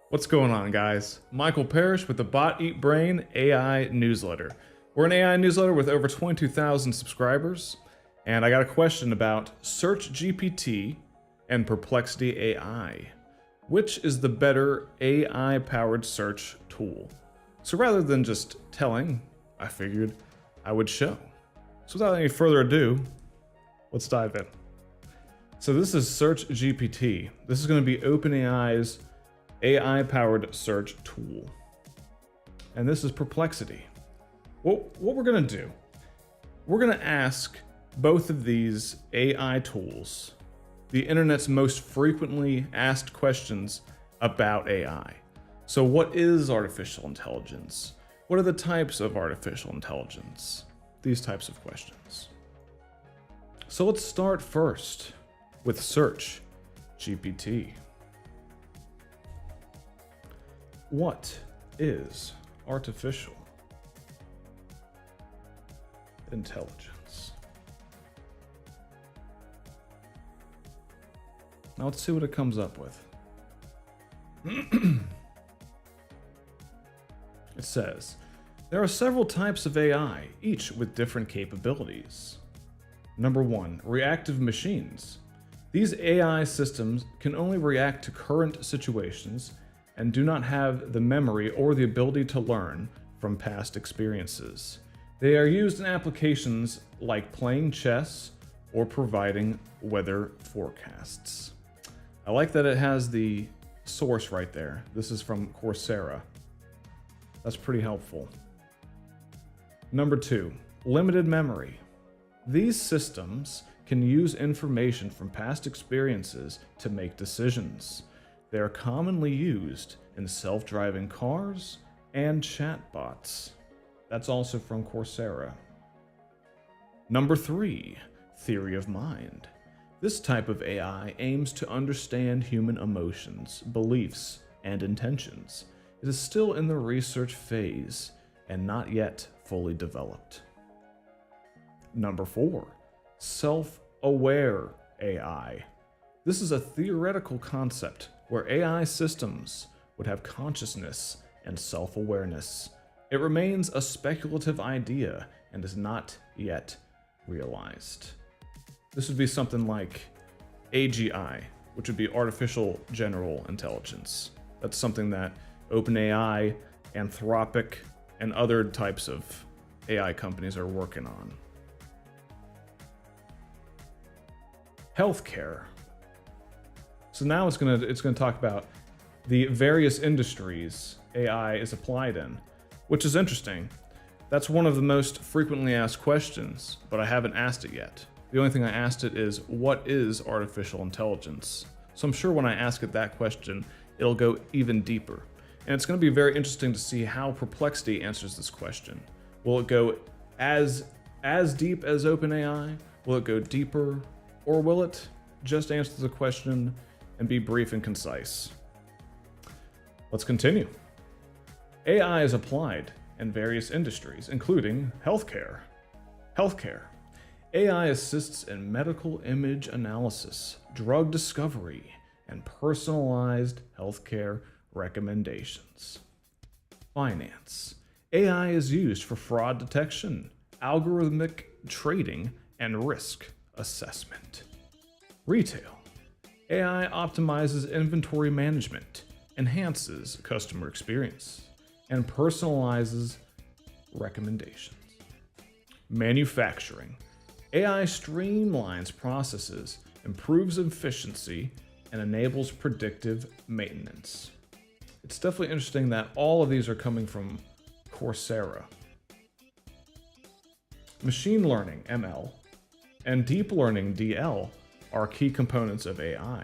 What's going on, guys? Michael Parrish with the Bot Eat Brain AI newsletter. We're an AI newsletter with over 22,000 subscribers, and I got a question about SearchGPT and Perplexity AI. Which is the better AI-powered search tool? So rather than just telling, I figured I would show. So without any further ado, let's dive in. So this is SearchGPT. This is going to be OpenAI's AI-powered search tool. And this is Perplexity. What we're gonna do, we're gonna ask both of these AI tools the internet's most frequently asked questions about AI. So what is artificial intelligence? What are the types of artificial intelligence? These types of questions. So let's start first with SearchGPT. What is artificial intelligence? Now let's see what it comes up with. It says, there are several types of AI, each with different capabilities. Number 1, reactive machines. These AI systems can only react to current situations and do not have the memory or the ability to learn from past experiences. They are used in applications like playing chess or providing weather forecasts. I like that it has the source right there. This is from Coursera. That's pretty helpful. Number 2, limited memory. These systems can use information from past experiences to make decisions. They are commonly used in self-driving cars and chatbots. That's also from Coursera. Number 3, theory of mind. This type of AI aims to understand human emotions, beliefs, and intentions. It is still in the research phase and not yet fully developed. Number 4, self-aware AI. This is a theoretical concept where AI systems would have consciousness and self-awareness. It remains a speculative idea and is not yet realized. This would be something like AGI, which would be artificial general intelligence. That's something that OpenAI, Anthropic, and other types of AI companies are working on. Healthcare. So now it's gonna talk about the various industries AI is applied in, which is interesting. That's one of the most frequently asked questions, but I haven't asked it yet. The only thing I asked it is, what is artificial intelligence? So I'm sure when I ask it that question, it'll go even deeper. And it's gonna be very interesting to see how Perplexity answers this question. Will it go as deep as OpenAI? Will it go deeper? Or will it just answer the question and be brief and concise? Let's continue. AI is applied in various industries, including healthcare. Healthcare. AI assists in medical image analysis, drug discovery, and personalized healthcare recommendations. Finance. AI is used for fraud detection, algorithmic trading, and risk assessment. Retail. AI optimizes inventory management, enhances customer experience, and personalizes recommendations. Manufacturing. AI streamlines processes, improves efficiency, and enables predictive maintenance. It's definitely interesting that all of these are coming from Coursera. Machine learning, ML, and deep learning, DL, are key components of AI.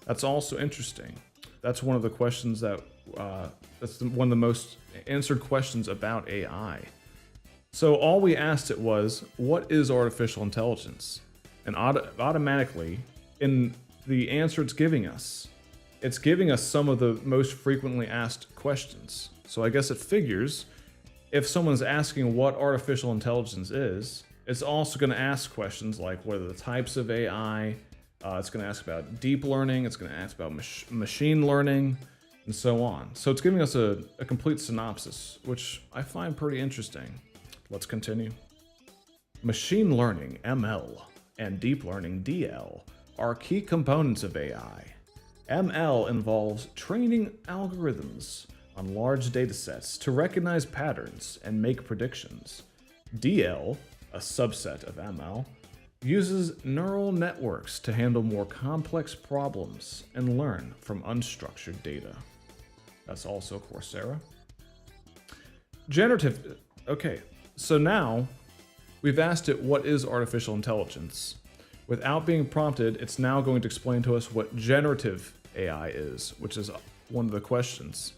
That's also interesting. That's one of the questions that, one of the most answered questions about AI. So all we asked it was, what is artificial intelligence? And automatically, in the answer it's giving us some of the most frequently asked questions. So I guess it figures if someone's asking what artificial intelligence is, it's also going to ask questions like what are the types of AI, it's going to ask about deep learning, it's going to ask about machine learning, and so on. So it's giving us a complete synopsis, which I find pretty interesting. Let's continue. Machine learning, ML, and deep learning, DL, are key components of AI. ML involves training algorithms on large datasets to recognize patterns and make predictions. DL, a subset of ML, uses neural networks to handle more complex problems and learn from unstructured data. That's also Coursera. Generative, okay, so now we've asked it what is artificial intelligence. Without being prompted, it's now going to explain to us what generative AI is, which is one of the questions.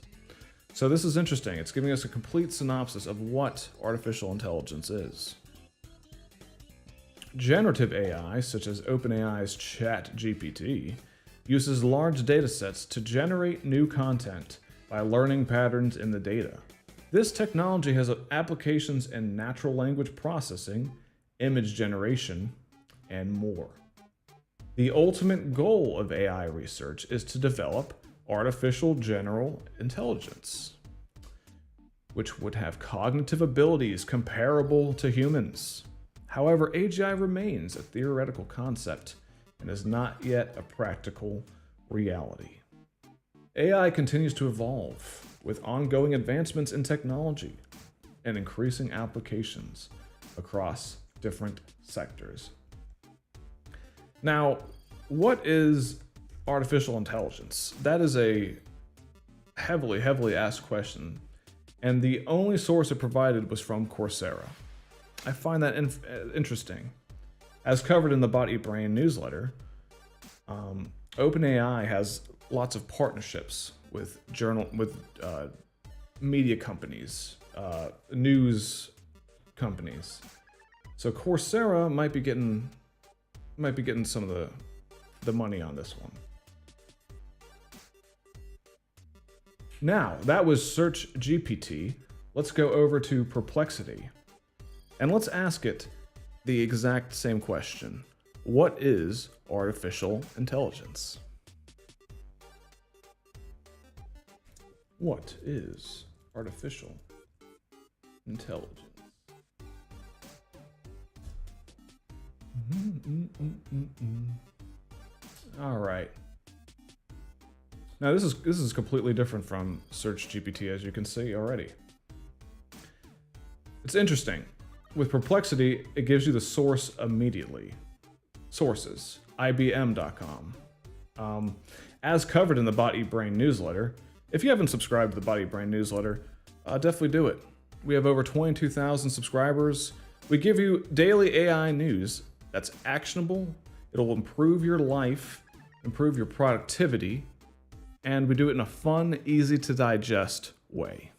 So this is interesting. It's giving us a complete synopsis of what artificial intelligence is. Generative AI, such as OpenAI's ChatGPT, uses large datasets to generate new content by learning patterns in the data. This technology has applications in natural language processing, image generation, and more. The ultimate goal of AI research is to develop artificial general intelligence, which would have cognitive abilities comparable to humans. However, AGI remains a theoretical concept and is not yet a practical reality. AI continues to evolve with ongoing advancements in technology and increasing applications across different sectors. Now, what is artificial intelligence? That is a heavily asked question, and the only source it provided was from Coursera. I find that interesting. As covered in the Bot Eat Brain newsletter, OpenAI has lots of partnerships with media companies, news companies. So Coursera might be getting some of the money on this one. Now, that was SearchGPT. Let's go over to Perplexity. And let's ask it the exact same question. What is artificial intelligence? What is artificial intelligence? All right. Now this is completely different from SearchGPT, as you can see already. It's interesting. With Perplexity, it gives you the source immediately. Sources, IBM.com. As covered in the Bot Eat Brain newsletter, if you haven't subscribed to the Bot Eat Brain newsletter, definitely do it. We have over 22,000 subscribers. We give you daily AI news that's actionable. It'll improve your life, improve your productivity, and we do it in a fun, easy to digest way.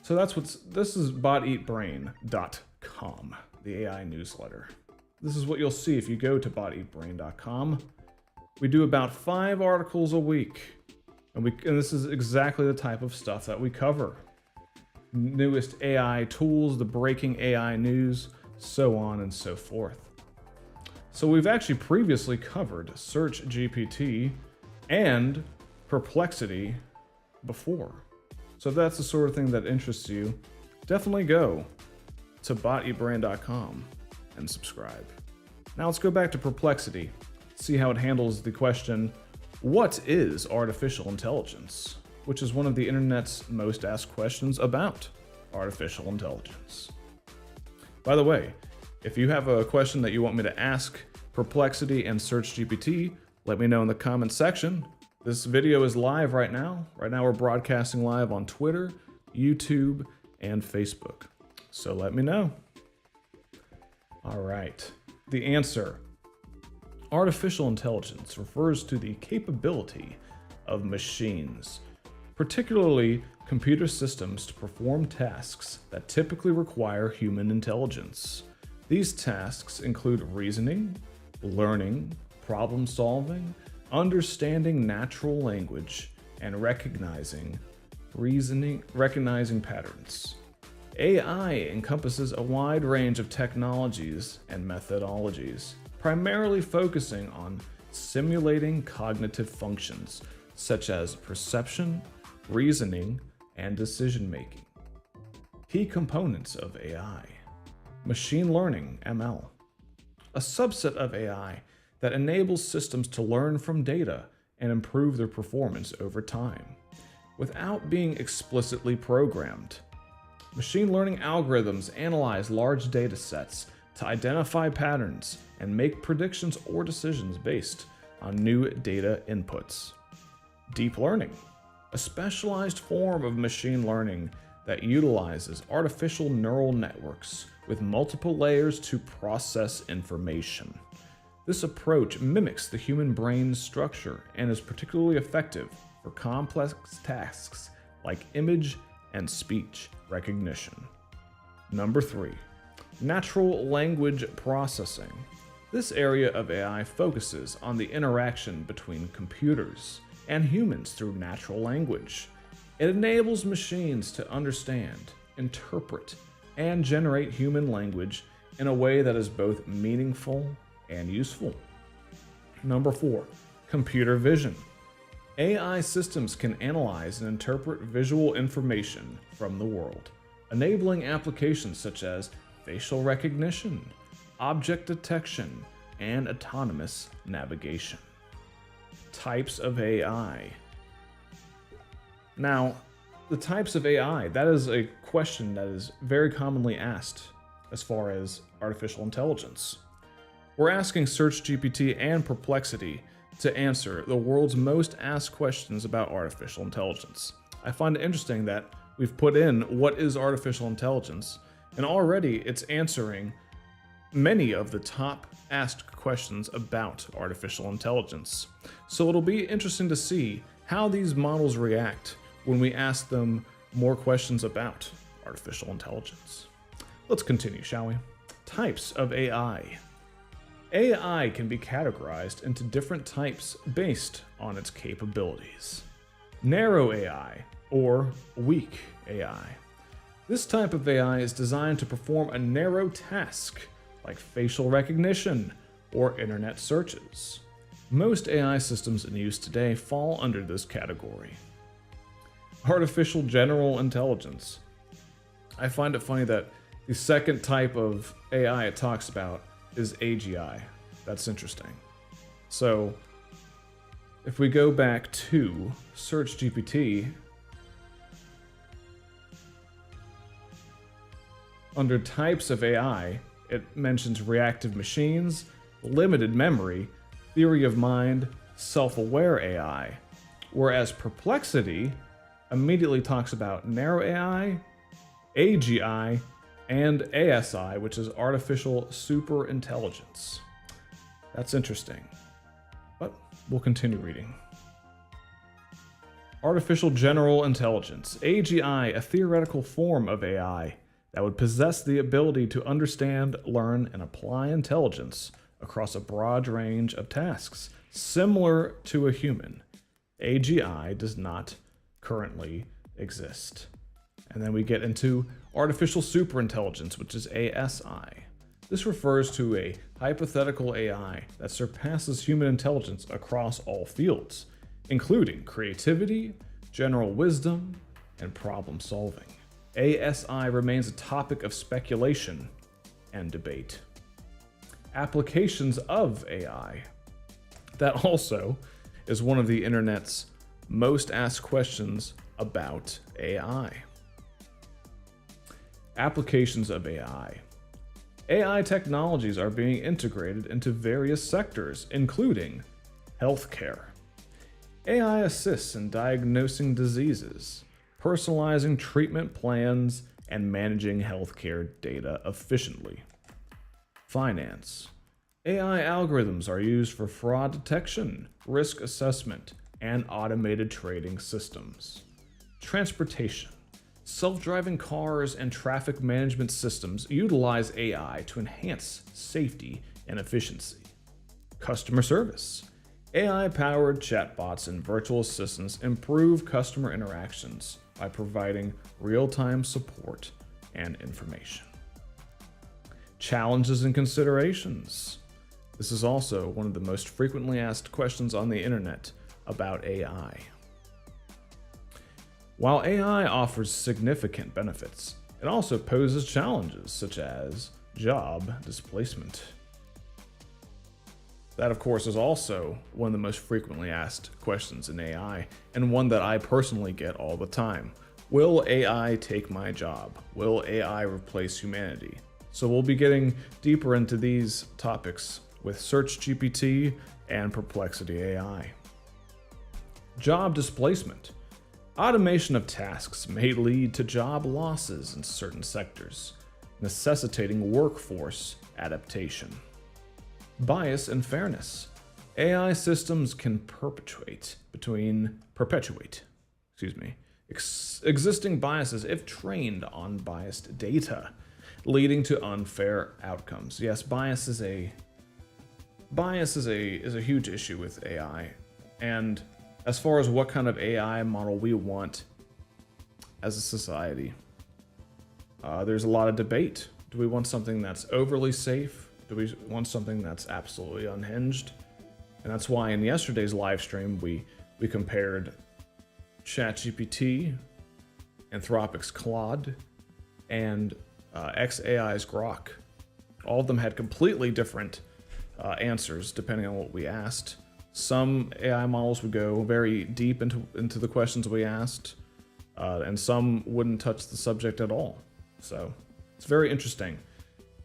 So this is boteatbrain.com, the AI newsletter. This is what you'll see if you go to boteatbrain.com. We do about 5 articles a week, and this is exactly the type of stuff that we cover. Newest AI tools, the breaking AI news, so on and so forth. So we've actually previously covered SearchGPT and Perplexity before. So if that's the sort of thing that interests you, definitely go to boteatbrain.com and subscribe. Now let's go back to Perplexity, see how it handles the question, what is artificial intelligence? Which is one of the internet's most asked questions about artificial intelligence. By the way, if you have a question that you want me to ask Perplexity and SearchGPT, let me know in the comments section. This video is live right now. Right now we're broadcasting live on Twitter, YouTube, and Facebook. So let me know. All right, the answer. Artificial intelligence refers to the capability of machines, particularly computer systems, to perform tasks that typically require human intelligence. These tasks include reasoning, learning, problem solving, understanding natural language, and recognizing patterns. AI encompasses a wide range of technologies and methodologies, primarily focusing on simulating cognitive functions such as perception, reasoning, and decision making. Key components of AI. Machine learning, ML. A subset of AI that enables systems to learn from data and improve their performance over time, without being explicitly programmed. Machine learning algorithms analyze large data sets to identify patterns and make predictions or decisions based on new data inputs. Deep learning, a specialized form of machine learning that utilizes artificial neural networks with multiple layers to process information. This approach mimics the human brain's structure and is particularly effective for complex tasks like image and speech recognition. Number 3, natural language processing. This area of AI focuses on the interaction between computers and humans through natural language. It enables machines to understand, interpret, and generate human language in a way that is both meaningful and useful. Number 4, computer vision. AI systems can analyze and interpret visual information from the world, enabling applications such as facial recognition, object detection, and autonomous navigation. Types of AI. Now, the types of AI, that is a question that is very commonly asked as far as artificial intelligence. We're asking SearchGPT and Perplexity to answer the world's most asked questions about artificial intelligence. I find it interesting that we've put in what is artificial intelligence, and already it's answering many of the top asked questions about artificial intelligence. So it'll be interesting to see how these models react when we ask them more questions about artificial intelligence. Let's continue, shall we? Types of AI. AI can be categorized into different types based on its capabilities. Narrow AI, or weak AI. This type of AI is designed to perform a narrow task, like facial recognition or internet searches. Most AI systems in use today fall under this category. Artificial general intelligence. I find it funny that the second type of AI it talks about is AGI. That's interesting. So, if we go back to SearchGPT, under types of AI, it mentions reactive machines, limited memory, theory of mind, self-aware AI, whereas Perplexity immediately talks about narrow AI, AGI, and ASI, which is artificial superintelligence. That's interesting, but we'll continue reading. Artificial general intelligence, AGI, a theoretical form of AI that would possess the ability to understand, learn, and apply intelligence across a broad range of tasks, similar to a human. AGI does not currently exist. And then we get into artificial superintelligence, which is ASI. This refers to a hypothetical AI that surpasses human intelligence across all fields, including creativity, general wisdom, and problem solving. ASI remains a topic of speculation and debate. Applications of AI. That also is one of the internet's most asked questions about AI. Applications of AI. AI technologies are being integrated into various sectors, including healthcare. AI assists in diagnosing diseases, personalizing treatment plans, and managing healthcare data efficiently. Finance. AI algorithms are used for fraud detection, risk assessment, and automated trading systems. Transportation. Self-driving cars and traffic management systems utilize AI to enhance safety and efficiency. Customer service. AI-powered chatbots and virtual assistants improve customer interactions by providing real-time support and information. Challenges and considerations. This is also one of the most frequently asked questions on the internet. about AI. While AI offers significant benefits, it also poses challenges such as job displacement. That, of course, is also one of the most frequently asked questions in AI, and one that I personally get all the time. Will AI take my job? Will AI replace humanity? So we'll be getting deeper into these topics with SearchGPT and Perplexity AI. Job displacement. Automation of tasks may lead to job losses in certain sectors, necessitating workforce adaptation. Bias and fairness. AI systems can perpetuate existing biases if trained on biased data, leading to unfair outcomes. Yes, bias is a huge issue with AI, and as far as what kind of AI model we want as a society, there's a lot of debate. Do we want something that's overly safe? Do we want something that's absolutely unhinged? And that's why in yesterday's live stream, we compared ChatGPT, Anthropic's Claude, and xAI's Grok. All of them had completely different answers depending on what we asked. Some AI models would go very deep into the questions we asked, and some wouldn't touch the subject at all. So it's very interesting.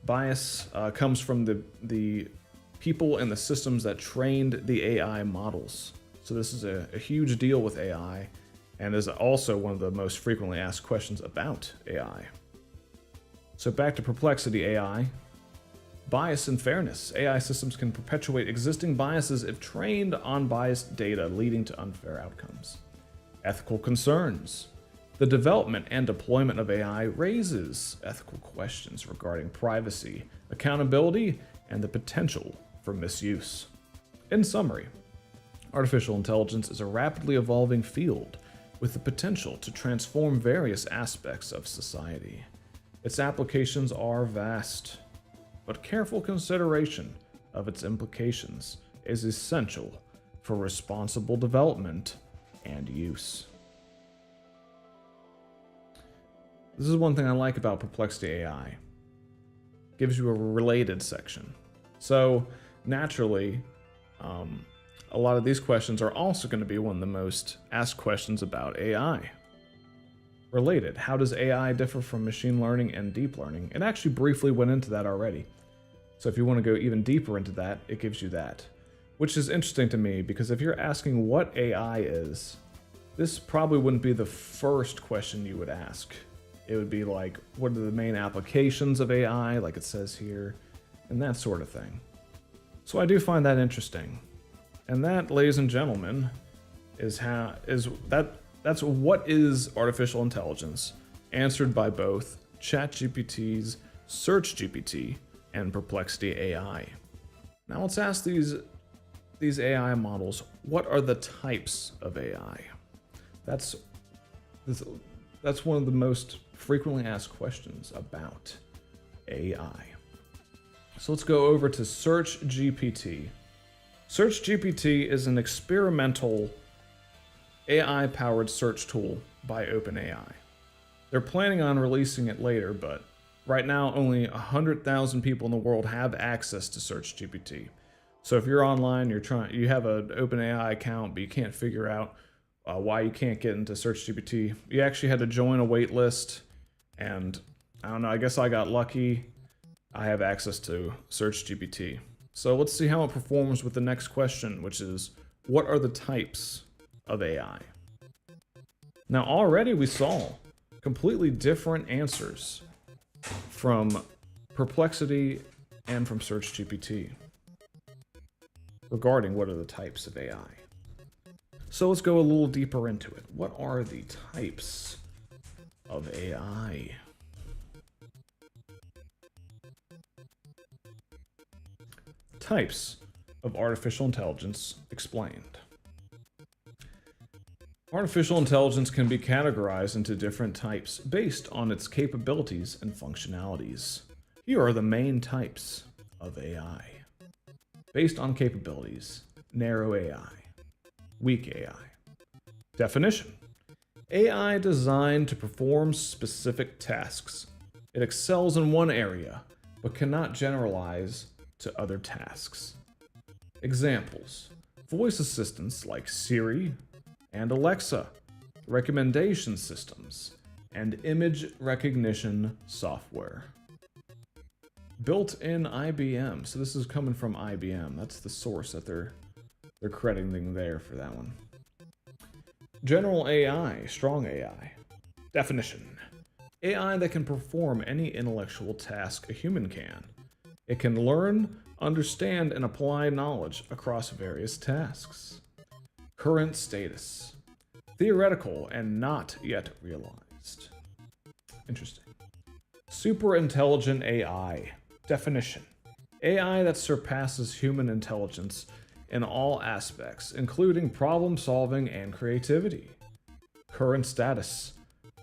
Bias comes from the people and the systems that trained the AI models. So this is a huge deal with AI, and is also one of the most frequently asked questions about AI. So back to Perplexity AI. Bias and fairness. AI systems can perpetuate existing biases if trained on biased data, leading to unfair outcomes. Ethical concerns. The development and deployment of AI raises ethical questions regarding privacy, accountability, and the potential for misuse. In summary, artificial intelligence is a rapidly evolving field with the potential to transform various aspects of society. Its applications are vast, but careful consideration of its implications is essential for responsible development and use. This is one thing I like about Perplexity AI. It gives you a related section. So naturally, a lot of these questions are also going to be one of the most asked questions about AI. Related, how does AI differ from machine learning and deep learning? It actually briefly went into that already. So if you want to go even deeper into that, it gives you that. Which is interesting to me, because if you're asking what AI is, this probably wouldn't be the first question you would ask. It would be like, what are the main applications of AI, like it says here, and that sort of thing. So I do find that interesting. And that, ladies and gentlemen, that's what is artificial intelligence, answered by both ChatGPT's SearchGPT and Perplexity AI. Now let's ask these AI models, what are the types of AI? That's one of the most frequently asked questions about AI. So let's go over to SearchGPT. SearchGPT is an experimental AI-powered search tool by OpenAI. They're planning on releasing it later, but right now only 100,000 people in the world have access to SearchGPT. So if you're online, you have an OpenAI account, but you can't figure out why you can't get into SearchGPT. You actually had to join a wait list, and I don't know, I guess I got lucky. I have access to SearchGPT. So let's see how it performs with the next question, which is, what are the types of AI? Now already we saw completely different answers from Perplexity and from SearchGPT regarding what are the types of AI. So let's go a little deeper into it. What are the types of AI? Types of artificial intelligence explained. Artificial intelligence can be categorized into different types based on its capabilities and functionalities. Here are the main types of AI. Based on capabilities, narrow AI. weak AI. Definition: AI designed to perform specific tasks. It excels in one area, but cannot generalize to other tasks. Examples: voice assistants like Siri and Alexa, recommendation systems, and image recognition software. Built-in IBM. So this is coming from IBM. That's the source that they're crediting there for that one. General AI, strong AI. Definition: AI that can perform any intellectual task a human can. It can learn, understand, and apply knowledge across various tasks. Current status: theoretical and not yet realized. Interesting. Super intelligent AI. Definition: AI that surpasses human intelligence in all aspects, including problem solving and creativity. Current status: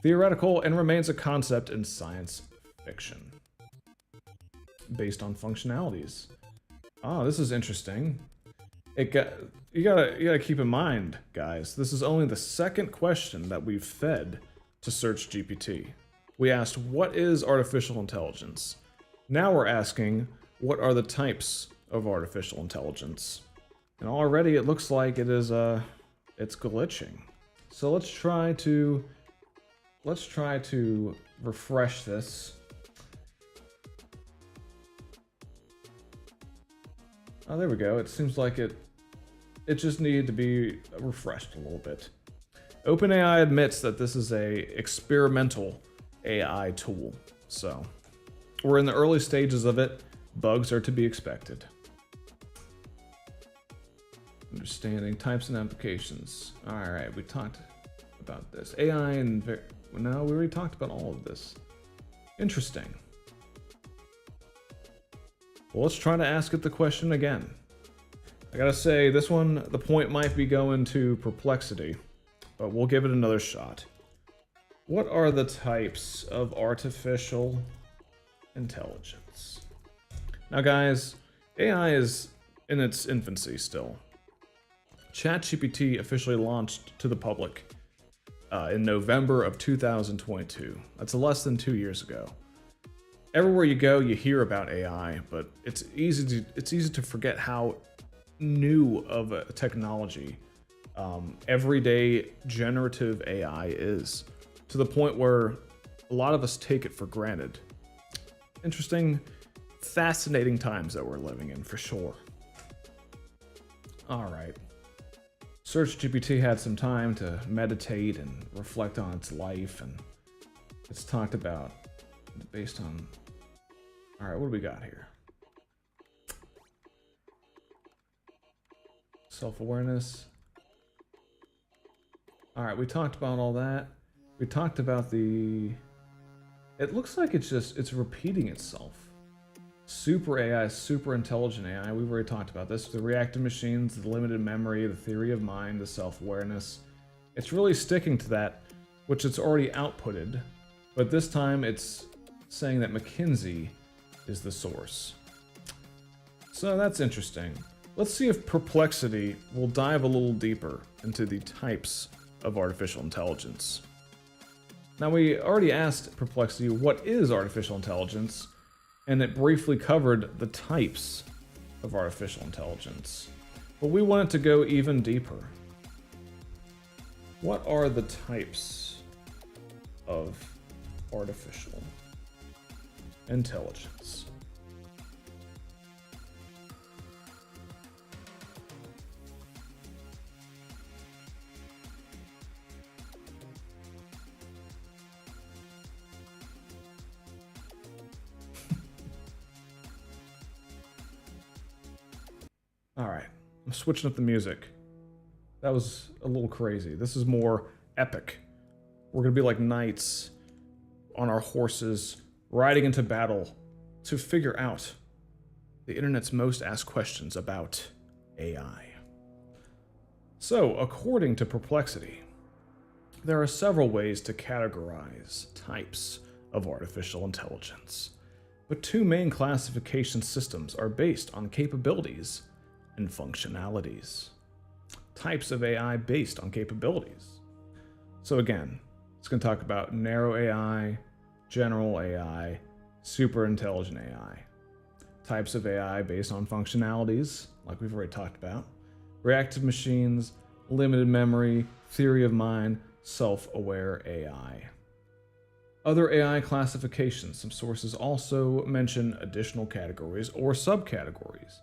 theoretical and remains a concept in science fiction. Based on functionalities. Oh, this is interesting. You gotta keep in mind, guys, this is only the second question that we've fed to SearchGPT. We asked, what is artificial intelligence? Now we're asking, what are the types of artificial intelligence? And already it looks like it is it's glitching. So let's try to refresh this. Oh, there we go. It seems like it just needed to be refreshed a little bit. OpenAI admits that this is a experimental AI tool. So we're in the early stages of it. Bugs are to be expected. Understanding types and applications. All right, we talked about this. AI and no, we already talked about all of this. Interesting. Well, let's try to ask it the question again. I gotta say, this one, the point might be going to Perplexity, but we'll give it another shot. What are the types of artificial intelligence? Now, guys, AI is in its infancy still. ChatGPT officially launched to the public in November of 2022. That's less than 2 years ago. Everywhere you go, you hear about AI, but it's easy to forget how new of a technology everyday generative AI is, to the point where a lot of us take it for granted. Interesting, fascinating times that we're living in, for sure. All right. SearchGPT had some time to meditate and reflect on its life, and it's talked about based on... All right, what do we got here? Self-awareness. All right, we talked about all that. We talked about the... It looks like it's repeating itself. Super AI, super intelligent AI. We've already talked about this. The reactive machines, the limited memory, the theory of mind, the self-awareness. It's really sticking to that, which it's already outputted. But this time it's saying that McKinsey is the source. So that's interesting. Let's see if Perplexity will dive a little deeper into the types of artificial intelligence. Now, we already asked Perplexity what is artificial intelligence, and it briefly covered the types of artificial intelligence. But we wanted to go even deeper. What are the types of artificial intelligence? Alright, I'm switching up the music. That was a little crazy. This is more epic. We're gonna be like knights on our horses, riding into battle to figure out the internet's most asked questions about AI. So, according to Perplexity, there are several ways to categorize types of artificial intelligence, but two main classification systems are based on capabilities and functionalities. types of AI based on capabilities. So again, it's going to talk about narrow AI, general AI, super intelligent AI. Types of AI based on functionalities, like we've already talked about. Reactive machines, limited memory, theory of mind, self-aware AI. Other AI classifications. Some sources also mention additional categories or subcategories.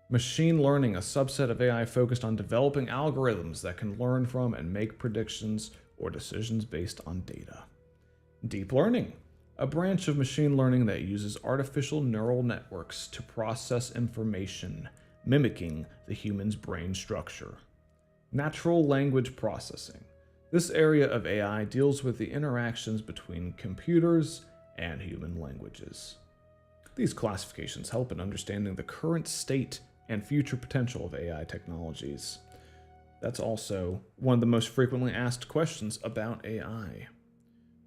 Machine learning, a subset of AI focused on developing algorithms that can learn from and make predictions or decisions based on data. Deep learning, a branch of machine learning that uses artificial neural networks to process information, mimicking the human's brain structure. Natural language processing. This area of AI deals with the interactions between computers and human languages. These classifications help in understanding the current state and future potential of AI technologies. That's also one of the most frequently asked questions about AI.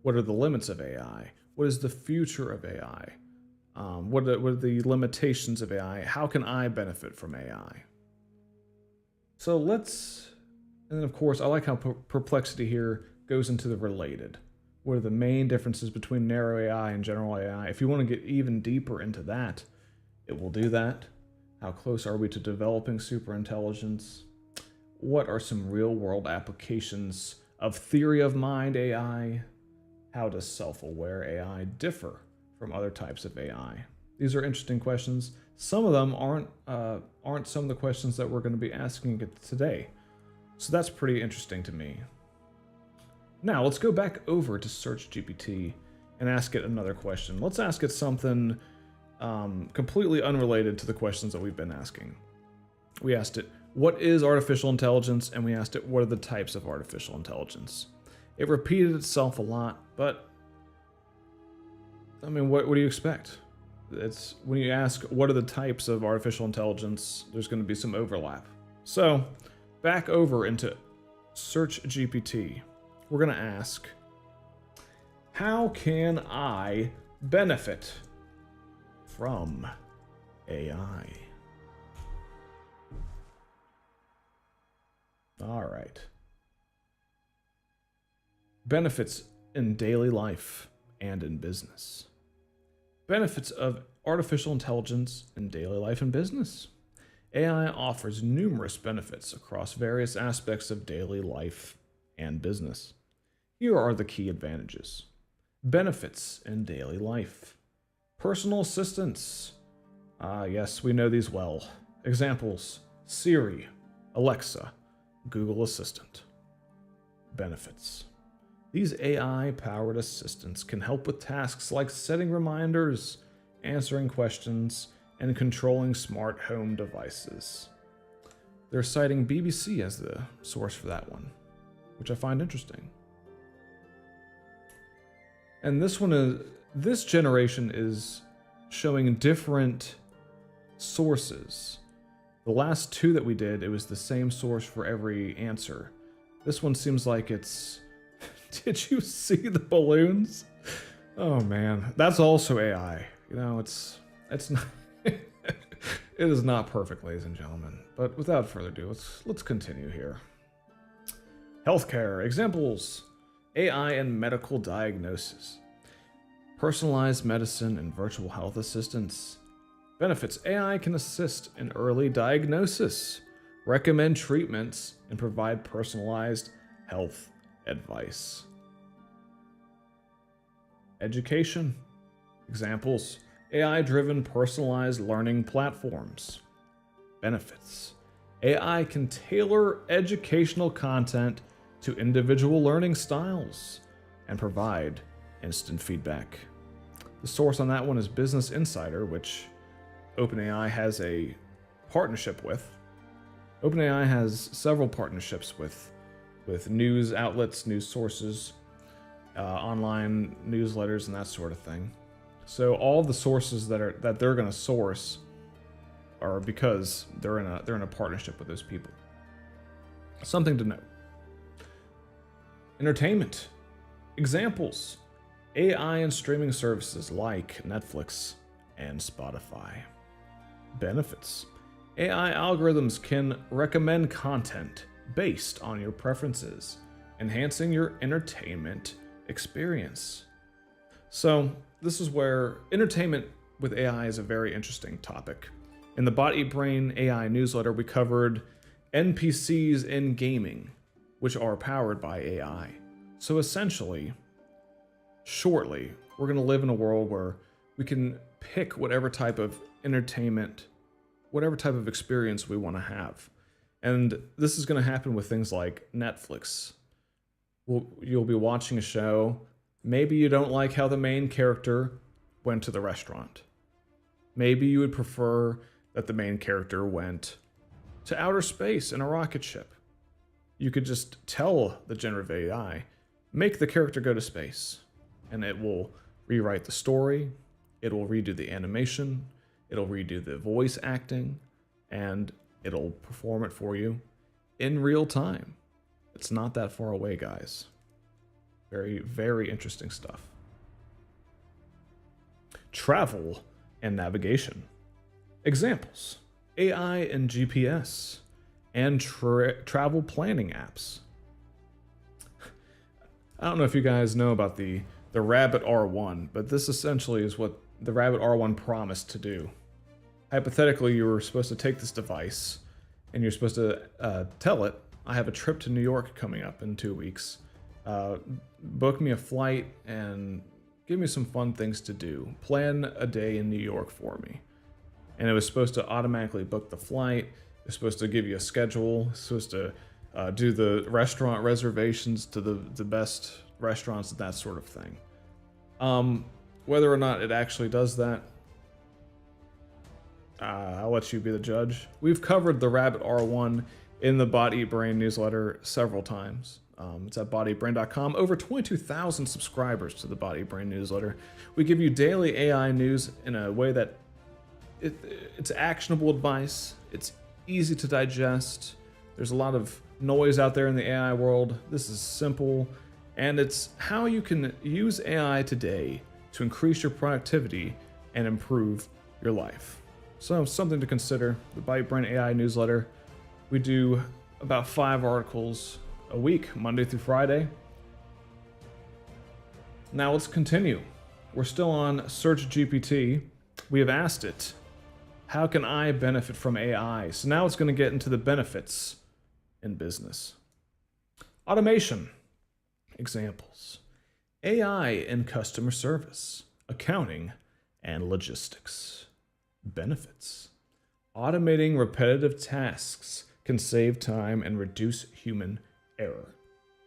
What are the limits of AI? What is the future of AI? What are the limitations of AI? How can I benefit from AI? So and then of course, I like how Perplexity here goes into the related. What are the main differences between narrow AI and general AI? If you want to get even deeper into that, it will do that. How close are we to developing superintelligence? What are some real-world applications of theory of mind AI? How does self-aware AI differ from other types of AI? These are interesting questions. Some of them aren't some of the questions that we're going to be asking today. So that's pretty interesting to me. Now let's go back over to SearchGPT and ask it another question. Let's ask it something completely unrelated to the questions that we've been asking. We asked it, what is artificial intelligence? And we asked it, what are the types of artificial intelligence? It repeated itself a lot, but I mean, what do you expect? It's when you ask what are the types of artificial intelligence, there's going to be some overlap. So back over into SearchGPT, we're going to ask, how can I benefit from AI? All right. Benefits in daily life and in business. Benefits of artificial intelligence in daily life and business. AI offers numerous benefits across various aspects of daily life and business. Here are the key advantages. Benefits in daily life. Personal assistance. Yes, we know these well. Examples: Siri, Alexa, Google Assistant. Benefits. These AI-powered assistants can help with tasks like setting reminders, answering questions, and controlling smart home devices. They're citing BBC as the source for that one, which I find interesting. And this generation is showing different sources. The last two that we did, it was the same source for every answer. This one seems like it's... Did you see the balloons? Oh man, that's also AI. You know, it's not... It is not perfect, ladies and gentlemen. But without further ado, let's continue here. Healthcare. Examples: AI and medical diagnosis. Personalized medicine and virtual health assistance. Benefits: AI can assist in early diagnosis, recommend treatments, and provide personalized health advice. Education. Examples: AI-driven personalized learning platforms. Benefits: AI can tailor educational content to individual learning styles and provide instant feedback. The source on that one is Business Insider, which OpenAI has a partnership with. OpenAI has several partnerships with news outlets, news sources, online newsletters, and that sort of thing. So all the sources that they're going to source are because they're in a partnership with those people. Something to note. Entertainment. Examples: AI and streaming services like Netflix and Spotify. Benefits: AI algorithms can recommend content based on your preferences, enhancing your entertainment experience. So this is where entertainment with AI is a very interesting topic. In the Bot Eat Brain AI newsletter, we covered NPCs in gaming, which are powered by AI. So essentially, shortly, we're going to live in a world where we can pick whatever type of entertainment, whatever type of experience we want to have. And this is going to happen with things like Netflix. You'll be watching a show. Maybe you don't like how the main character went to the restaurant. Maybe you would prefer that the main character went to outer space in a rocket ship. You could just tell the generative AI, make the character go to space, and it will rewrite the story, it will redo the animation, it'll redo the voice acting, and it'll perform it for you in real time. It's not that far away, guys. Very, very interesting stuff. Travel and navigation. Examples: AI and GPS, and travel planning apps. I don't know if you guys know about the Rabbit R1, but this essentially is what the Rabbit R1 promised to do. Hypothetically, you were supposed to take this device and you're supposed to tell it, I have a trip to New York coming up in 2 weeks. Book me a flight and give me some fun things to do. Plan a day in New York for me. And it was supposed to automatically book the flight. It was supposed to give you a schedule. It's supposed to do the restaurant reservations to the best restaurants and that sort of thing. Whether or not it actually does that, I'll let you be the judge. We've covered the Rabbit R1 in the Bot Eat Brain newsletter several times. It's at boteatbrain.com. Over 22,000 subscribers to the Bot Eat Brain newsletter. We give you daily AI news in a way that it's actionable advice. It's easy to digest. There's a lot of noise out there in the AI world. This is simple, and it's how you can use AI today to increase your productivity and improve your life. So something to consider. The Bot Eat Brain AI newsletter. We do about 5 articles a week, Monday through Friday. Now let's continue. We're still on SearchGPT. We have asked it, how can I benefit from AI? So now it's going to get into the benefits in business. Automation. Examples: AI in customer service, accounting, and logistics. Benefits: automating repetitive tasks can save time and reduce human error.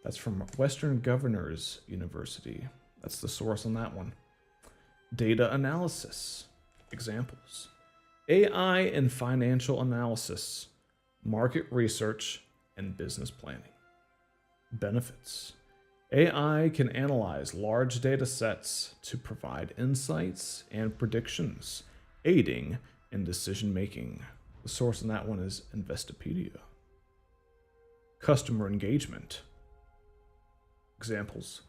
That's from Western Governors University. That's the source on that one. Data analysis. Examples: AI in financial analysis, market research, and business planning. Benefits: AI can analyze large data sets to provide insights and predictions, aiding in decision making. The source on that one is Investopedia. Customer engagement. Examples: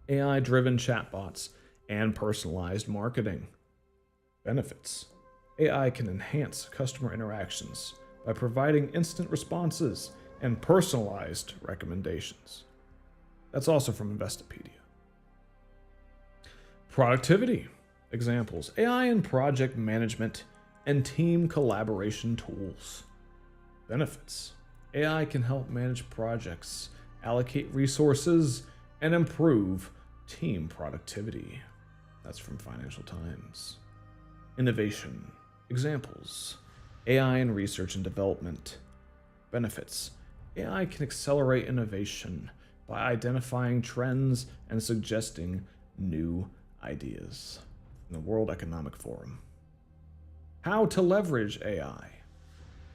AI-driven chatbots and personalized marketing. Benefits: AI can enhance customer interactions by providing instant responses and personalized recommendations. That's also from Investopedia. Productivity. Examples: AI in project management and team collaboration tools. Benefits: AI can help manage projects, allocate resources, and improve team productivity. That's from Financial Times. Innovation. Examples: AI in research and development. Benefits: AI can accelerate innovation by identifying trends and suggesting new ideas. In the World Economic Forum. How to leverage AI.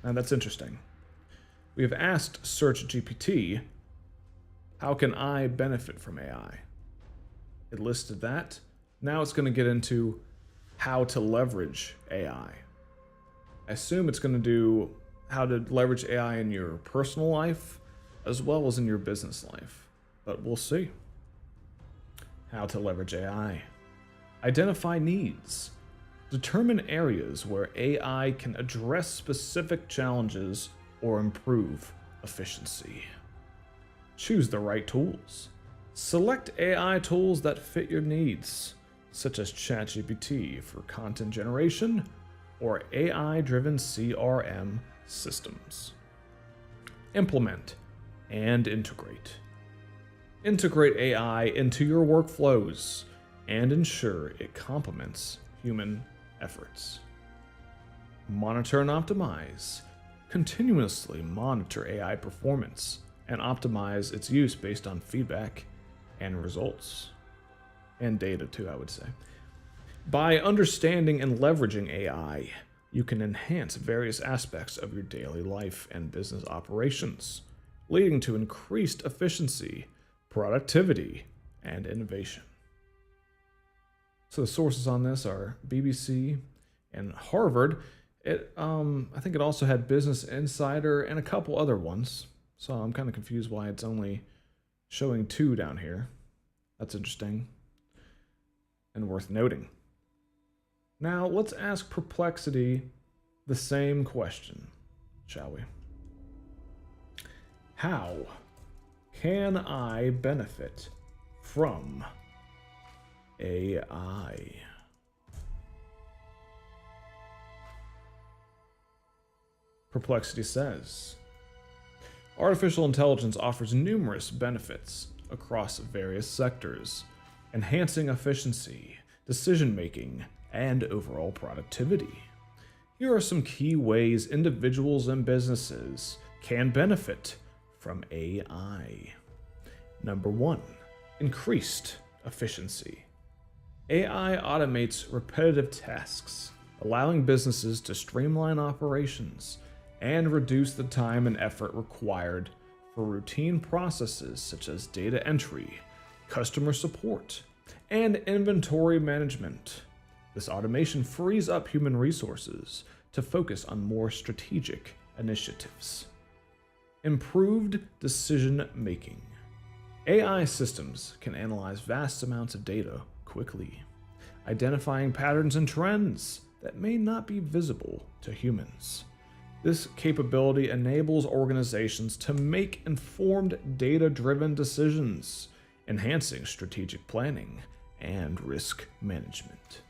Now that's interesting. We have asked SearchGPT, how can I benefit from AI? It listed that. Now it's going to get into how to leverage AI. I assume it's going to do how to leverage AI in your personal life as well as in your business life, but we'll see. How to leverage AI. Identify needs. Determine areas where AI can address specific challenges or improve efficiency. Choose the right tools. Select AI tools that fit your needs, such as ChatGPT for content generation or AI-driven CRM systems. Implement and integrate. Integrate AI into your workflows and ensure it complements human efforts. Monitor and optimize. Continuously monitor AI performance and optimize its use based on feedback and results. And data too, I would say. By understanding and leveraging AI, you can enhance various aspects of your daily life and business operations, leading to increased efficiency, productivity, and innovation. So the sources on this are BBC and Harvard. I think it also had Business Insider and a couple other ones. So I'm kind of confused why it's only showing 2 down here. That's interesting and worth noting. Now let's ask Perplexity the same question, shall we? How can I benefit from AI? Perplexity says, artificial intelligence offers numerous benefits across various sectors, enhancing efficiency, decision-making, and overall productivity. Here are some key ways individuals and businesses can benefit from AI. Number 1, increased efficiency. AI automates repetitive tasks, allowing businesses to streamline operations and reduce the time and effort required for routine processes such as data entry, customer support, and inventory management. This automation frees up human resources to focus on more strategic initiatives. Improved decision making. AI systems can analyze vast amounts of data quickly, identifying patterns and trends that may not be visible to humans. This capability enables organizations to make informed, data-driven decisions, enhancing strategic planning and risk management.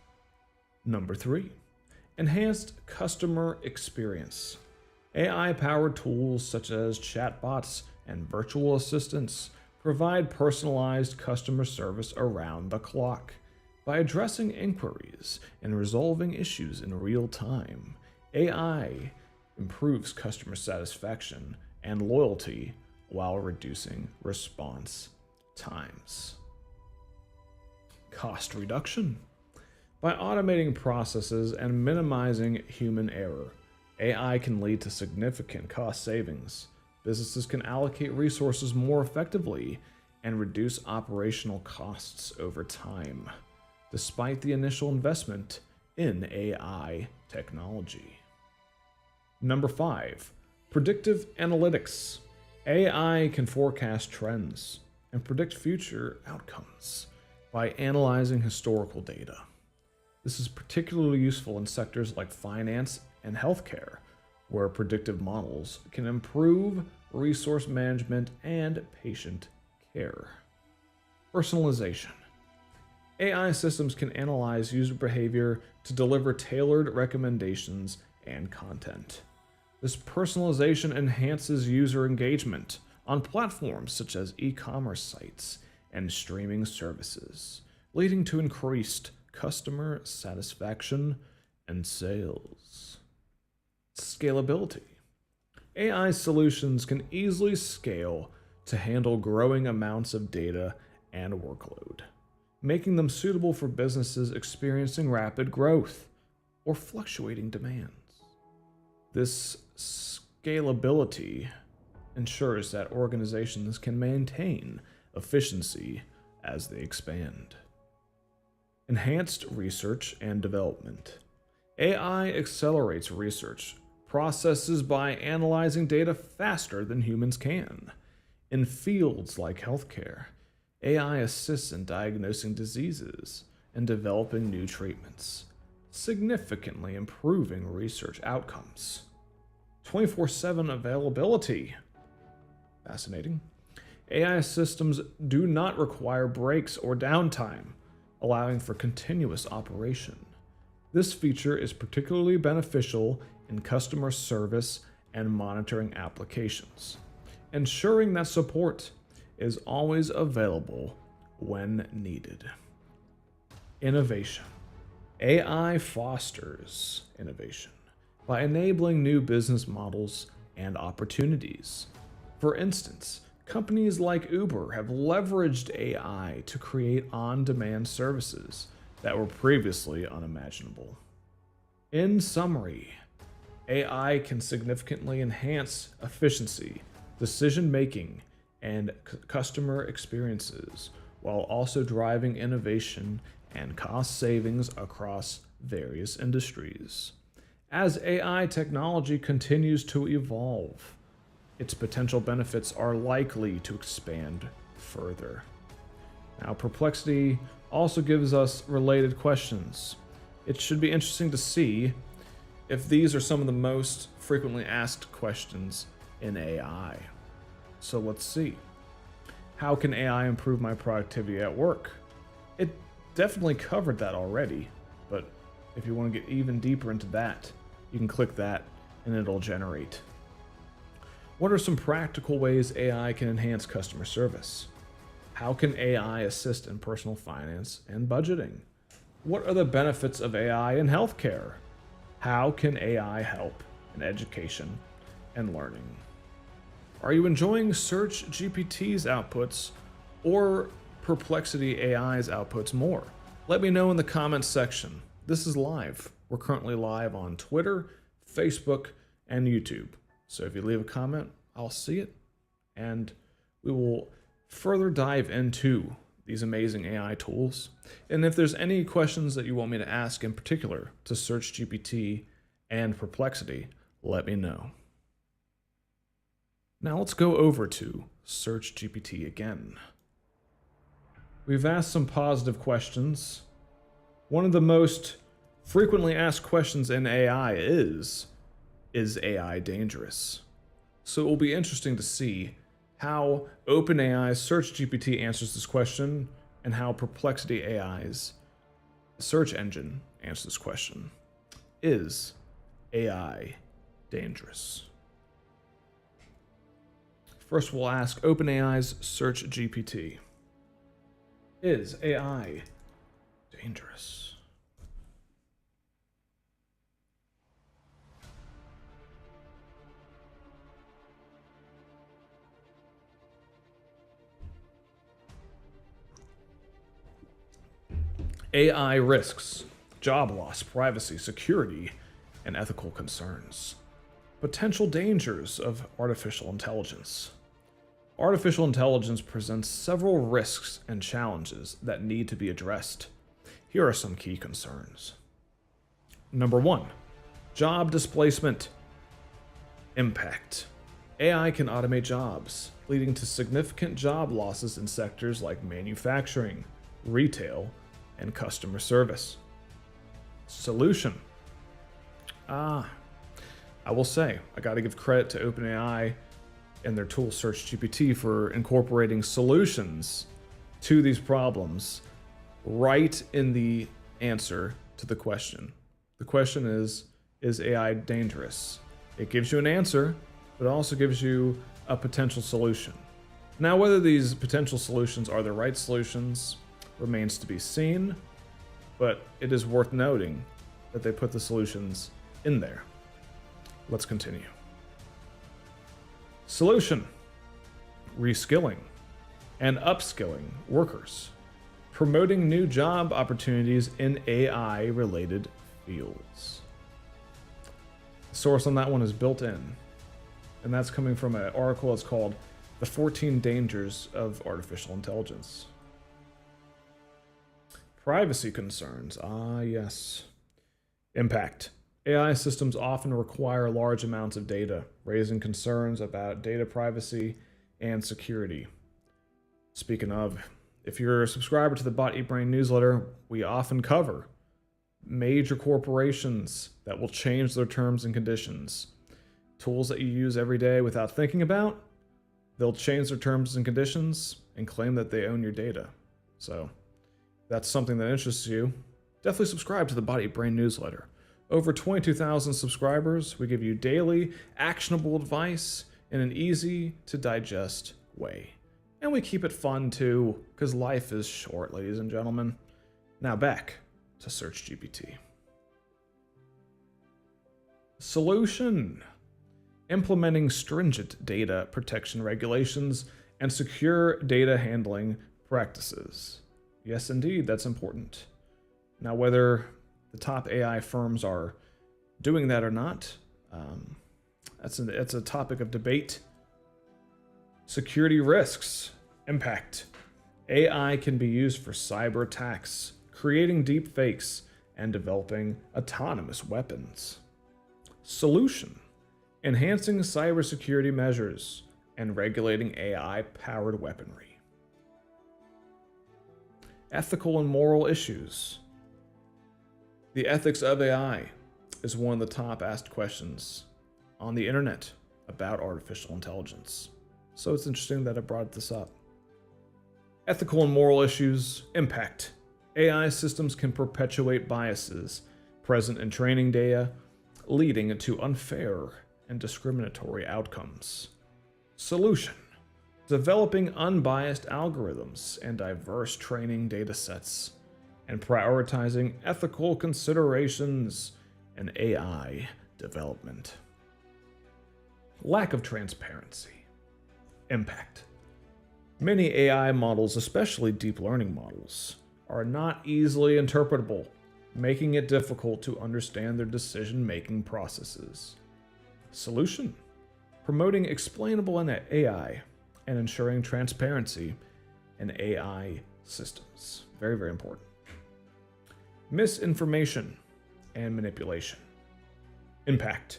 Number 3, enhanced customer experience. AI-powered tools such as chatbots and virtual assistants provide personalized customer service around the clock. By addressing inquiries and resolving issues in real time, AI improves customer satisfaction and loyalty while reducing response times. Cost reduction. By automating processes and minimizing human error, AI can lead to significant cost savings. Businesses can allocate resources more effectively and reduce operational costs over time, despite the initial investment in AI technology. Number 5, predictive analytics. AI can forecast trends and predict future outcomes by analyzing historical data. This is particularly useful in sectors like finance and healthcare, where predictive models can improve resource management and patient care. Personalization. AI systems can analyze user behavior to deliver tailored recommendations and content. This personalization enhances user engagement on platforms such as e-commerce sites and streaming services, leading to increased customer satisfaction and sales. Scalability. AI solutions can easily scale to handle growing amounts of data and workload, making them suitable for businesses experiencing rapid growth or fluctuating demands. This scalability ensures that organizations can maintain efficiency as they expand. Enhanced research and development. AI accelerates research processes by analyzing data faster than humans can. In fields like healthcare, AI assists in diagnosing diseases and developing new treatments, significantly improving research outcomes. 24/7 availability. Fascinating. AI systems do not require breaks or downtime, allowing for continuous operation. This feature is particularly beneficial in customer service and monitoring applications, ensuring that support is always available when needed. Innovation. AI fosters innovation by enabling new business models and opportunities. For instance, companies like Uber have leveraged AI to create on-demand services that were previously unimaginable. In summary, AI can significantly enhance efficiency, decision-making, and customer experiences, while also driving innovation and cost savings across various industries. As AI technology continues to evolve, its potential benefits are likely to expand further. Now, Perplexity also gives us related questions. It should be interesting to see if these are some of the most frequently asked questions in AI. So let's see. How can AI improve my productivity at work? It definitely covered that already, but if you want to get even deeper into that, you can click that and it'll generate. What are some practical ways AI can enhance customer service? How can AI assist in personal finance and budgeting? What are the benefits of AI in healthcare? How can AI help in education and learning? Are you enjoying SearchGPT's outputs or Perplexity AI's outputs more? Let me know in the comments section. This is live. We're currently live on Twitter, Facebook, and YouTube. So if you leave a comment, I'll see it, and we will further dive into these amazing AI tools. And if there's any questions that you want me to ask in particular to SearchGPT and Perplexity, let me know. Now let's go over to SearchGPT again. We've asked some positive questions. One of the most frequently asked questions in AI is AI dangerous? So it will be interesting to see how OpenAI's SearchGPT answers this question and how Perplexity AI's search engine answers this question. Is AI dangerous? First, we'll ask OpenAI's SearchGPT. Is AI dangerous? AI risks, job loss, privacy, security, and ethical concerns. Potential dangers of artificial intelligence. Artificial intelligence presents several risks and challenges that need to be addressed. Here are some key concerns. Number 1, job displacement. Impact. AI can automate jobs, leading to significant job losses in sectors like manufacturing, retail, and customer service. Solution. I will say, I gotta give credit to OpenAI and their tool SearchGPT for incorporating solutions to these problems right in the answer to the question. The question is AI dangerous? It gives you an answer, but it also gives you a potential solution. Now, whether these potential solutions are the right solutions remains to be seen, but it is worth noting that they put the solutions in there. Let's continue. Solution: reskilling and upskilling workers, promoting new job opportunities in AI-related fields. The source on that one is built in, and that's coming from an article that's called The 14 Dangers of Artificial Intelligence. Privacy concerns. Yes. Impact. AI systems often require large amounts of data, raising concerns about data privacy and security. Speaking of, if you're a subscriber to the Bot Eat Brain newsletter, we often cover major corporations that will change their terms and conditions. Tools that you use every day without thinking about, they'll change their terms and conditions and claim that they own your data. So if that's something that interests you, definitely subscribe to the Body Brain newsletter. Over 22,000 subscribers, we give you daily, actionable advice in an easy to digest way. And we keep it fun too, because life is short, ladies and gentlemen. Now back to SearchGPT. Solution: implementing stringent data protection regulations and secure data handling practices. Yes, indeed, that's important. Now, whether the top AI firms are doing that or not, that's a topic of debate. Security risks. Impact: AI can be used for cyber attacks, creating deep fakes, and developing autonomous weapons. Solution: enhancing cybersecurity measures and regulating AI-powered weaponry. Ethical and moral issues. The ethics of AI is one of the top asked questions on the internet about artificial intelligence. So it's interesting that I brought this up. Ethical and moral issues. Impact: AI systems can perpetuate biases present in training data, leading to unfair and discriminatory outcomes. Solution: developing unbiased algorithms and diverse training datasets, and prioritizing ethical considerations in AI development. Lack of transparency. Impact: many AI models, especially deep learning models, are not easily interpretable, making it difficult to understand their decision-making processes. Solution: promoting explainable AI and ensuring transparency in AI systems. Very, very important. Misinformation and manipulation. Impact: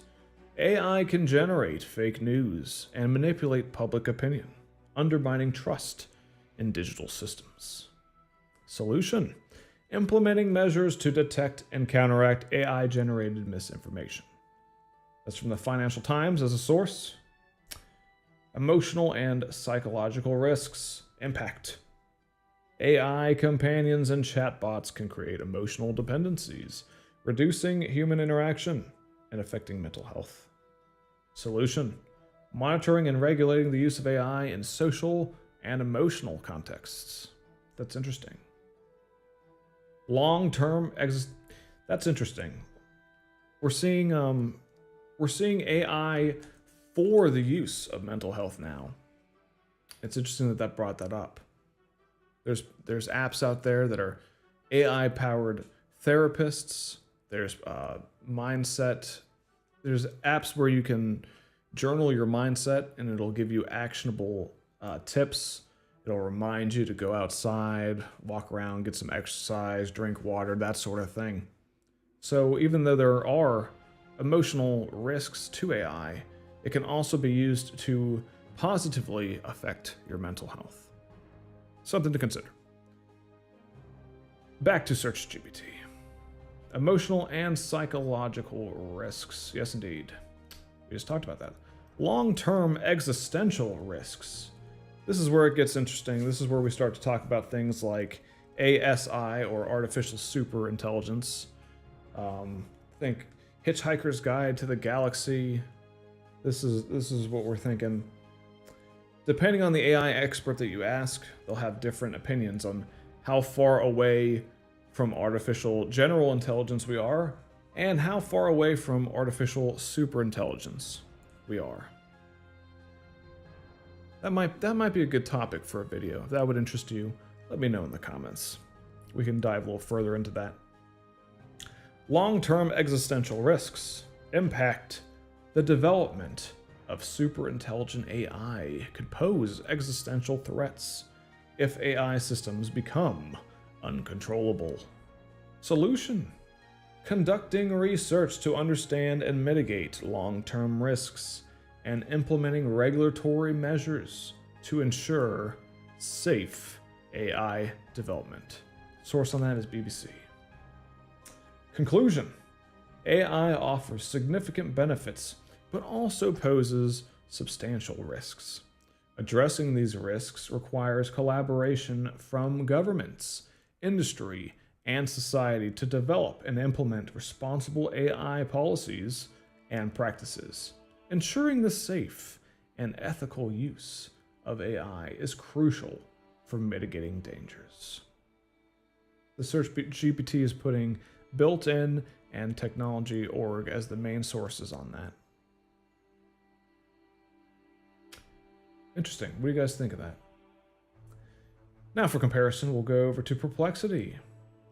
AI can generate fake news and manipulate public opinion, undermining trust in digital systems. Solution: implementing measures to detect and counteract AI-generated misinformation. That's from the Financial Times as a source. Emotional and psychological risks. Impact: AI companions and chatbots can create emotional dependencies, reducing human interaction and affecting mental health. Solution: monitoring and regulating the use of AI in social and emotional contexts. That's interesting. Long-term that's interesting. We're seeing AI for the use of mental health now. It's interesting that brought that up. There's apps out there that are AI-powered therapists. There's mindset. There's apps where you can journal your mindset and it'll give you actionable tips. It'll remind you to go outside, walk around, get some exercise, drink water, that sort of thing. So even though there are emotional risks to AI, it can also be used to positively affect your mental health. Something to consider. Back to SearchGPT. Emotional and psychological risks. Yes, indeed. We just talked about that. Long-term existential risks. This is where it gets interesting. This is where we start to talk about things like ASI, or artificial super intelligence. Think Hitchhiker's Guide to the Galaxy. This is what we're thinking. Depending on the AI expert that you ask, they'll have different opinions on how far away from artificial general intelligence we are, and how far away from artificial superintelligence we are. That might be a good topic for a video. If that would interest you, let me know in the comments. We can dive a little further into that. Long-term existential risks. Impact: the development of superintelligent AI could pose existential threats if AI systems become uncontrollable. Solution: conducting research to understand and mitigate long-term risks and implementing regulatory measures to ensure safe AI development. Source on that is BBC. Conclusion: AI offers significant benefits, but also poses substantial risks. Addressing these risks requires collaboration from governments, industry, and society to develop and implement responsible AI policies and practices. Ensuring the safe and ethical use of AI is crucial for mitigating dangers. The SearchGPT is putting built-in and technology.org as the main sources on that. Interesting. What do you guys think of that? Now for comparison, we'll go over to Perplexity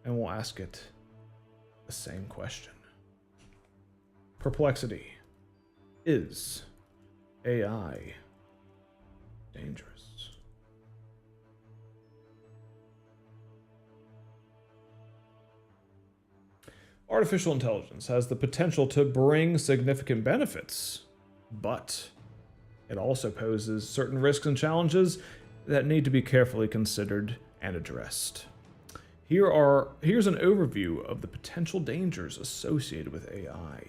and we'll ask it the same question. Perplexity. Is AI dangerous? Artificial intelligence has the potential to bring significant benefits, but it also poses certain risks and challenges that need to be carefully considered and addressed. Here's an overview of the potential dangers associated with AI.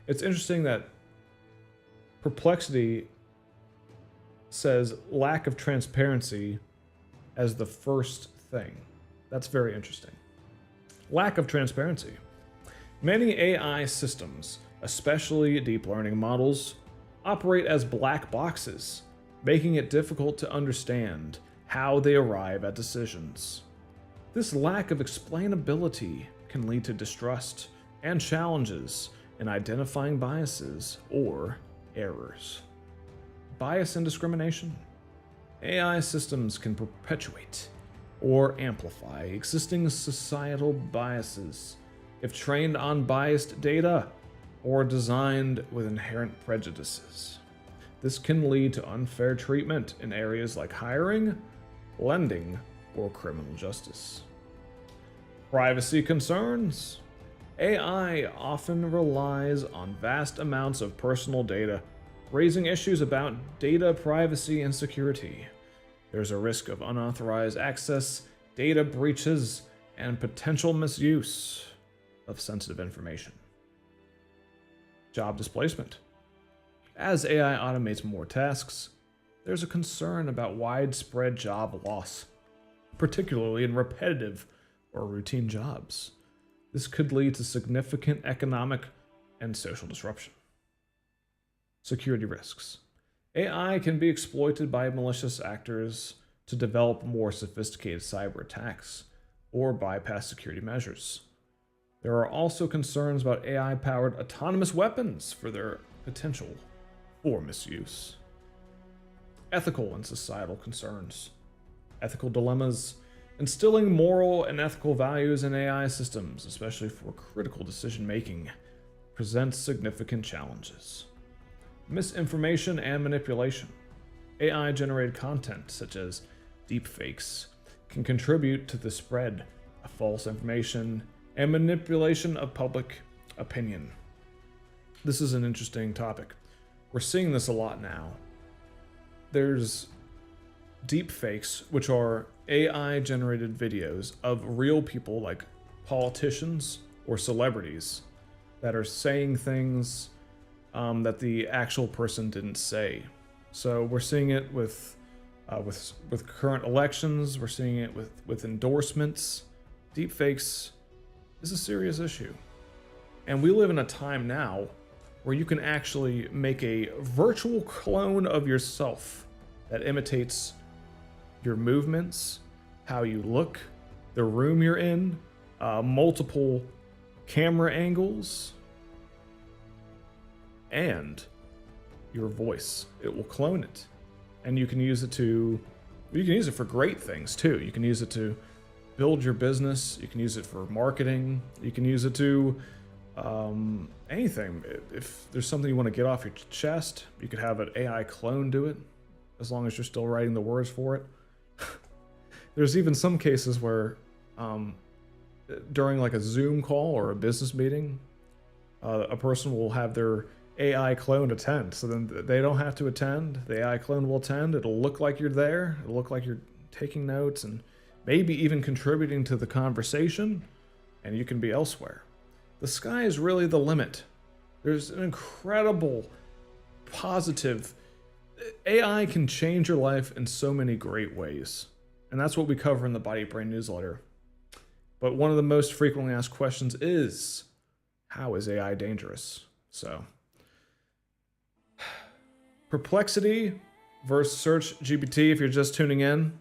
It's interesting that Perplexity says lack of transparency as the first thing. That's very interesting. Lack of transparency. Many AI systems, especially deep learning models, operate as black boxes, making it difficult to understand how they arrive at decisions. This lack of explainability can lead to distrust and challenges in identifying biases or errors. Bias and discrimination. AI systems can perpetuate or amplify existing societal biases if trained on biased data or designed with inherent prejudices. This can lead to unfair treatment in areas like hiring, lending, or criminal justice. Privacy concerns. AI often relies on vast amounts of personal data, raising issues about data privacy and security. There's a risk of unauthorized access, data breaches, and potential misuse of sensitive information. Job displacement. As AI automates more tasks, there's a concern about widespread job loss, particularly in repetitive or routine jobs. This could lead to significant economic and social disruption. Security risks. AI can be exploited by malicious actors to develop more sophisticated cyber attacks or bypass security measures. There are also concerns about AI-powered autonomous weapons for their potential for misuse. Ethical and societal concerns. Ethical dilemmas. Instilling moral and ethical values in AI systems, especially for critical decision-making, presents significant challenges. Misinformation and manipulation. AI-generated content, such as deepfakes, can contribute to the spread of false information and manipulation of public opinion. This is an interesting topic. We're seeing this a lot now. There's deepfakes, which are AI-generated videos of real people like politicians or celebrities that are saying things that the actual person didn't say. So we're seeing it with current elections. We're seeing it with endorsements. Deepfakes is a serious issue, and we live in a time now where you can actually make a virtual clone of yourself that imitates your movements, how you look, the room you're in, multiple camera angles, and your voice. It will clone it, and you can use it for great things too. You can use it to build your business. You can use it for marketing. You can use it to anything. If there's something you want to get off your chest, you could have an AI clone do it, as long as you're still writing the words for it. There's even some cases where during like a Zoom call or a business meeting, a person will have their AI clone attend. So then they don't have to attend. The AI clone will attend. It'll look like you're there. It'll look like you're taking notes and maybe even contributing to the conversation, and you can be elsewhere. The sky is really the limit. There's an incredible positive AI can change your life in so many great ways. And that's what we cover in the Body Brain newsletter. But one of the most frequently asked questions is, how is AI dangerous? So, Perplexity versus SearchGPT, if you're just tuning in,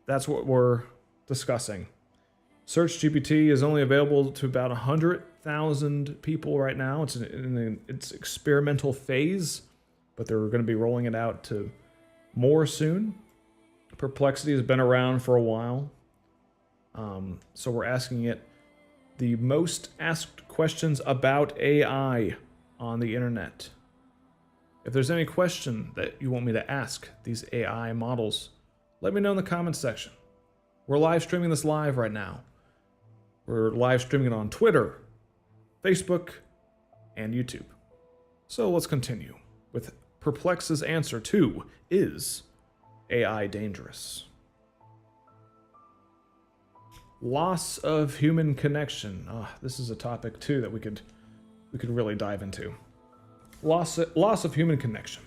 that's what we're discussing. SearchGPT is only available to about 100,000 people right now. It's in its experimental phase, but they're going to be rolling it out to more soon. Perplexity has been around for a while. So we're asking it the most asked questions about AI on the internet. If there's any question that you want me to ask these AI models, let me know in the comments section. We're live streaming this live right now. We're live streaming it on Twitter, Facebook, and YouTube. So let's continue with Perplex's answer to, is AI dangerous? Loss of human connection. This is a topic too that we could really dive into. Loss of human connection.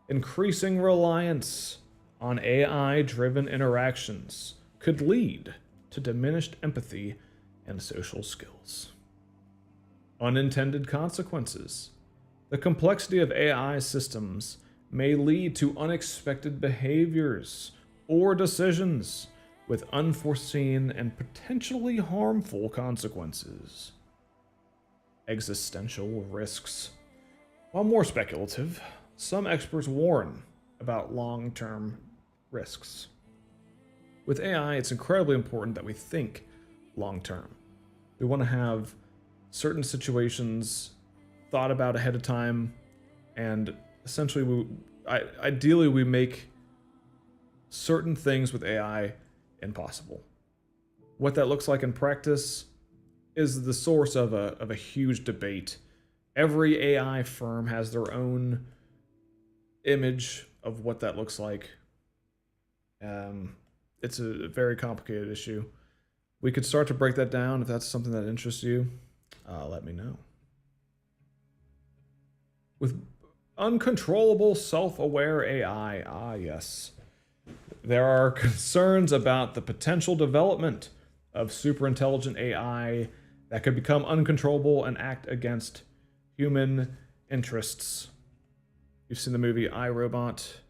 Increasing reliance on AI-driven interactions could lead to diminished empathy and social skills. Unintended consequences. The complexity of AI systems may lead to unexpected behaviors or decisions with unforeseen and potentially harmful consequences. Existential risks. While more speculative, some experts warn about long-term risks. With AI, it's incredibly important that we think long-term. We want to have certain situations thought about ahead of time, and essentially, ideally, we make certain things with AI impossible. What that looks like in practice is the source of a huge debate. Every AI firm has their own image of what that looks like. It's a very complicated issue. We could start to break that down. If that's something that interests you, let me know. With uncontrollable self-aware AI, yes. There are concerns about the potential development of superintelligent AI that could become uncontrollable and act against human interests. You've seen the movie I, Robot.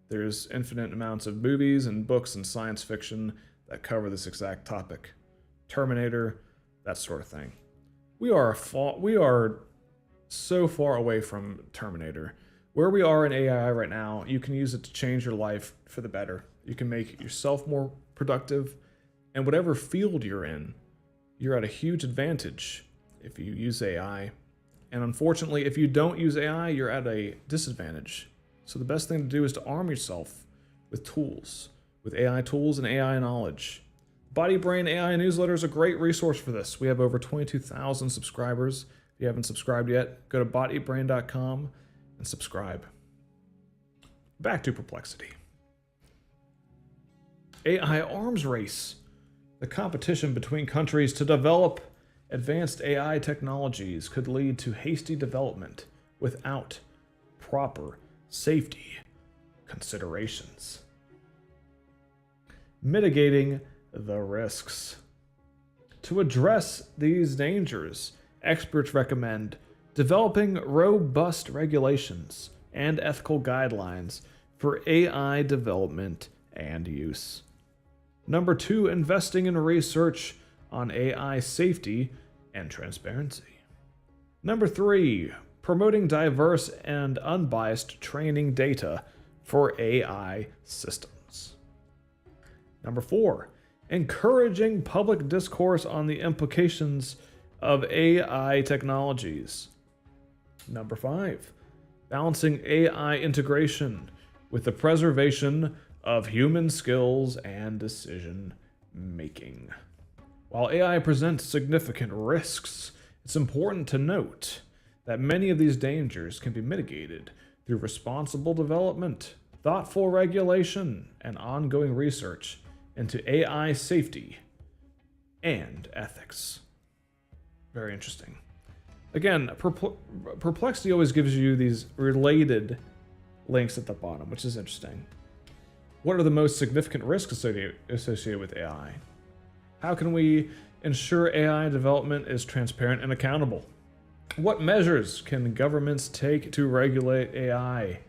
There's infinite amounts of movies and books and science fiction that cover this exact topic. Terminator, that sort of thing. We are so far away from Terminator. Where we are in AI right now, you can use it to change your life for the better. You can make yourself more productive, and whatever field you're in, you're at a huge advantage if you use AI. And unfortunately, if you don't use AI, you're at a disadvantage. So the best thing to do is to arm yourself with tools, with AI tools and AI knowledge. Body Brain AI newsletter is a great resource for this. We have over 22,000 subscribers. If you haven't subscribed yet, go to bodybrain.com and subscribe. Back to Perplexity. AI arms race. The competition between countries to develop advanced AI technologies could lead to hasty development without proper safety considerations. Mitigating the risks. To address these dangers, experts recommend developing robust regulations and ethical guidelines for AI development and use. Number 2, investing in research on AI safety and transparency. Number 3, promoting diverse and unbiased training data for AI systems. Number 4, encouraging public discourse on the implications of AI technologies. Number 5, balancing AI integration with the preservation of human skills and decision making. While AI presents significant risks, it's important to note that many of these dangers can be mitigated through responsible development, thoughtful regulation, and ongoing research into AI safety and ethics. Very interesting. Again, Perplexity always gives you these related links at the bottom, which is interesting. What are the most significant risks associated with AI? How can we ensure AI development is transparent and accountable? What measures can governments take to regulate AI?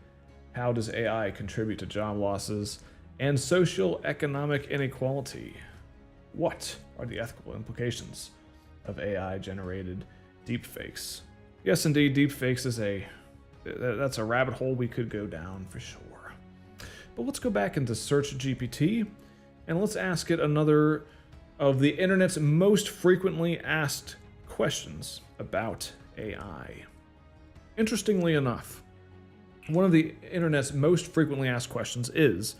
How does AI contribute to job losses and social-economic inequality? What are the ethical implications of AI-generated deepfakes? Yes, indeed, deepfakes is that's a rabbit hole we could go down for sure. But let's go back into SearchGPT and let's ask it another of the internet's most frequently asked questions about AI. Interestingly enough, one of the internet's most frequently asked questions is,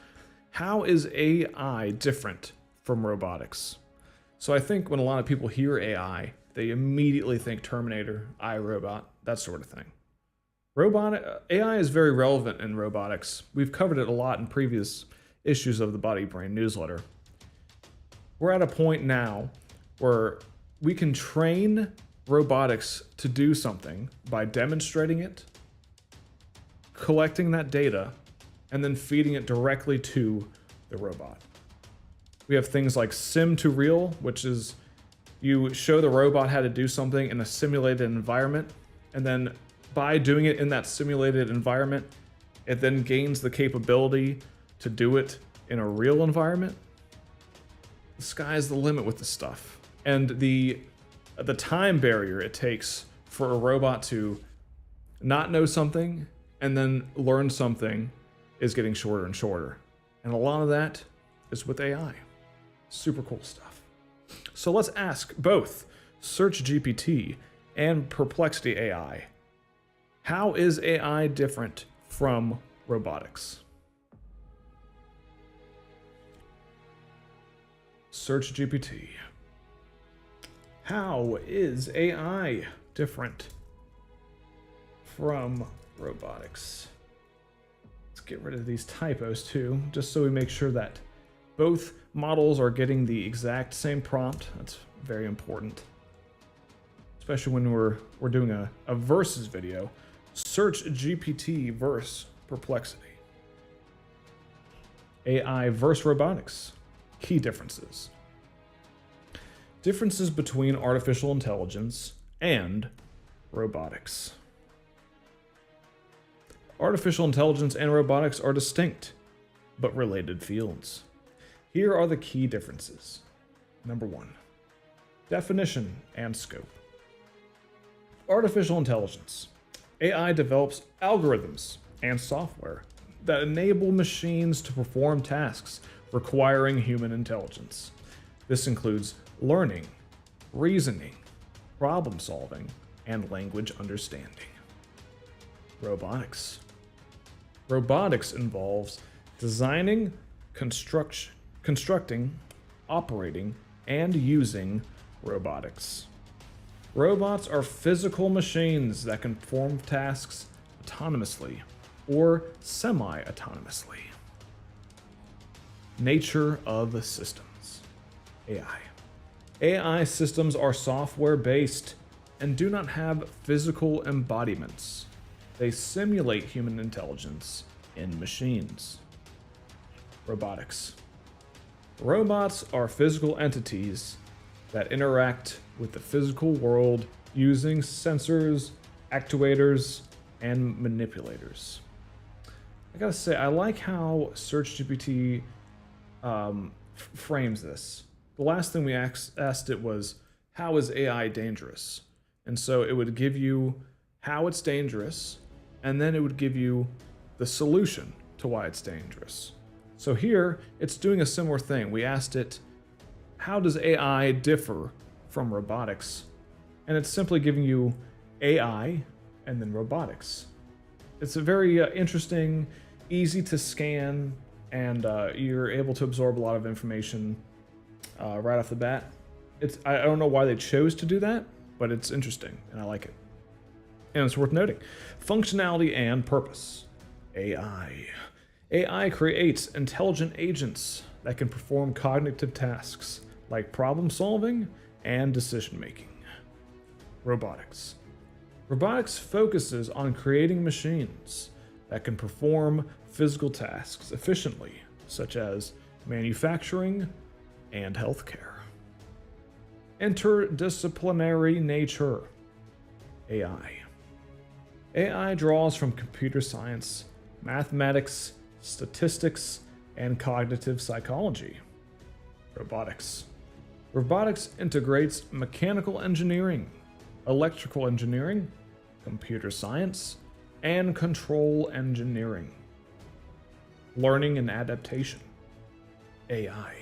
how is AI different from robotics? So I think when a lot of people hear AI, they immediately think Terminator, iRobot, that sort of thing. AI is very relevant in robotics. We've covered it a lot in previous issues of the Body Brain newsletter. We're at a point now where we can train robotics to do something by demonstrating it, collecting that data, and then feeding it directly to the robot. We have things like sim to real, which is you show the robot how to do something in a simulated environment, and then by doing it in that simulated environment, it then gains the capability to do it in a real environment. The sky's the limit with this stuff. And the time barrier it takes for a robot to not know something and then learn something is getting shorter and shorter. And a lot of that is with AI. Super cool stuff. So let's ask both SearchGPT and Perplexity AI, how is AI different from robotics? SearchGPT. How is AI different from robotics? Let's get rid of these typos too, just so we make sure that both models are getting the exact same prompt. That's very important, especially when we're doing a versus video. SearchGPT versus Perplexity. AI versus robotics. Key differences. Differences between artificial intelligence and robotics. Artificial intelligence and robotics are distinct, but related fields. Here are the key differences. Number 1, definition and scope. Artificial intelligence. AI develops algorithms and software that enable machines to perform tasks requiring human intelligence. This includes learning, reasoning, problem solving, and language understanding. Robotics. Robotics involves designing, constructing, operating, and using robotics. Robots are physical machines that can perform tasks autonomously or semi-autonomously. Nature of systems. AI. AI systems are software-based and do not have physical embodiments. They simulate human intelligence in machines. Robotics. Robots are physical entities that interact with the physical world using sensors, actuators, and manipulators. I gotta say, I like how SearchGPT frames this. The last thing we asked it was, how is AI dangerous? And so it would give you how it's dangerous, and then it would give you the solution to why it's dangerous. So here, it's doing a similar thing. We asked it, how does AI differ from robotics? And it's simply giving you AI and then robotics. It's a very interesting, easy to scan, and you're able to absorb a lot of information right off the bat. I don't know why they chose to do that, but it's interesting, and I like it. And it's worth noting. Functionality and purpose. AI. AI creates intelligent agents that can perform cognitive tasks like problem solving and decision making. Robotics. Robotics focuses on creating machines that can perform physical tasks efficiently, such as manufacturing and healthcare. Interdisciplinary nature. AI. AI draws from computer science, mathematics, statistics, and cognitive psychology. Robotics. Robotics integrates mechanical engineering, electrical engineering, computer science, and control engineering. Learning and adaptation. AI.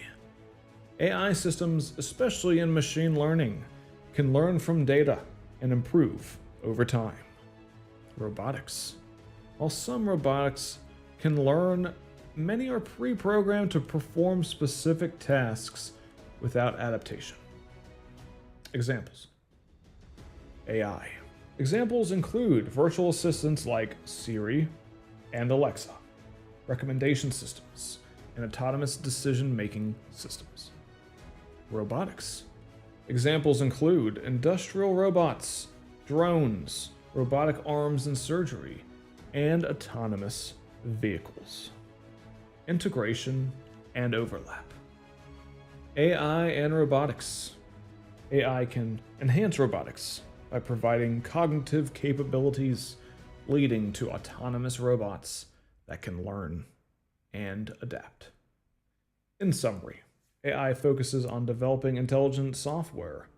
AI systems, especially in machine learning, can learn from data and improve over time. Robotics. While some robotics can learn, many are pre-programmed to perform specific tasks without adaptation. Examples. AI. Examples include virtual assistants like Siri and Alexa, recommendation systems, and autonomous decision-making systems. Robotics. Examples include industrial robots, drones, robotic arms in surgery, and autonomous vehicles. Integration and overlap. AI and robotics. AI can enhance robotics by providing cognitive capabilities, leading to autonomous robots that can learn and adapt. In summary, AI focuses on developing intelligent software,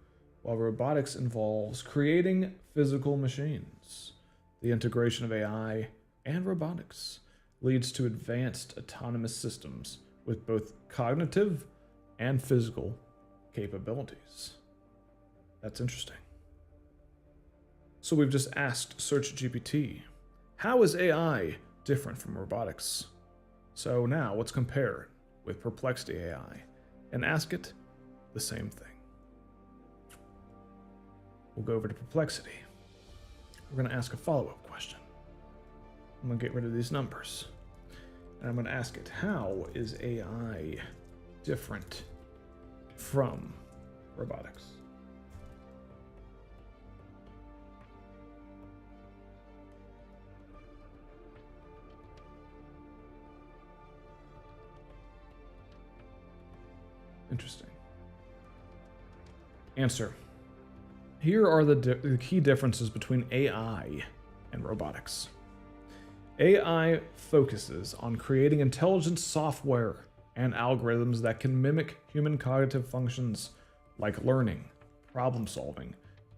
while robotics involves creating physical machines. The integration of AI and robotics leads to advanced autonomous systems with both cognitive and physical capabilities. That's interesting. So we've just asked SearchGPT, how is AI different from robotics? So now let's compare it with Perplexity AI and ask it the same thing. We'll go over to Perplexity. We're going to ask a follow-up question. I'm going to get rid of these numbers. And I'm going to ask it, how is AI different from robotics? Interesting. Answer. Here are the key differences between AI and robotics. AI focuses on creating intelligent software and algorithms that can mimic human cognitive functions like learning, problem solving,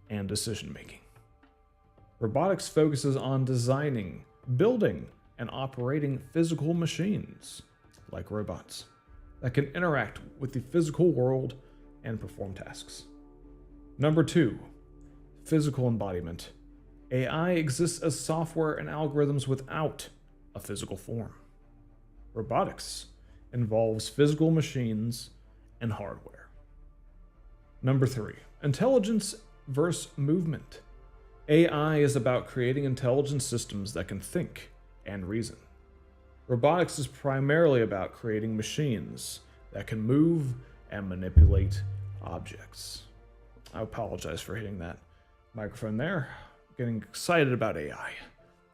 and decision making. Robotics focuses on designing, building, and operating physical machines, like robots, that can interact with the physical world and perform tasks. Number 2, physical embodiment. AI exists as software and algorithms without a physical form. Robotics involves physical machines and hardware. Number 3, intelligence versus movement. AI is about creating intelligent systems that can think and reason. Robotics is primarily about creating machines that can move and manipulate objects. I apologize for hitting that microphone there. Getting excited about AI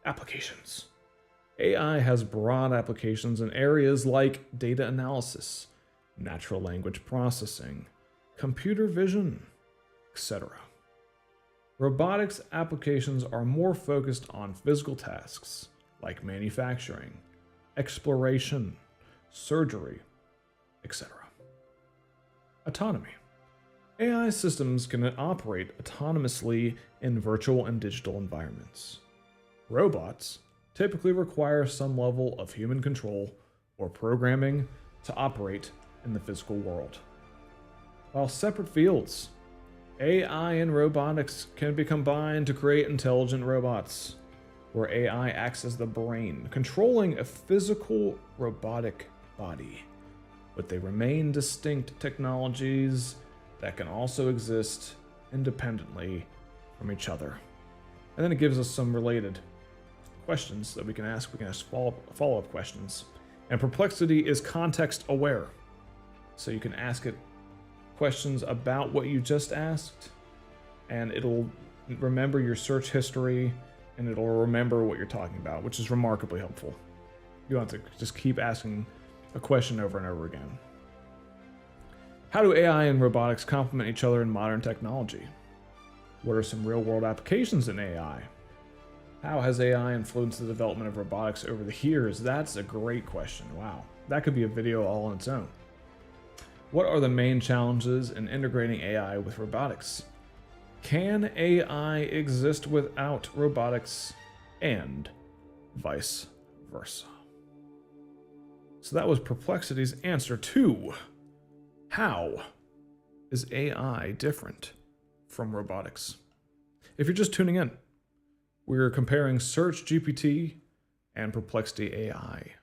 applications. AI has broad applications in areas like data analysis, natural language processing, computer vision, etc. Robotics applications are more focused on physical tasks like manufacturing, exploration, surgery, etc. Autonomy. AI systems can operate autonomously in virtual and digital environments. Robots typically require some level of human control or programming to operate in the physical world. While separate fields, AI and robotics can be combined to create intelligent robots, where AI acts as the brain, controlling a physical robotic body, but they remain distinct technologies that can also exist independently from each other. And then it gives us some related questions that we can ask. We can ask follow-up questions. And Perplexity is context aware. So you can ask it questions about what you just asked, and it'll remember your search history and it'll remember what you're talking about, which is remarkably helpful. You don't have to just keep asking a question over and over again. How do AI and robotics complement each other in modern technology? What are some real-world applications in AI? How has AI influenced the development of robotics over the years? That's a great question. Wow. That could be a video all on its own. What are the main challenges in integrating AI with robotics? Can AI exist without robotics? And vice versa. So that was Perplexity's answer to how is AI different from robotics? If you're just tuning in, we're comparing SearchGPT and Perplexity AI.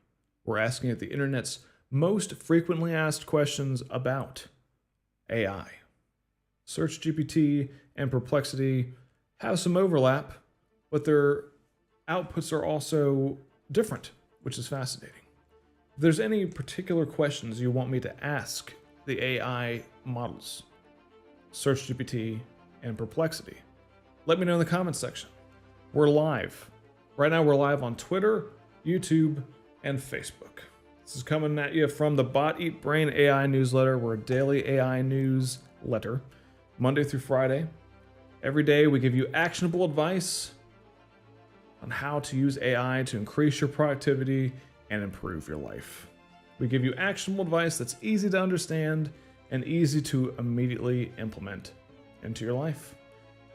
We're asking it the internet's most frequently asked questions about AI. SearchGPT and Perplexity have some overlap, but their outputs are also different, which is fascinating. If there's any particular questions you want me to ask the AI models, SearchGPT and Perplexity, let me know in the comments section. We're live. Right now we're live on Twitter, YouTube, and Facebook. This is coming at you from the Bot Eat Brain AI newsletter. We're a daily AI newsletter, Monday through Friday. Every day we give you actionable advice on how to use AI to increase your productivity and improve your life. We give you actionable advice that's easy to understand and easy to immediately implement into your life.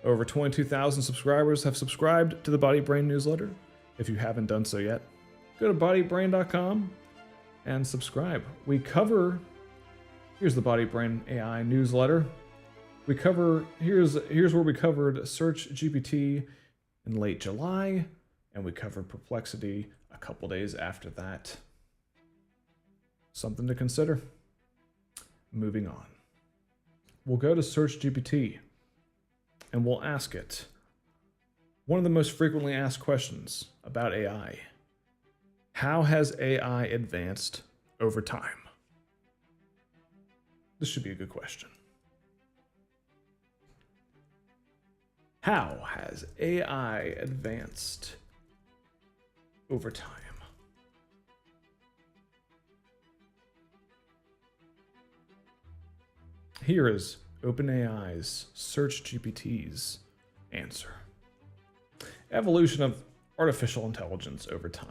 Over 22,000 subscribers have subscribed to the Body Brain newsletter. If you haven't done so yet, go to bodybrain.com and subscribe. Here's the Body Brain AI newsletter. Here's where we covered SearchGPT in late July, and we covered Perplexity a couple days after that. Something to consider. Moving on. We'll go to SearchGPT and we'll ask it one of the most frequently asked questions about AI. How has AI advanced over time? This should be a good question. How has AI advanced over time? Here is OpenAI's SearchGPT's answer. Evolution of artificial intelligence over time.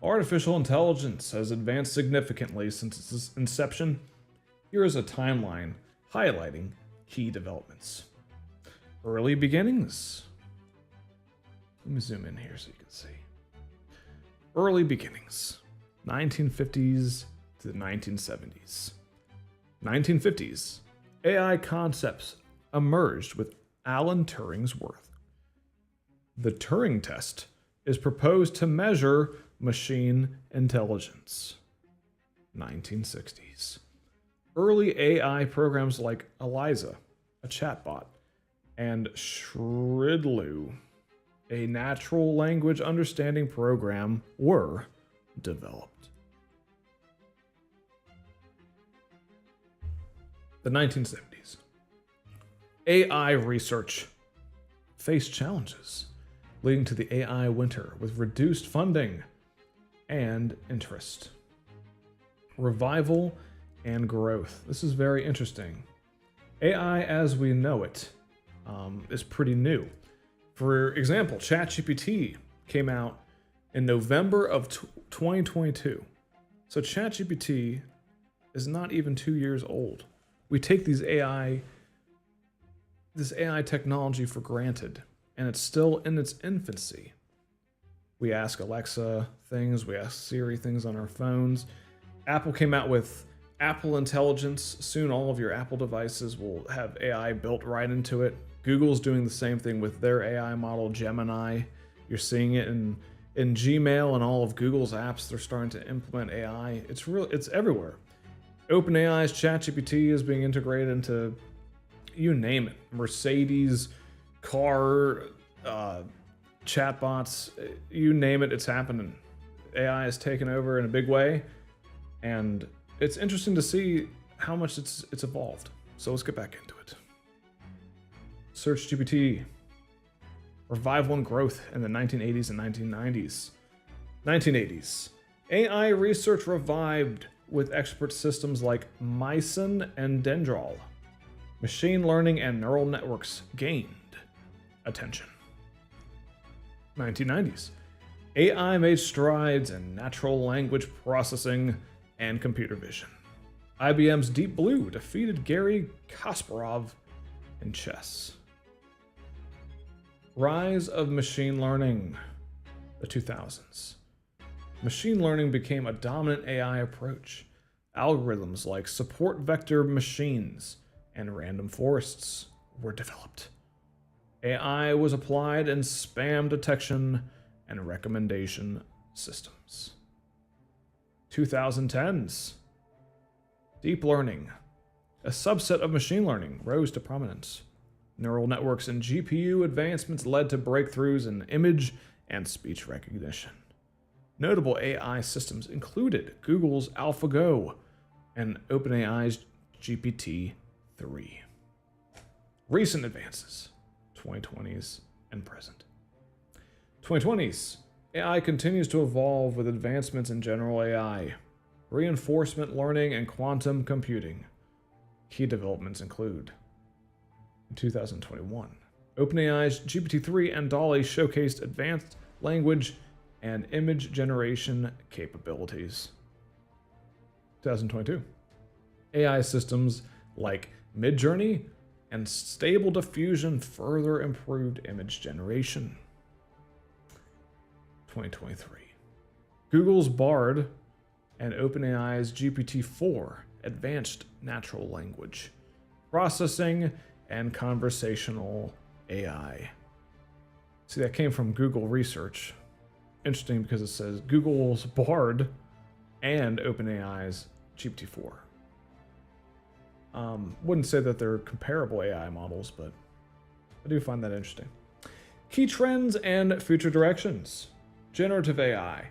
Artificial intelligence has advanced significantly since its inception. Here is a timeline highlighting key developments. Early beginnings. Let me zoom in here so you can see. Early beginnings. 1950s to the 1970s. 1950s. AI concepts emerged with Alan Turing's work. The Turing test is proposed to measure machine intelligence. 1960s. Early AI programs like Eliza, a chatbot, and Shridlu, a natural language understanding program, were developed. The 1970s. AI research faced challenges, leading to the AI winter with reduced funding and interest. Revival and growth. This is very interesting. AI as we know it is pretty new. For example, ChatGPT came out in November of 2022. So ChatGPT is not even 2 years old. We take this AI technology for granted, and it's still in its infancy. We ask Alexa things, we ask Siri things on our phones. Apple came out with Apple Intelligence. Soon all of your Apple devices will have AI built right into it. Google's doing the same thing with their AI model, Gemini. You're seeing it in Gmail and all of Google's apps. They're starting to implement AI. It's everywhere. OpenAI's ChatGPT is being integrated into, you name it, Mercedes, car, chatbots, you name it, it's happening. AI has taken over in a big way, and it's interesting to see how much it's evolved. So let's get back into it. SearchGPT Revival and growth in the 1980s and 1990s. 1980s. AI research revived with expert systems like Mycin and Dendral. Machine learning and neural networks gained attention. 1990s. AI made strides in natural language processing and computer vision. IBM's Deep Blue defeated Garry Kasparov in chess. Rise of machine learning, the 2000s. Machine learning became a dominant AI approach. Algorithms like support vector machines and random forests were developed. AI was applied in spam detection and recommendation systems. 2010s. Deep learning, a subset of machine learning, rose to prominence. Neural networks and GPU advancements led to breakthroughs in image and speech recognition. Notable AI systems included Google's AlphaGo and OpenAI's GPT-3. Recent advances, 2020s and present. 2020s, AI continues to evolve with advancements in general AI, reinforcement learning, and quantum computing. Key developments include: in 2021, OpenAI's GPT-3 and DALL-E showcased advanced language and image generation capabilities. 2022, AI systems like Midjourney and Stable Diffusion further improved image generation. 2023, Google's Bard and OpenAI's GPT-4 advanced natural language processing and conversational AI. See, that came from Google Research. Interesting because it says Google's Bard and OpenAI's GPT-4. Wouldn't say that they're comparable AI models, but I do find that interesting. Key trends and future directions. Generative AI.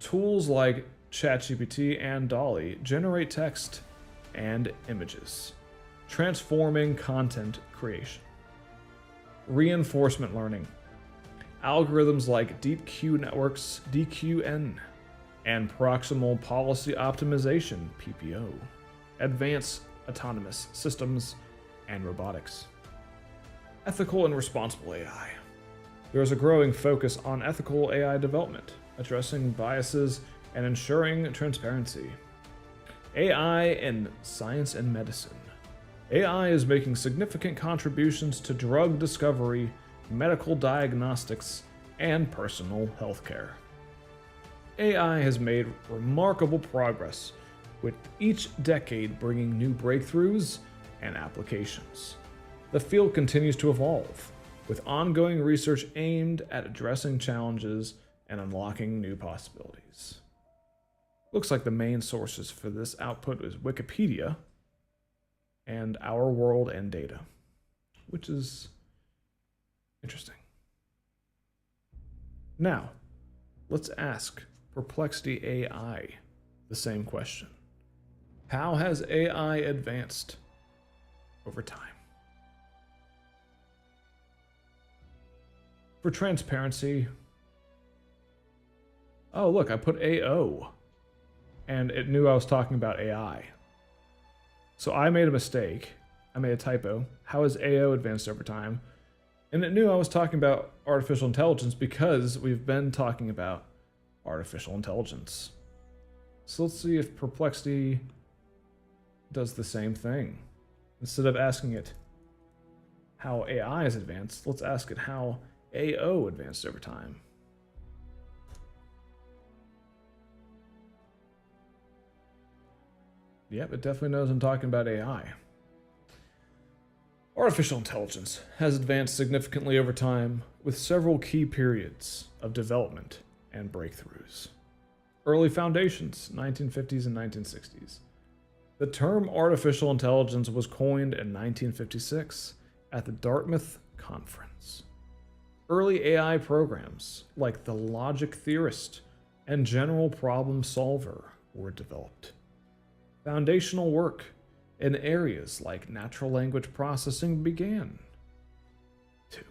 Tools like ChatGPT and DALL-E generate text and images, transforming content creation. Reinforcement learning. Algorithms like deep Q networks, DQN, and proximal policy optimization, PPO, advance autonomous systems and robotics. Ethical and responsible AI. There is a growing focus on ethical AI development, addressing biases and ensuring transparency. AI in science and medicine. AI is making significant contributions to drug discovery, medical diagnostics, and personal healthcare. AI has made remarkable progress, with each decade bringing new breakthroughs and applications. The field continues to evolve, with ongoing research aimed at addressing challenges and unlocking new possibilities. Looks like the main sources for this output is Wikipedia and Our World and Data, which is interesting. Now, let's ask Perplexity AI the same question. How has AI advanced over time? For transparency, oh look, I put AO, and it knew I was talking about AI. So I made a mistake. I made a typo. How has AO advanced over time? And it knew I was talking about artificial intelligence because we've been talking about artificial intelligence. So let's see if Perplexity does the same thing. Instead of asking it how AI has advanced, let's ask it how AO advanced over time. Yep, it definitely knows I'm talking about AI. Artificial intelligence has advanced significantly over time, with several key periods of development and breakthroughs. Early foundations, 1950s and 1960s. The term artificial intelligence was coined in 1956 at the Dartmouth Conference. Early AI programs like the Logic Theorist and General Problem Solver were developed. Foundational work in areas like natural language processing began. 2.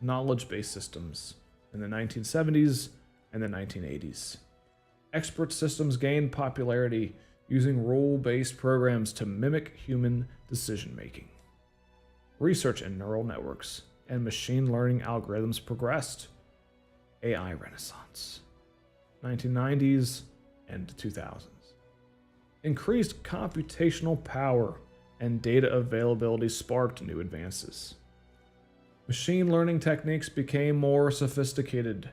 knowledge-based systems in the 1970s and the 1980s. Expert systems gained popularity using rule-based programs to mimic human decision-making. Research in neural networks and machine learning algorithms progressed. AI Renaissance. 1990s and 2000s. Increased computational power and data availability sparked new advances. Machine learning techniques became more sophisticated.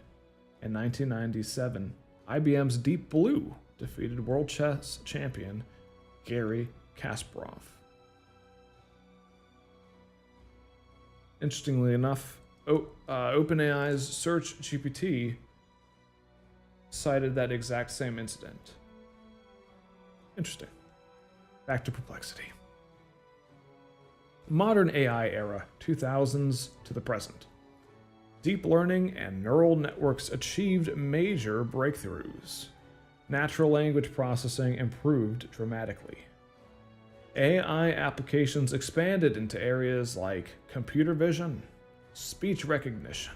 In 1997, IBM's Deep Blue defeated world chess champion Garry Kasparov. Interestingly enough, OpenAI's SearchGPT cited that exact same incident. Interesting. Back to Perplexity. Modern AI era, 2000s to the present. Deep learning and neural networks achieved major breakthroughs. Natural language processing improved dramatically. AI applications expanded into areas like computer vision, speech recognition,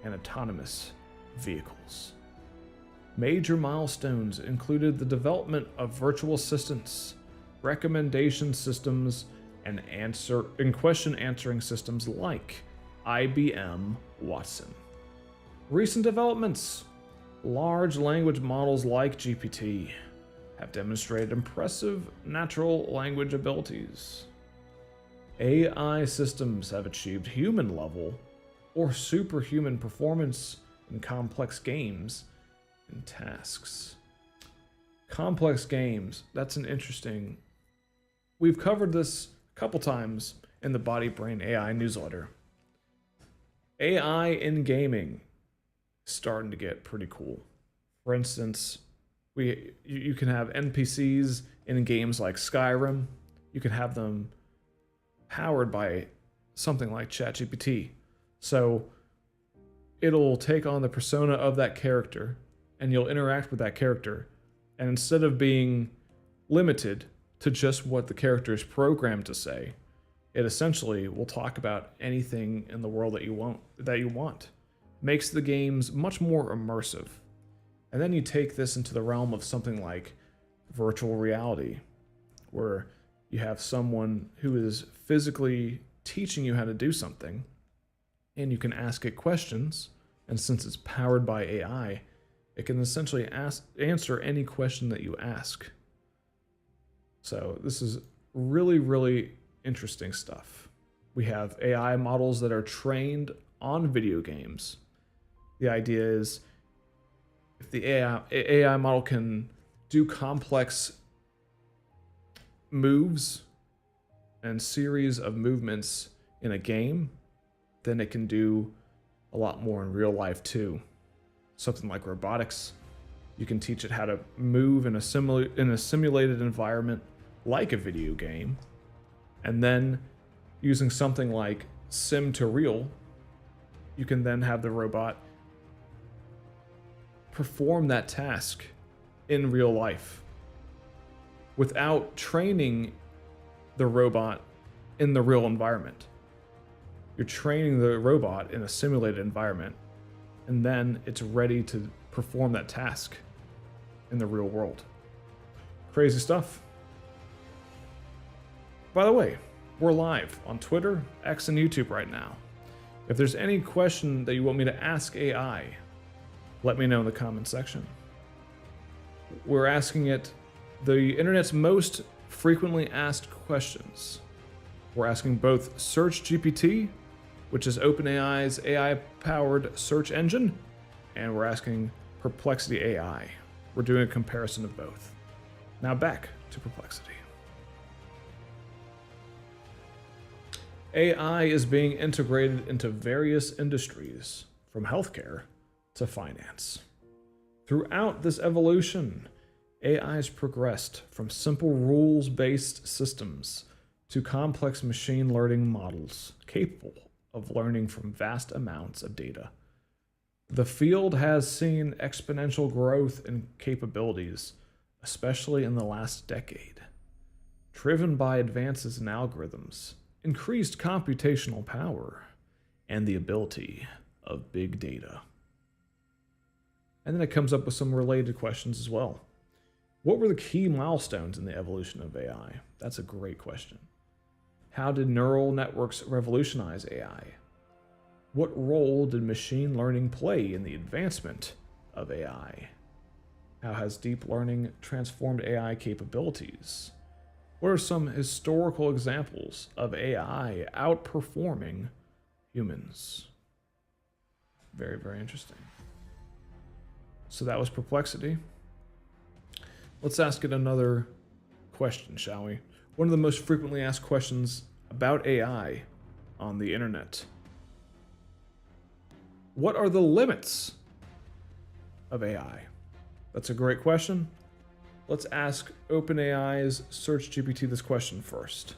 and autonomous vehicles. Major milestones included the development of virtual assistants, recommendation systems, and question answering systems like IBM Watson. Recent developments: large language models like GPT have demonstrated impressive natural language abilities. AI systems have achieved human level or superhuman performance in complex games and tasks. Complex games, that's an interesting. We've covered this a couple times in the Body Brain AI newsletter. AI in gaming is starting to get pretty cool. For instance, you can have NPCs in games like Skyrim. You can have them powered by something like ChatGPT. So it'll take on the persona of that character, and you'll interact with that character. And instead of being limited to just what the character is programmed to say, it essentially will talk about anything in the world that you want. Makes the games much more immersive. And then you take this into the realm of something like virtual reality, where you have someone who is physically teaching you how to do something, and you can ask it questions, and since it's powered by AI, it can essentially answer any question that you ask. So this is really, really interesting stuff. We have AI models that are trained on video games. The idea is, if the AI model can do complex moves and series of movements in a game, then it can do a lot more in real life too. Something like robotics, you can teach it how to move in a simulated environment like a video game, and then using something like sim to real, you can then have the robot perform that task in real life without training the robot in the real environment. You're training the robot in a simulated environment, and then it's ready to perform that task in the real world. Crazy stuff. By the way, we're live on Twitter, X, and YouTube right now. If there's any question that you want me to ask AI, let me know in the comment section. We're asking it the internet's most frequently asked questions. We're asking both SearchGPT, which is OpenAI's AI-powered search engine, and we're asking Perplexity AI. We're doing a comparison of both. Now back to Perplexity. AI is being integrated into various industries, from healthcare to finance. Throughout this evolution, AI has progressed from simple rules-based systems to complex machine learning models capable of learning from vast amounts of data. The field has seen exponential growth in capabilities, especially in the last decade, driven by advances in algorithms, increased computational power, and the ability of big data. And then it comes up with some related questions as well. What were the key milestones in the evolution of AI? That's a great question. How did neural networks revolutionize AI? What role did machine learning play in the advancement of AI? How has deep learning transformed AI capabilities? What are some historical examples of AI outperforming humans? Very, very interesting. So that was Perplexity. Let's ask it another question, shall we? One of the most frequently asked questions about AI on the internet. What are the limits of AI? That's a great question. Let's ask OpenAI's SearchGPT this question first.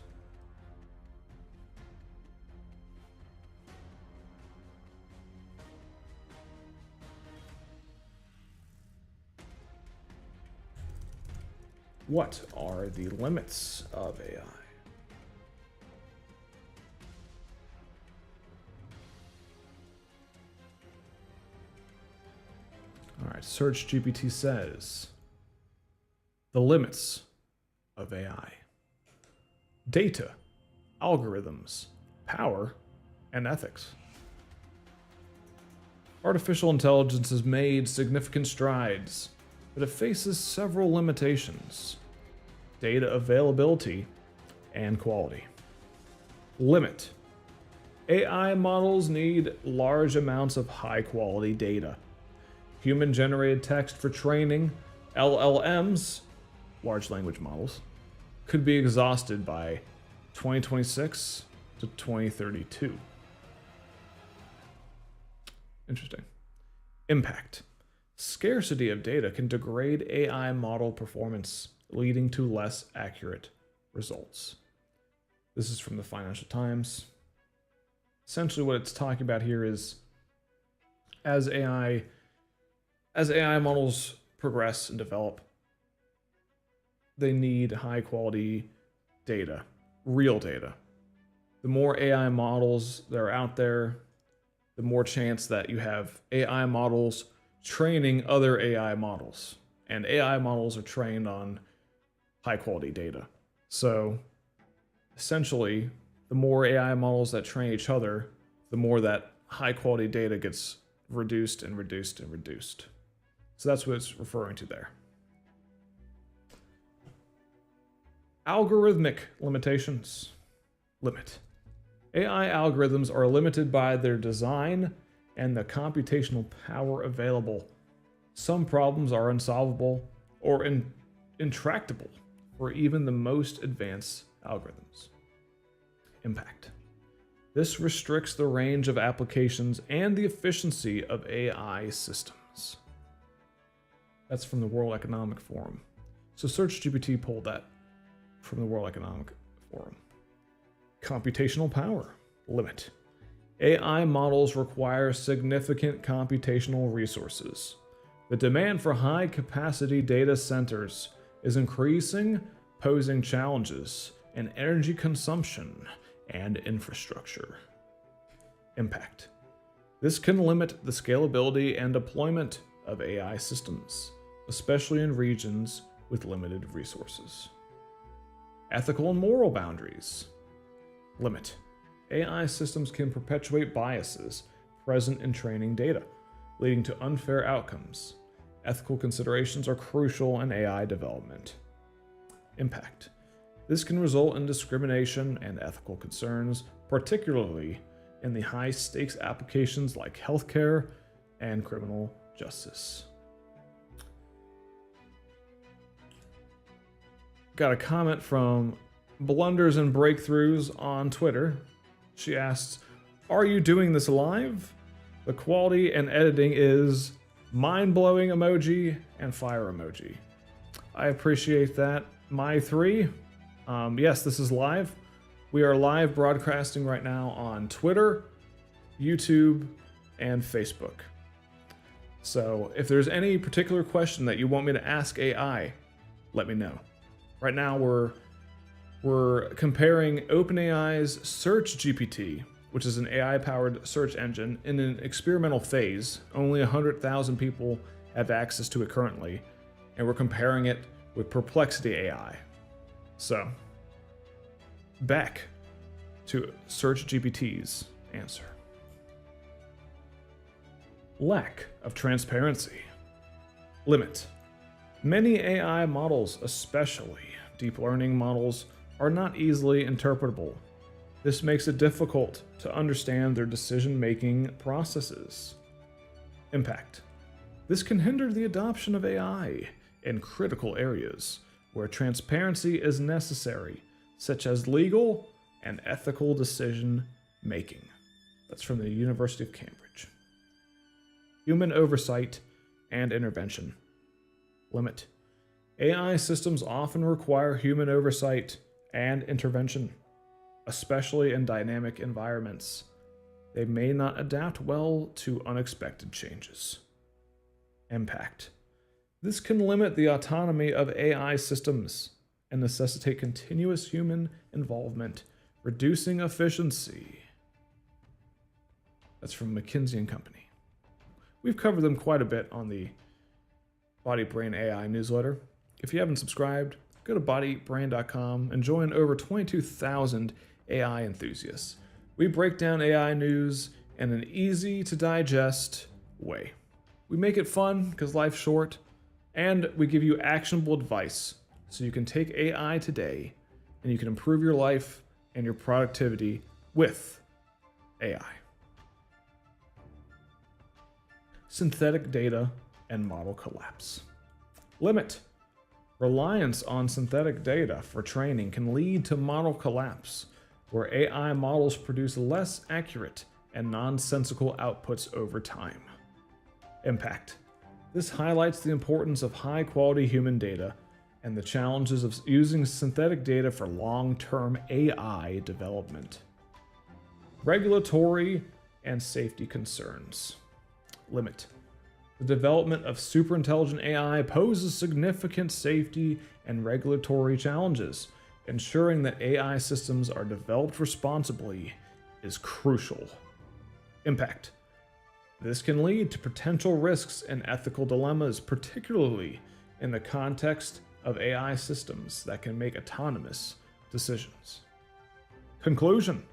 What are the limits of AI? All right, SearchGPT says the limits of AI: data, algorithms, power, and ethics. Artificial intelligence has made significant strides, but it faces several limitations: data availability and quality. Limit: AI models need large amounts of high-quality data. Human-generated text for training, LLMs, large language models, could be exhausted by 2026 to 2032. Interesting. Impact: scarcity of data can degrade AI model performance, leading to less accurate results. This is from the Financial Times. Essentially what it's talking about here is as AI models progress and develop, they need high quality data, real data. The more AI models that are out there, the more chance that you have AI models training other AI models. And AI models are trained on high quality data. So essentially, the more AI models that train each other, the more that high quality data gets reduced and reduced and reduced. So that's what it's referring to there. Algorithmic limitations. Limit: AI algorithms are limited by their design and the computational power available. Some problems are unsolvable or intractable for even the most advanced algorithms. Impact: this restricts the range of applications and the efficiency of AI systems. That's from the World Economic Forum. So SearchGPT pulled that from the World Economic Forum. Computational power. Limit: AI models require significant computational resources. The demand for high-capacity data centers is increasing, posing challenges in energy consumption and infrastructure. Impact: this can limit the scalability and deployment of AI systems, especially in regions with limited resources. Ethical and moral boundaries. Limit: AI systems can perpetuate biases present in training data, leading to unfair outcomes. Ethical considerations are crucial in AI development. Impact: this can result in discrimination and ethical concerns, particularly in the high-stakes applications like healthcare and criminal justice. Got a comment from Blunders and Breakthroughs on Twitter. She asks, "Are you doing this live? The quality and editing is mind-blowing emoji and fire emoji." I appreciate that. My three. Yes, this is live. We are live broadcasting right now on Twitter, YouTube, and Facebook. So if there's any particular question that you want me to ask AI, let me know. Right now we're comparing OpenAI's SearchGPT which is an AI-powered search engine in an experimental phase. Only 100,000 people have access to it currently, and we're comparing it with Perplexity AI. So, back to SearchGPT's answer. Lack of transparency. Limit. Many AI models, especially deep learning models, are not easily interpretable. This makes it difficult to understand their decision-making processes. Impact. This can hinder the adoption of AI in critical areas where transparency is necessary, such as legal and ethical decision making. That's from the University of Cambridge. Human oversight and intervention. Limit. AI systems often require human oversight and intervention, especially in dynamic environments. They may not adapt well to unexpected changes. Impact. This can limit the autonomy of AI systems and necessitate continuous human involvement, reducing efficiency. That's from McKinsey & Company. We've covered them quite a bit on the Body Brain AI newsletter. If you haven't subscribed, go to bodybrain.com and join over 22,000 AI enthusiasts. We break down AI news in an easy to digest way. We make it fun because life's short, and we give you actionable advice so you can take AI today and you can improve your life and your productivity with AI. Synthetic data and model collapse. Limit. Reliance on synthetic data for training can lead to model collapse, where AI models produce less accurate and nonsensical outputs over time. Impact. This highlights the importance of high-quality human data and the challenges of using synthetic data for long-term AI development. Regulatory and safety concerns. Limit. The development of superintelligent AI poses significant safety and regulatory challenges. Ensuring that AI systems are developed responsibly is crucial. Impact. This can lead to potential risks and ethical dilemmas, particularly in the context of AI systems that can make autonomous decisions. Conclusion.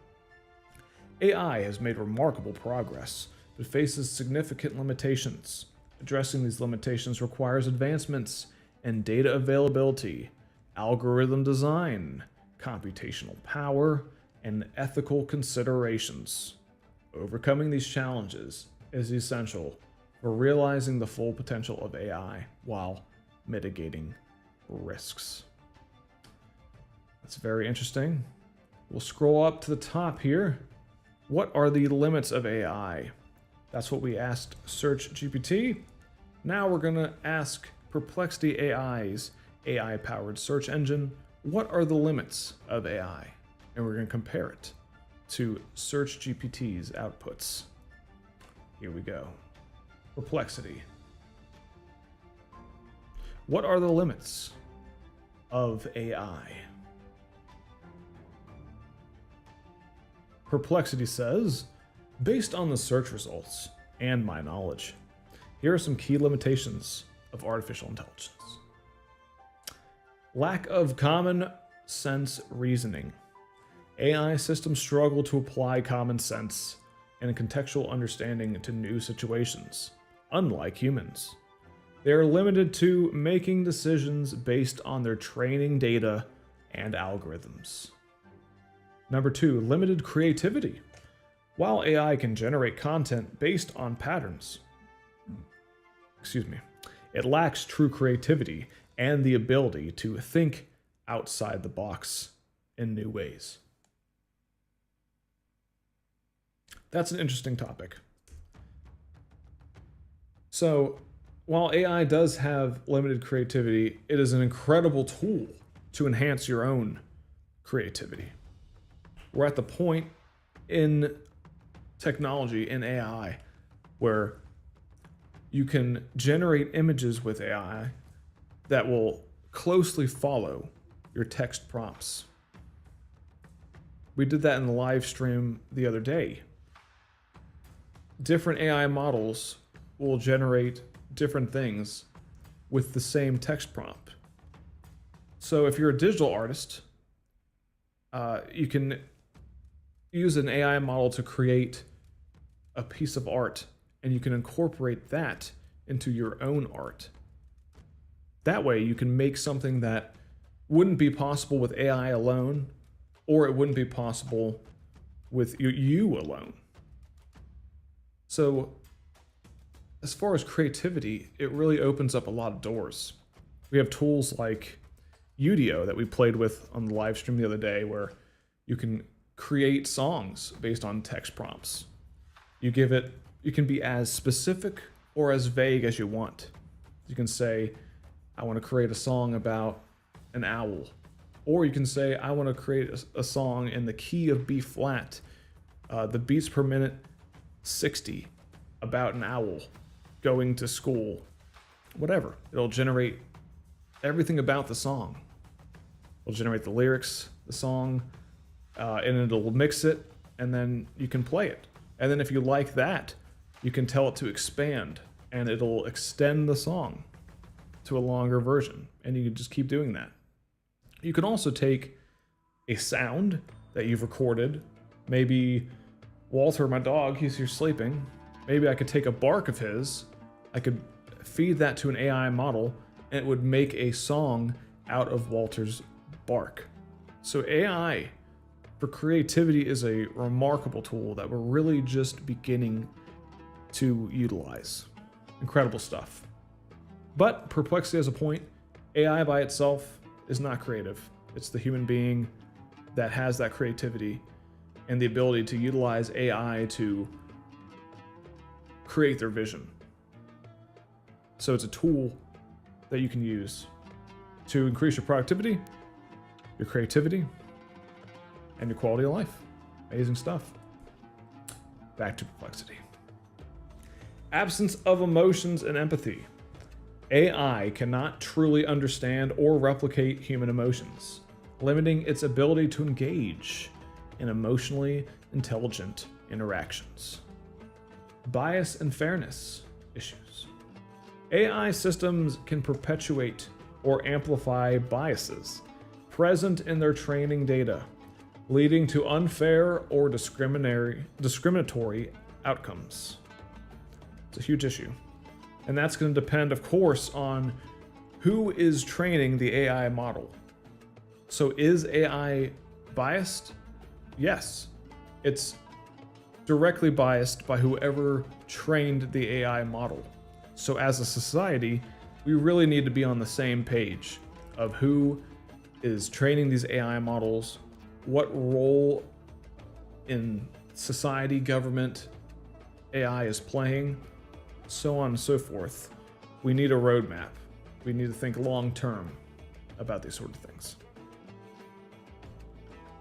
AI has made remarkable progress, but faces significant limitations. Addressing these limitations requires advancements in data availability, algorithm design, computational power, and ethical considerations. Overcoming these challenges is essential for realizing the full potential of AI while mitigating risks. That's very interesting. We'll scroll up to the top here. What are the limits of AI? That's what we asked SearchGPT. Now we're going to ask Perplexity AI's AI-powered search engine, what are the limits of AI? And we're going to compare it to SearchGPT's outputs. Here we go. Perplexity. What are the limits of AI? Perplexity says, based on the search results and my knowledge, here are some key limitations of artificial intelligence. Lack of common sense reasoning. AI systems struggle to apply common sense and contextual understanding to new situations, unlike humans. They are limited to making decisions based on their training data and algorithms. Number 2, limited creativity. While AI can generate content based on patterns, it lacks true creativity and the ability to think outside the box in new ways. That's an interesting topic. So, while AI does have limited creativity, it is an incredible tool to enhance your own creativity. We're at the point in technology, in AI, where you can generate images with AI that will closely follow your text prompts. We did that in the live stream the other day. Different AI models will generate different things with the same text prompt. So if you're a digital artist, you can use an AI model to create a piece of art, and you can incorporate that into your own art. That way you can make something that wouldn't be possible with AI alone, or it wouldn't be possible with you alone. So as far as creativity, it really opens up a lot of doors. We have tools like Udio that we played with on the live stream the other day, where you can create songs based on text prompts. You can be as specific or as vague as you want. You can say, I want to create a song about an owl. Or you can say, I want to create a song in the key of B flat, the beats per minute 60, about an owl going to school. Whatever. It'll generate everything about the song. It'll generate the lyrics, the song, and it'll mix it, and then you can play it. And then if you like that, you can tell it to expand, and it'll extend the song to a longer version, and you can just keep doing that. You can also take a sound that you've recorded. Maybe Walter, my dog, he's here sleeping. Maybe I could take a bark of his, I could feed that to an AI model, and it would make a song out of Walter's bark. So AI for creativity is a remarkable tool that we're really just beginning to utilize. Incredible stuff. But Perplexity has a point. AI by itself is not creative. It's the human being that has that creativity and the ability to utilize AI to create their vision. So it's a tool that you can use to increase your productivity, your creativity, and your quality of life. Amazing stuff. Back to Perplexity. Absence of emotions and empathy. AI cannot truly understand or replicate human emotions, limiting its ability to engage in emotionally intelligent interactions. Bias and fairness issues. AI systems can perpetuate or amplify biases present in their training data, leading to unfair or discriminatory outcomes. It's a huge issue. And that's going to depend, of course, on who is training the AI model. So is AI biased? Yes. It's directly biased by whoever trained the AI model. So as a society, we really need to be on the same page of who is training these AI models, what role in society, government, AI is playing, so on and so forth. We need a roadmap. We need to think long term about these sort of things.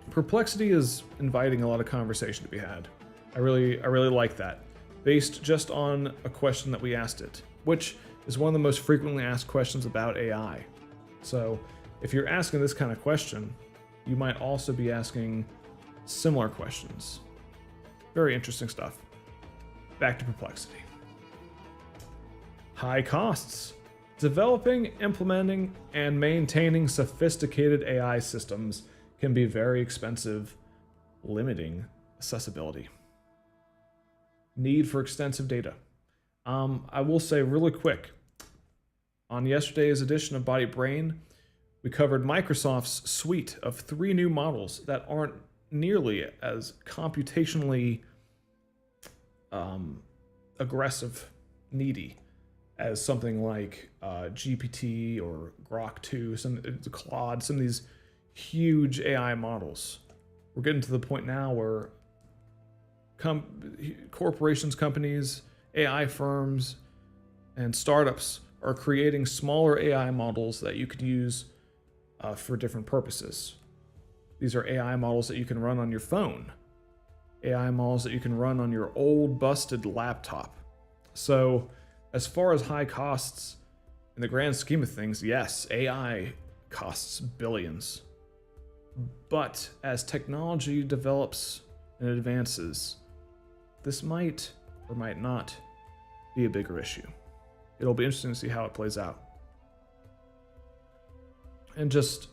Perplexity is inviting a lot of conversation to be had. I really like that, based just on a question that we asked it, which is one of the most frequently asked questions about AI. So if you're asking this kind of question, you might also be asking similar questions. Very interesting stuff. Back to Perplexity. High costs. Developing, implementing, and maintaining sophisticated AI systems can be very expensive, limiting accessibility. Need for extensive data. I will say really quick, on yesterday's edition of Body Brain, we covered Microsoft's suite of 3 new models that aren't nearly as computationally aggressive, needy as something like GPT or Grok 2, Claude, some of these huge AI models. We're getting to the point now where corporations, companies, AI firms, and startups are creating smaller AI models that you could use for different purposes. These are AI models that you can run on your phone, AI models that you can run on your old busted laptop. So as far as high costs, in the grand scheme of things, yes, AI costs billions. But as technology develops and advances, this might or might not be a bigger issue. It'll be interesting to see how it plays out. And just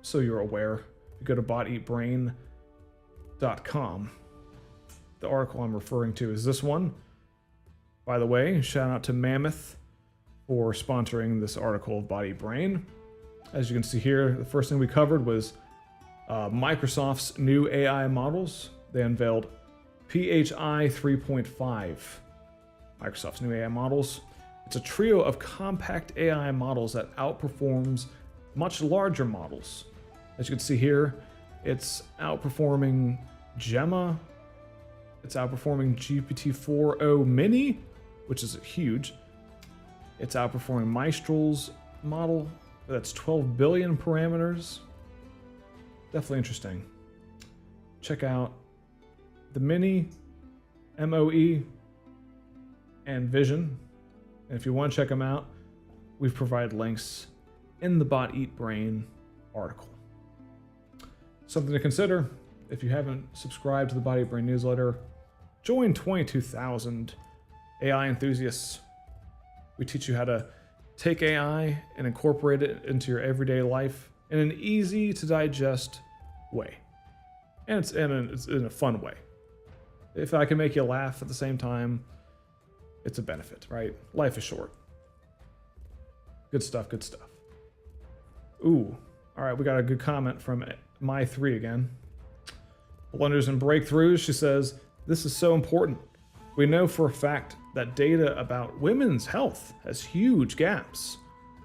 so you're aware, you go to boteatbrain.com. The article I'm referring to is this one. By the way, shout out to Mammoth for sponsoring this article of Bot Eat Brain. As you can see here, the first thing we covered was Microsoft's new AI models. They unveiled PHI 3.5. Microsoft's new AI models. It's a trio of compact AI models that outperforms much larger models. As you can see here, it's outperforming Gemma. It's outperforming GPT-4o Mini, which is huge. It's outperforming Mistral's model. That's 12 billion parameters. Definitely interesting. Check out the Mini, MOE, and Vision. And if you want to check them out, we've provided links in the Bot Eat Brain article. Something to consider, if you haven't subscribed to the Bot Eat Brain newsletter, join 22,000 AI enthusiasts. We teach you how to take AI and incorporate it into your everyday life in an easy to digest way. And it's in a fun way. If I can make you laugh at the same time, it's a benefit, right? Life is short. Good stuff, good stuff. Ooh, all right, we got a good comment from My3 again. Blunders and breakthroughs, she says, this is so important. We know for a fact that data about women's health has huge gaps.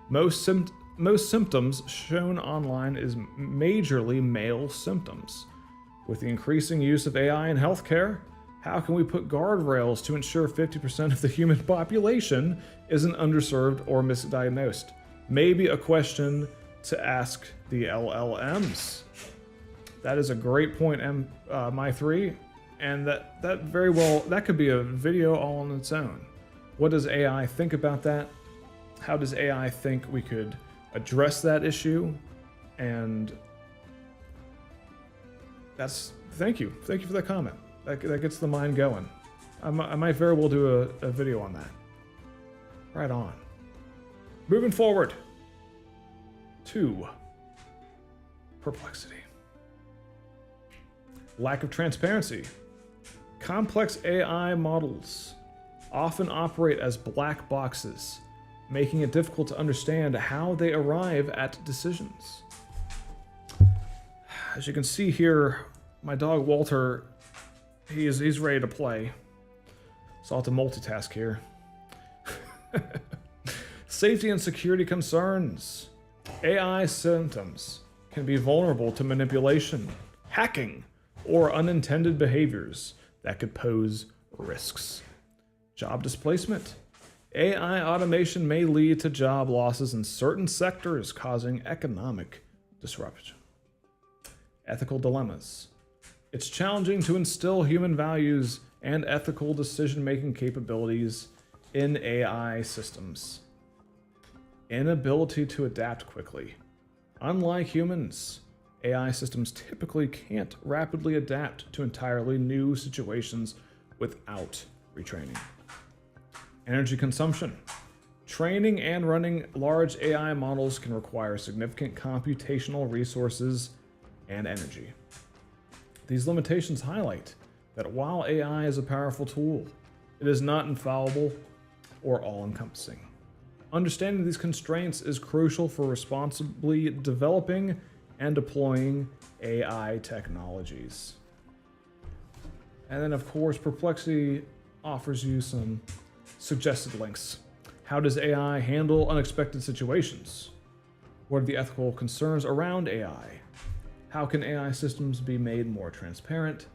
Most symptoms shown online is majorly male symptoms. With the increasing use of AI in healthcare, how can we put guardrails to ensure 50% of the human population isn't underserved or misdiagnosed? Maybe a question to ask the LLMs. That is a great point, My3, and that very well, that could be a video all on its own. What does AI think about that? How does AI think we could address that issue? And thank you for that comment. That gets the mind going. I might very well do a video on that. Right on. Moving forward to Perplexity. Lack of transparency. Complex AI models often operate as black boxes, making it difficult to understand how they arrive at decisions. As you can see here, my dog Walter, he's ready to play. So I'll have to multitask here. Safety and security concerns. AI systems can be vulnerable to manipulation, hacking, or unintended behaviors that could pose risks. Job displacement. AI automation may lead to job losses in certain sectors, causing economic disruption. Ethical dilemmas. It's challenging to instill human values and ethical decision-making capabilities in AI systems. Inability to adapt quickly. Unlike humans, AI systems typically can't rapidly adapt to entirely new situations without retraining. Energy consumption. Training and running large AI models can require significant computational resources and energy. These limitations highlight that while AI is a powerful tool, it is not infallible or all-encompassing. Understanding these constraints is crucial for responsibly developing and deploying AI technologies. And then, of course, Perplexity offers you some suggested links. How does AI handle unexpected situations? What are the ethical concerns around AI? How can AI systems be made more transparent?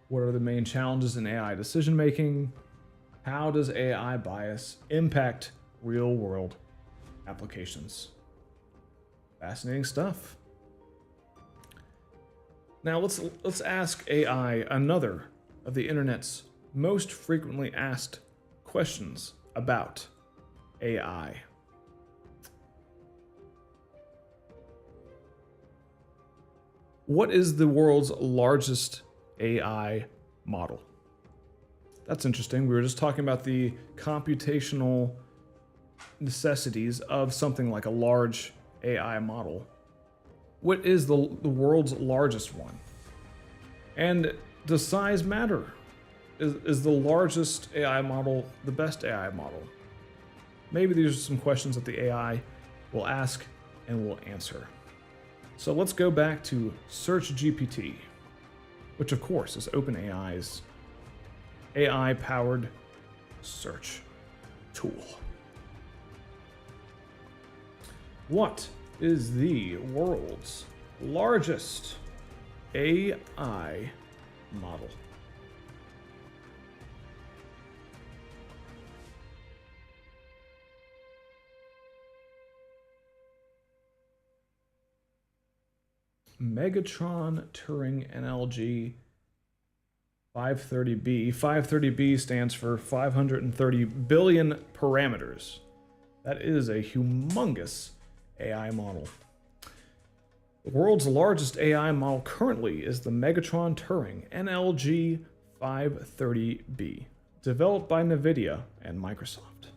What are the main challenges in AI decision making? How does AI bias impact real-world applications? Fascinating stuff. Now let's ask AI another of the internet's most frequently asked questions about AI. What is the world's largest AI model? That's interesting. We were just talking about the computational necessities of something like a large AI model. What is the world's largest one? And does size matter? Is the largest AI model the best AI model? Maybe these are some questions that the AI will ask and will answer. So let's go back to SearchGPT, which of course is OpenAI's AI-powered search tool. What is the world's largest AI model? Megatron Turing NLG 530B. 530B stands for 530 billion parameters. That is a humongous AI model. The world's largest AI model currently is the Megatron Turing NLG 530B, developed by NVIDIA and Microsoft.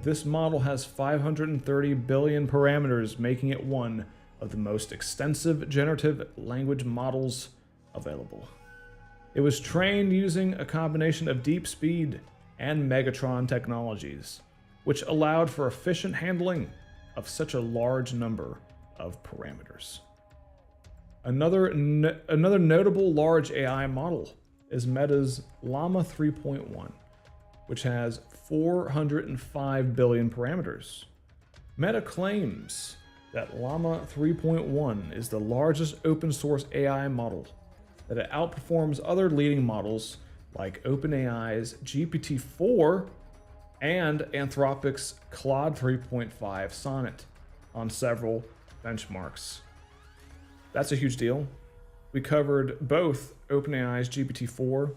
This model has 530 billion parameters, making it one of the most extensive generative language models available. It was trained using a combination of deep speed and Megatron technologies, which allowed for efficient handling of such a large number of parameters. Another notable large AI model is Meta's Llama 3.1, which has 405 billion parameters. Meta claims that Llama 3.1 is the largest open source AI model, that it outperforms other leading models like OpenAI's GPT-4 and Anthropic's Claude 3.5 Sonnet on several benchmarks. That's a huge deal. We covered both OpenAI's GPT-4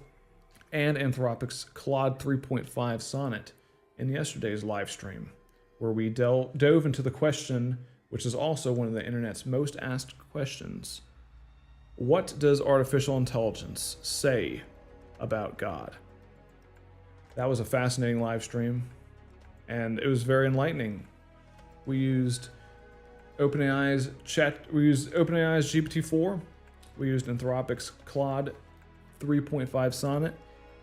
and Anthropic's Claude 3.5 Sonnet in yesterday's live stream, where we dove into the question, which is also one of the internet's most asked questions. What does artificial intelligence say about God? That was a fascinating live stream, and it was very enlightening. We used OpenAI's GPT-4, we used Anthropic's Claude 3.5 Sonnet,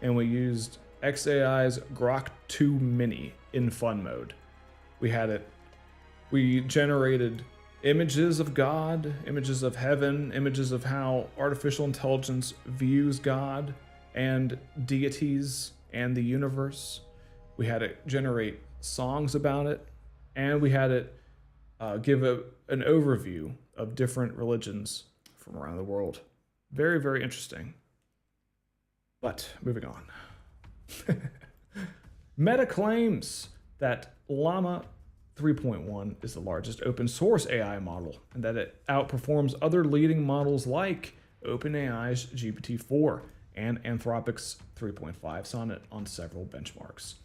and we used xAI's Grok 2 Mini in fun mode. We generated images of God, images of heaven, images of how artificial intelligence views God and deities and the universe. We had it generate songs about it, and we had it give an overview of different religions from around the world. Very, very interesting. But moving on. Meta claims that Llama 3.1 is the largest open source AI model, and that it outperforms other leading models like OpenAI's GPT-4 and Anthropic's 3.5 Sonnet on several benchmarks.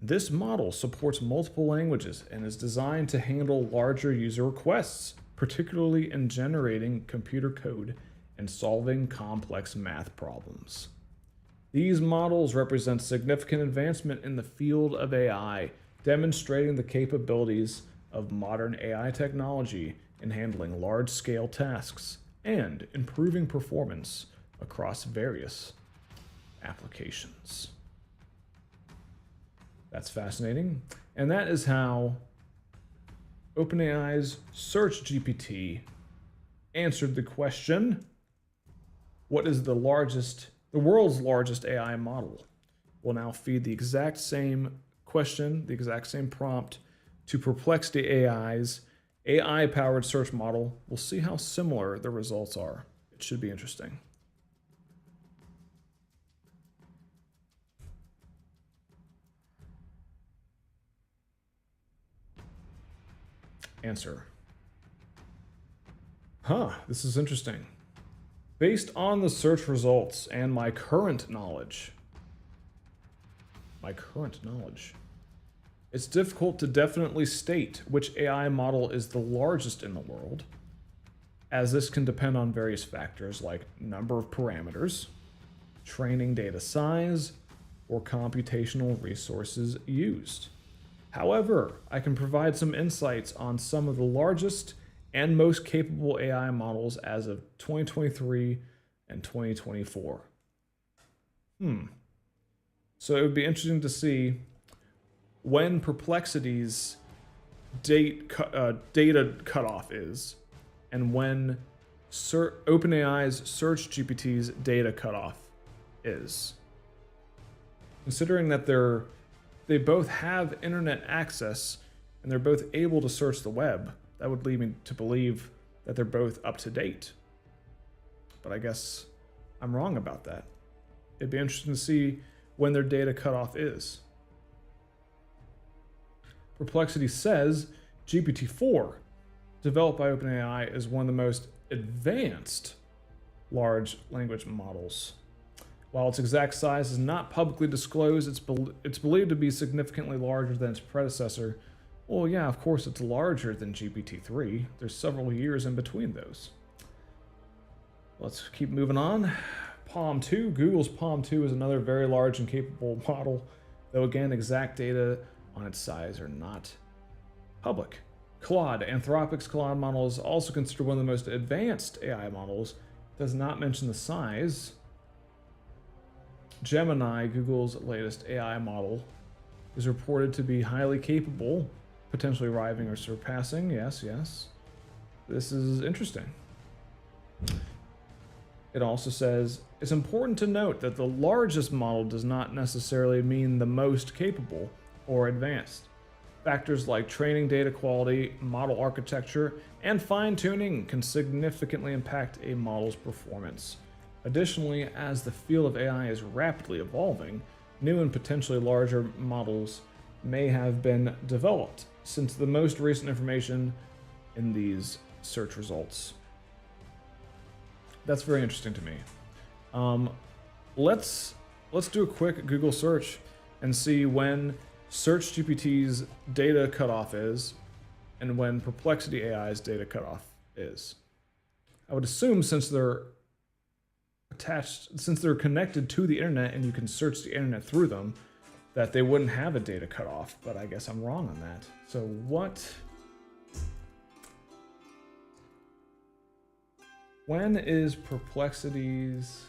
This model supports multiple languages and is designed to handle larger user requests, particularly in generating computer code and solving complex math problems. These models represent significant advancement in the field of AI, demonstrating the capabilities of modern AI technology in handling large-scale tasks and improving performance across various applications. That's fascinating. And that is how OpenAI's SearchGPT answered the question, what is the world's largest AI model? We'll now feed the exact same question, the exact same prompt to Perplexity AI's AI-powered search model. We'll see how similar the results are. It should be interesting. Answer. This is interesting. Based on the search results and my current knowledge, it's difficult to definitely state which AI model is the largest in the world. as this can depend on various factors like number of parameters, training data size, or computational resources used. However, I can provide some insights on some of the largest and most capable AI models as of 2023 and 2024. So it would be interesting to see when Perplexity's data cutoff is, and when OpenAI's SearchGPT's data cutoff is. Considering that they both have internet access and they're both able to search the web, that would lead me to believe that they're both up to date. But I guess I'm wrong about that. It'd be interesting to see when their data cutoff is. Perplexity says GPT-4, developed by OpenAI, is one of the most advanced large language models. While its exact size is not publicly disclosed, it's believed to be significantly larger than its predecessor. Well, yeah, of course it's larger than GPT-3. There's several years in between those. Let's keep moving on. Palm 2. Google's Palm 2 is another very large and capable model, though again, exact data on its size are not public. Claude, Anthropic's Claude model, is also considered one of the most advanced AI models. Does not mention the size. Gemini, Google's latest AI model, is reported to be highly capable, potentially rivaling or surpassing. Yes. This is interesting. It also says, it's important to note that the largest model does not necessarily mean the most capable or advanced. Factors like training data quality, model architecture, and fine-tuning can significantly impact a model's performance. Additionally, as the field of AI is rapidly evolving, new and potentially larger models may have been developed since the most recent information in these search results. That's very interesting to me. Let's do a quick Google search and see when SearchGPT's data cutoff is and when Perplexity AI's data cutoff is. I would assume since they're connected to the internet and you can search the internet through them, that they wouldn't have a data cutoff, but I guess I'm wrong on that. So when is Perplexity's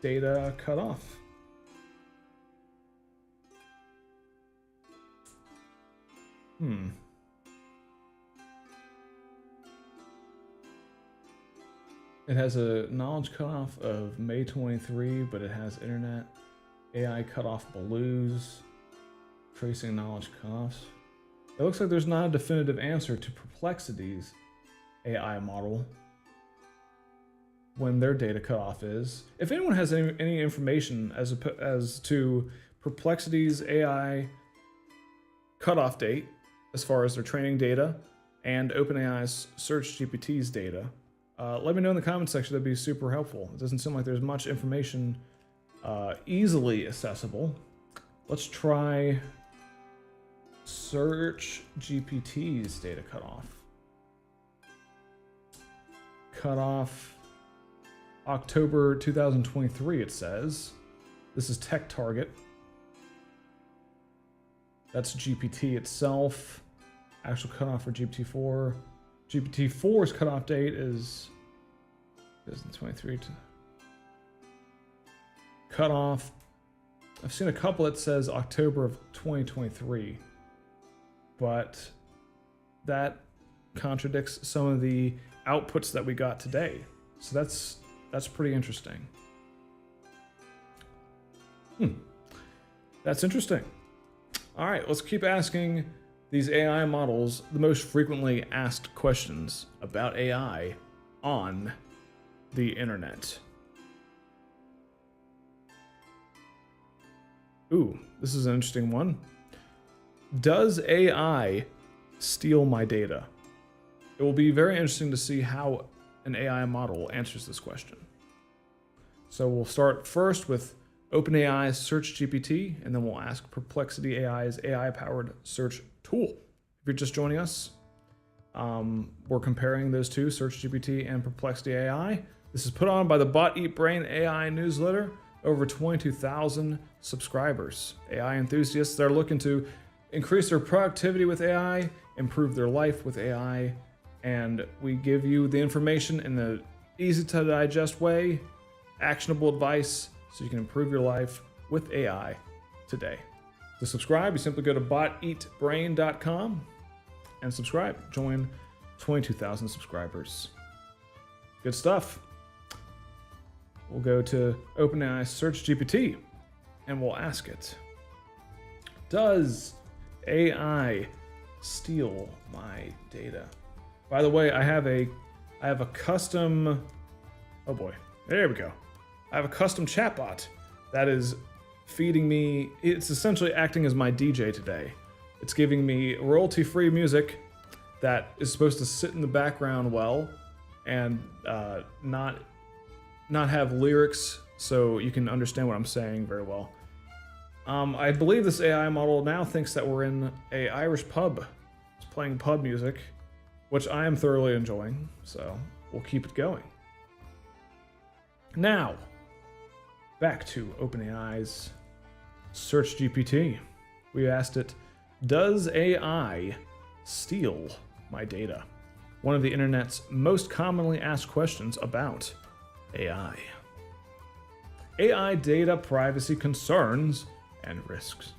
data cutoff? It has a knowledge cutoff of May 23, but it has internet AI cutoff blues, tracing knowledge cutoffs. It looks like there's not a definitive answer to Perplexity's AI model when their data cutoff is. If anyone has any information as to Perplexity's AI cutoff date, as far as their training data and OpenAI's SearchGPT's data, let me know in the comment section. That'd be super helpful. It doesn't seem like there's much information easily accessible. Let's try SearchGPT's data cutoff. Cutoff October 2023, it says. This is Tech Target. That's GPT itself. Actual cutoff for GPT-4. GPT-4's cutoff date is 2023. Cutoff. I've seen a couple that says October of 2023, but that contradicts some of the outputs that we got today. So that's pretty interesting. That's interesting. All right, let's keep asking these AI models the most frequently asked questions about AI on the internet. Ooh, this is an interesting one. Does AI steal my data? It will be very interesting to see how an AI model answers this question. So we'll start first with OpenAI's SearchGPT, and then we'll ask Perplexity AI's AI-powered search tool. If you're just joining us, We're comparing those two, SearchGPT and Perplexity AI. This is put on by the Bot Eat Brain AI newsletter. Over 22,000 subscribers. AI enthusiasts that are looking to increase their productivity with AI, improve their life with AI, and we give you the information in an easy to digest way, actionable advice, so you can improve your life with AI today. To subscribe, you simply go to boteatbrain.com and subscribe. Join 22,000 subscribers. Good stuff. We'll go to OpenAI's SearchGPT and we'll ask it, does AI steal my data? By the way, I have a custom, oh boy, there we go. I have a custom chatbot that is feeding me, it's essentially acting as my DJ today. It's giving me royalty-free music that is supposed to sit in the background well and not have lyrics so you can understand what I'm saying very well. I believe this AI model now thinks that we're in an Irish pub. It's playing pub music, which I am thoroughly enjoying, so we'll keep it going. Now, back to OpenAI's SearchGPT. We asked it, does AI steal my data? One of the internet's most commonly asked questions about AI. AI data privacy concerns and risks.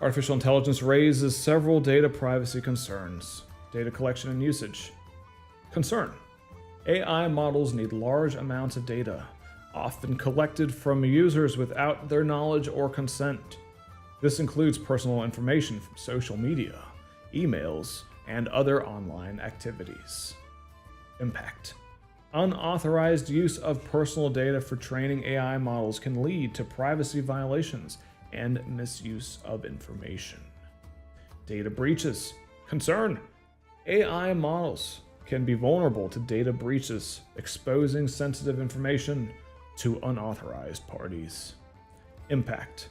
Artificial intelligence raises several data privacy concerns. Data collection and usage. Concern. AI models need large amounts of data, often collected from users without their knowledge or consent. This includes personal information from social media, emails, and other online activities. Impact. Unauthorized use of personal data for training AI models can lead to privacy violations and misuse of information. Data breaches. Concern. AI models can be vulnerable to data breaches, exposing sensitive information to unauthorized parties. Impact.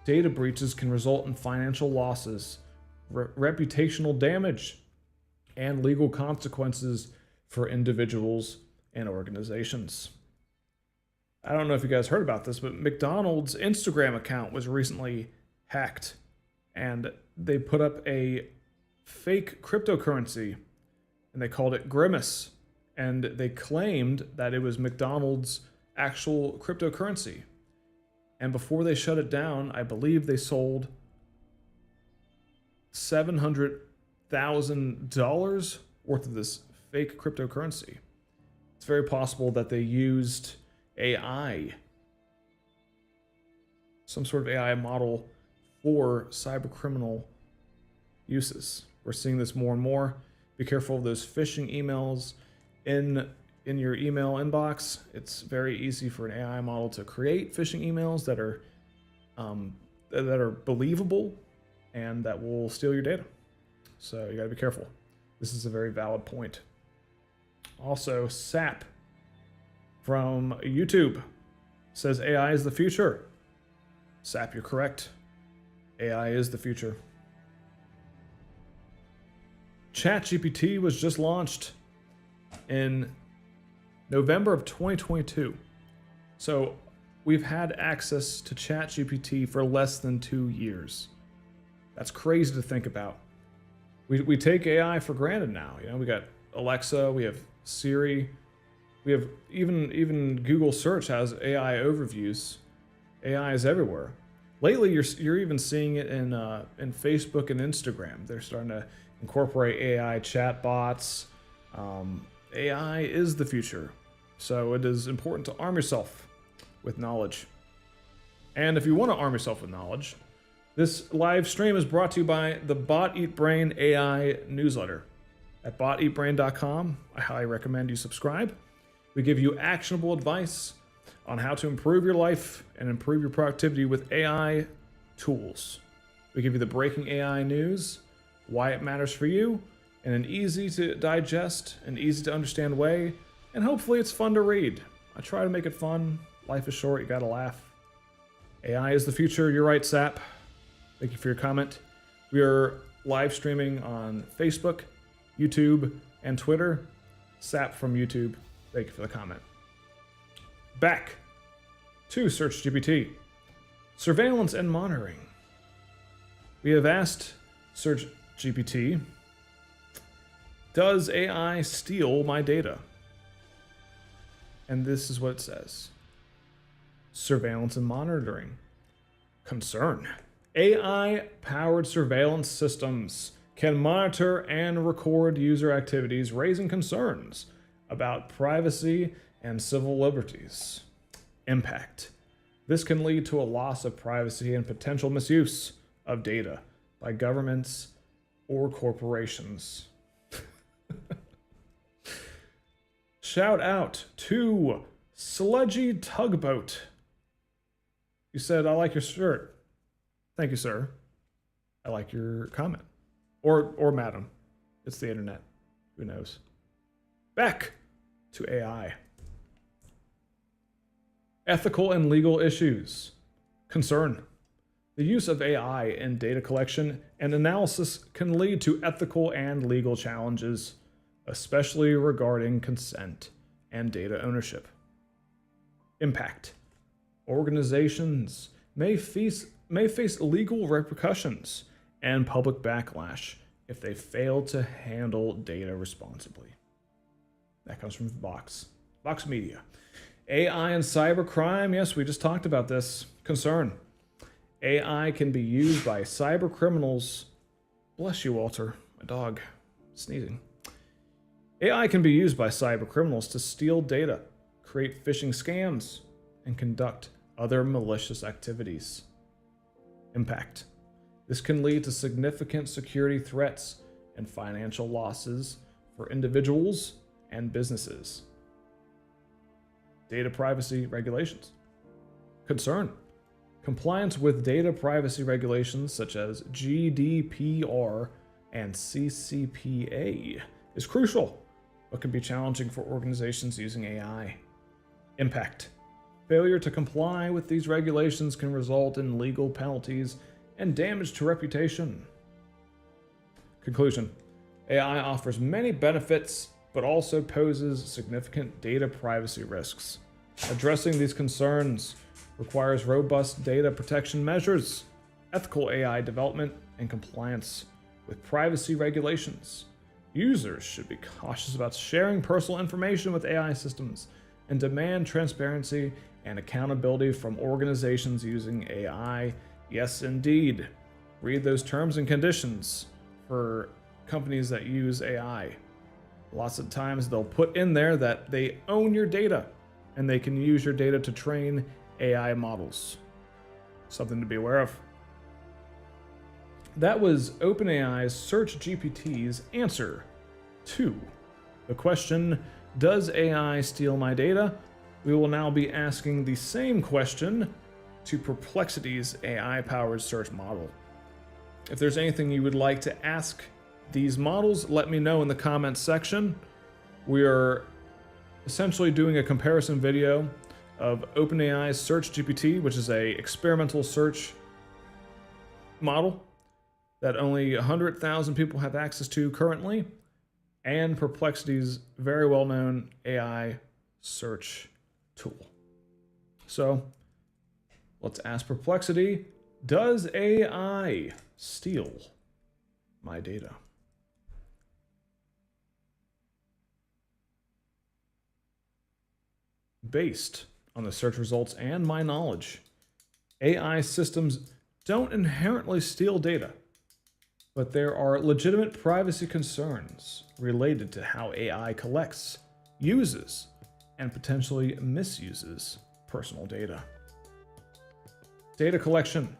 Data breaches can result in financial losses, reputational damage, and legal consequences for individuals and organizations. I don't know if you guys heard about this, but McDonald's Instagram account was recently hacked, and they put up a fake cryptocurrency, and they called it Grimace, and they claimed that it was McDonald's actual cryptocurrency. And before they shut it down, I believe they sold $700,000 worth of this fake cryptocurrency. It's very possible that they used AI, some sort of AI model for cybercriminal uses. We're seeing this more and more. Be careful of those phishing emails in your email inbox. It's very easy for an AI model to create phishing emails that are believable and that will steal your data. So you gotta be careful. This is a very valid point. Also, SAP from YouTube says AI is the future. SAP, you're correct. AI is the future. ChatGPT was just launched in November of 2022. So we've had access to ChatGPT for less than 2 years. That's crazy to think about. We take AI for granted now. You know, we got Alexa, we have Siri, we have even Google search has AI overviews. AI is everywhere. Lately, you're even seeing it in Facebook and Instagram. They're starting to incorporate AI chatbots. AI is the future, so it is important to arm yourself with knowledge. And if you want to arm yourself with knowledge, this live stream is brought to you by the Bot Eat Brain AI newsletter. At boteatbrain.com, I highly recommend you subscribe. We give you actionable advice on how to improve your life and improve your productivity with AI tools. We give you the breaking AI news, why it matters for you, in an easy to digest and easy to understand way, and hopefully it's fun to read. I try to make it fun. Life is short, you gotta laugh. AI is the future, you're right, SAP. Thank you for your comment. We are live streaming on Facebook, YouTube and Twitter. Sap from YouTube. Thank you for the comment. Back to SearchGPT. Surveillance and monitoring. We have asked SearchGPT, does AI steal my data? And this is what it says. Surveillance and monitoring. Concern. AI-powered surveillance systems can monitor and record user activities, raising concerns about privacy and civil liberties. Impact. This can lead to a loss of privacy and potential misuse of data by governments or corporations. Shout out to Sludgy Tugboat. You said, I like your shirt. Thank you, sir. I like your comment. Or madam. It's the internet. Who knows? Back to AI. Ethical and legal issues. Concern. The use of AI in data collection and analysis can lead to ethical and legal challenges, especially regarding consent and data ownership. Impact. Organizations may face legal repercussions and public backlash if they fail to handle data responsibly. That comes from Vox Media. AI and cybercrime. Yes, we just talked about this. Concern. AI can be used by cyber criminals. Bless you, Walter. My dog sneezing. AI can be used by cyber criminals to steal data, create phishing scams, and conduct other malicious activities. Impact. This can lead to significant security threats and financial losses for individuals and businesses. Data privacy regulations. Concern. Compliance with data privacy regulations such as GDPR and CCPA is crucial, but can be challenging for organizations using AI. Impact. Failure to comply with these regulations can result in legal penalties and damage to reputation. Conclusion. AI offers many benefits, but also poses significant data privacy risks. Addressing these concerns requires robust data protection measures, ethical AI development, and compliance with privacy regulations. Users should be cautious about sharing personal information with AI systems and demand transparency and accountability from organizations using AI. Yes, indeed. Read those terms and conditions for companies that use AI. Lots of times they'll put in there that they own your data and they can use your data to train AI models. Something to be aware of. That was OpenAI's SearchGPT's answer to the question, does AI steal my data? We will now be asking the same question to Perplexity's AI-powered search model. If there's anything you would like to ask these models, let me know in the comments section. We are essentially doing a comparison video of OpenAI's SearchGPT, which is a experimental search model that only 100,000 people have access to currently, and Perplexity's very well-known AI search tool. So let's ask Perplexity, does AI steal my data? Based on the search results and my knowledge, AI systems don't inherently steal data, but there are legitimate privacy concerns related to how AI collects, uses, and potentially misuses personal data. Data collection.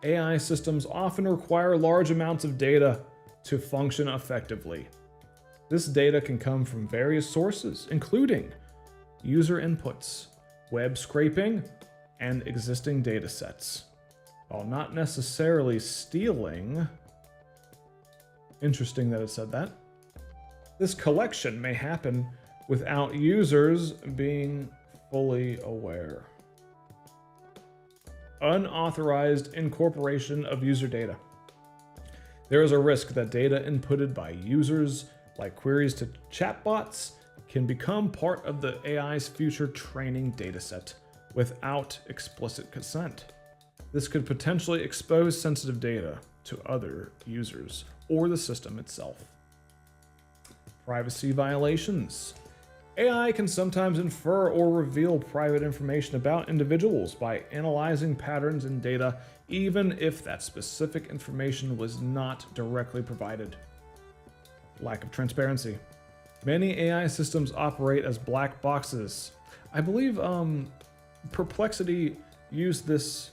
AI systems often require large amounts of data to function effectively. This data can come from various sources, including user inputs, web scraping, and existing data sets. While not necessarily stealing, interesting that it said that, this collection may happen without users being fully aware. Unauthorized incorporation of user data. There is a risk that data inputted by users, like queries to chatbots, can become part of the AI's future training dataset without explicit consent. This could potentially expose sensitive data to other users or the system itself. Privacy violations. AI can sometimes infer or reveal private information about individuals by analyzing patterns in data, even if that specific information was not directly provided. Lack of transparency. Many AI systems operate as black boxes. I believe Perplexity used this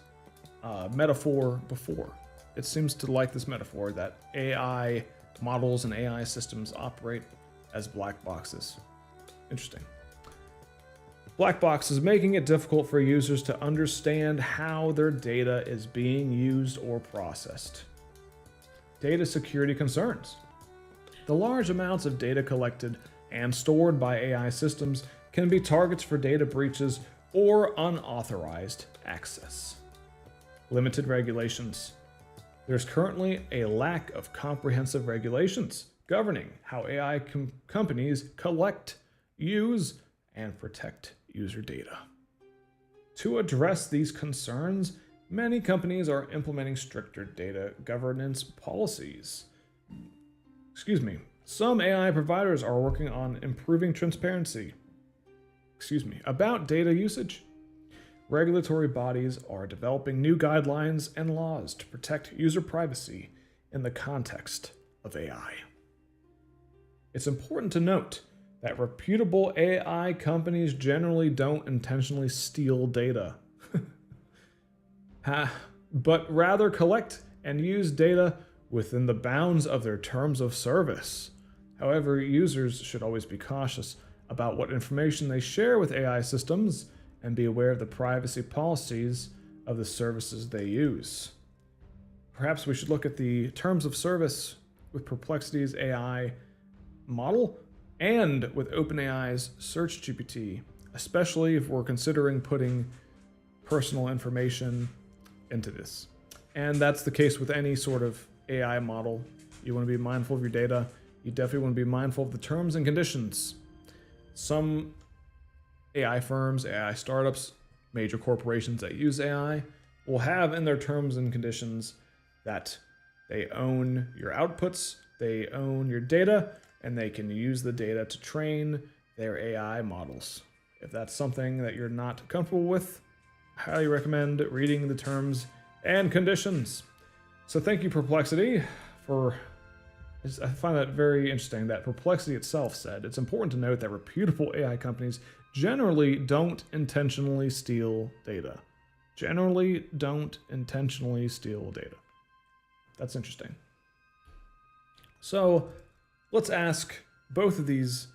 metaphor before. It seems to like this metaphor that AI models and AI systems operate as black boxes. Interesting. Black boxes making it difficult for users to understand how their data is being used or processed. Data security concerns. The large amounts of data collected and stored by AI systems can be targets for data breaches or unauthorized access. Limited regulations. There's currently a lack of comprehensive regulations governing how AI companies collect, use, and protect user data. To address these concerns, many companies are implementing stricter data governance policies. Some AI providers are working on improving transparency about data usage. Regulatory bodies are developing new guidelines and laws to protect user privacy in the context of AI. It's important to note that reputable AI companies generally don't intentionally steal data, but rather collect and use data within the bounds of their terms of service. However, users should always be cautious about what information they share with AI systems and be aware of the privacy policies of the services they use. Perhaps we should look at the terms of service with Perplexity's AI model and with OpenAI's SearchGPT, especially if we're considering putting personal information into this. And that's the case with any sort of AI model. You want to be mindful of your data. You definitely want to be mindful of the terms and conditions. Some AI firms, AI startups, major corporations that use AI will have in their terms and conditions that they own your outputs, they own your data, and they can use the data to train their AI models. If that's something that you're not comfortable with, I highly recommend reading the terms and conditions. So thank you, Perplexity, I find that very interesting that Perplexity itself said, it's important to note that reputable AI companies generally don't intentionally steal data. Generally don't intentionally steal data. That's interesting. So let's ask both of these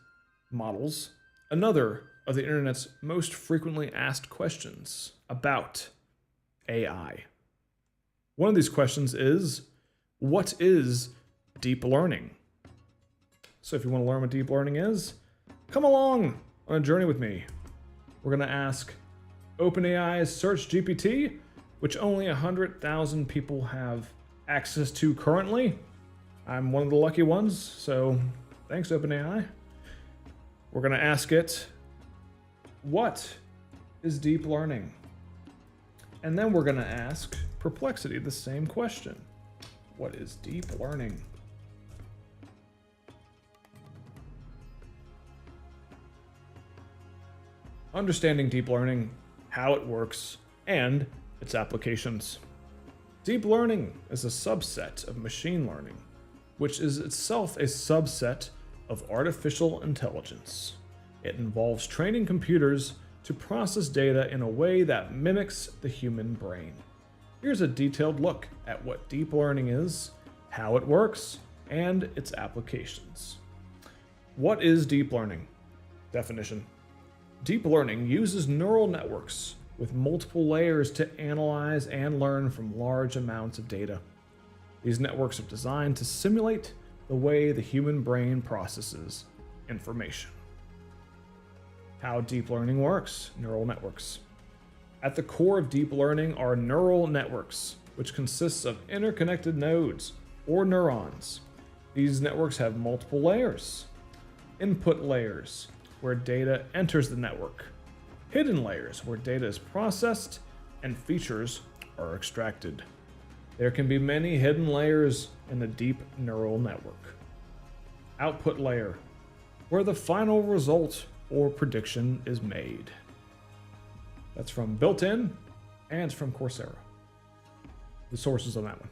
models another of the internet's most frequently asked questions about AI. One of these questions is, what is deep learning? So if you want to learn what deep learning is, come along on a journey with me. We're going to ask OpenAI's SearchGPT, which only 100,000 people have access to currently. I'm one of the lucky ones, so thanks, OpenAI. We're going to ask it, what is deep learning? And then we're going to ask Perplexity the same question. What is deep learning? Understanding deep learning, how it works, and its applications. Deep learning is a subset of machine learning, which is itself a subset of artificial intelligence. It involves training computers to process data in a way that mimics the human brain. Here's a detailed look at what deep learning is, how it works, and its applications. What is deep learning? Definition. Deep learning uses neural networks with multiple layers to analyze and learn from large amounts of data. These networks are designed to simulate the way the human brain processes information. How deep learning works. Neural networks. At the core of deep learning are neural networks, which consists of interconnected nodes or neurons. These networks have multiple layers. Input layers, where data enters the network. Hidden layers, where data is processed and features are extracted. There can be many hidden layers in a deep neural network. Output layer, where the final result or prediction is made. That's from Built-in, and it's from Coursera. The sources on that one.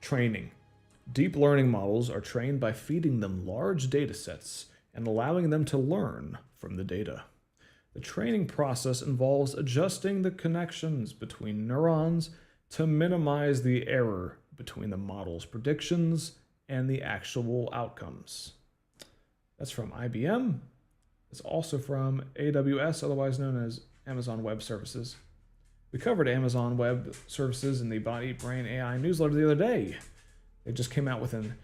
Training. Deep learning models are trained by feeding them large data sets and allowing them to learn from the data. The training process involves adjusting the connections between neurons to minimize the error between the model's predictions and the actual outcomes. That's from IBM. It's also from AWS, otherwise known as Amazon Web Services. We covered Amazon Web Services in the Body Brain AI newsletter the other day. They just came out with an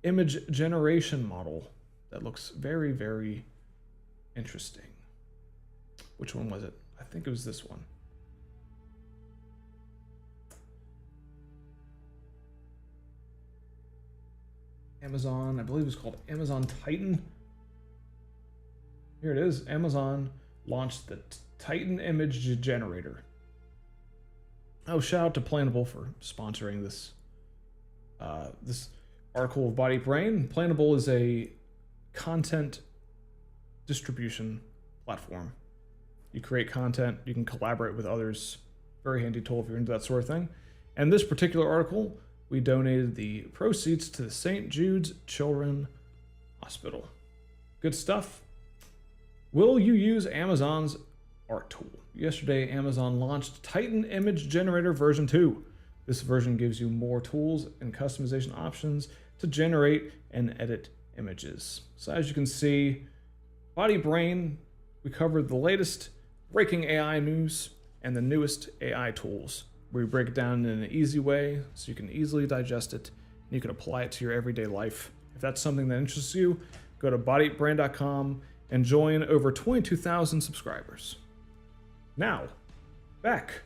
image generation model that looks very, very interesting. Which one was it? I think it was this one. Amazon, I believe it was called Amazon Titan. Here it is. Amazon launched the Titan image generator. Oh, shout out to Planable for sponsoring this this article of Body Brain. Planable is a content distribution platform. You create content, you can collaborate with others. Very handy tool if you're into that sort of thing. And this particular article, we donated the proceeds to the St. Jude's Children's Hospital. Good stuff. Will you use Amazon's art tool? Yesterday, Amazon launched Titan Image Generator version 2. This version gives you more tools and customization options to generate and edit images. So as you can see, Body Brain, we covered the latest breaking AI news and the newest AI tools. We break it down in an easy way so you can easily digest it and you can apply it to your everyday life. If that's something that interests you, go to bodybrain.com and join over 22,000 subscribers. Now, back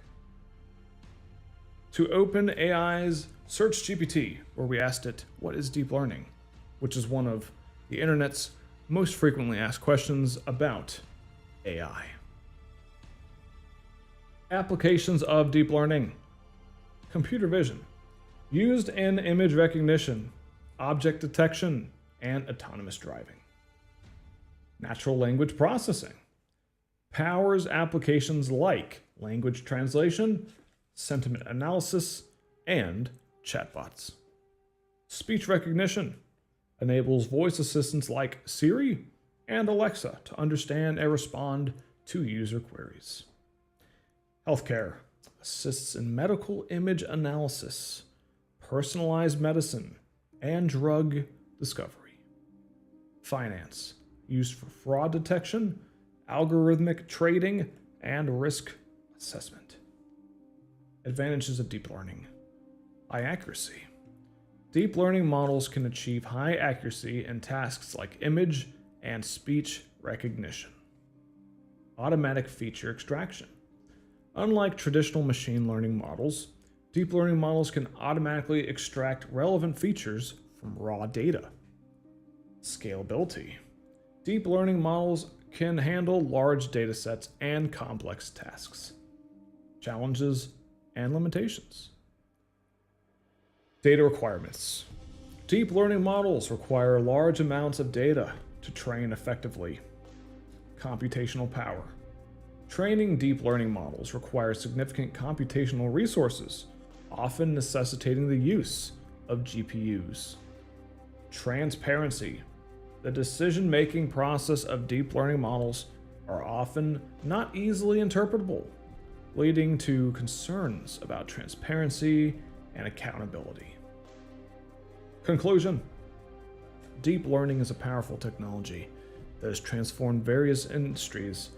to OpenAI's SearchGPT, where we asked it, what is deep learning? Which is one of the internet's most frequently asked questions about AI. Applications of deep learning. Computer vision, used in image recognition, object detection, and autonomous driving. Natural language processing powers applications like language translation, sentiment analysis, and chatbots. Speech recognition enables voice assistants like Siri and Alexa to understand and respond to user queries. Healthcare assists in medical image analysis, personalized medicine, and drug discovery. Finance, used for fraud detection, algorithmic trading, and risk assessment. Advantages of deep learning. High accuracy. Deep learning models can achieve high accuracy in tasks like image and speech recognition. Automatic feature extraction. Unlike traditional machine learning models, deep learning models can automatically extract relevant features from raw data. Scalability. Deep learning models can handle large data sets and complex tasks. Challenges and limitations. Data requirements. Deep learning models require large amounts of data to train effectively. Computational power. Training deep learning models requires significant computational resources, often necessitating the use of GPUs. Transparency. The decision-making process of deep learning models are often not easily interpretable, leading to concerns about transparency and accountability. Conclusion. Deep learning is a powerful technology that has transformed various industries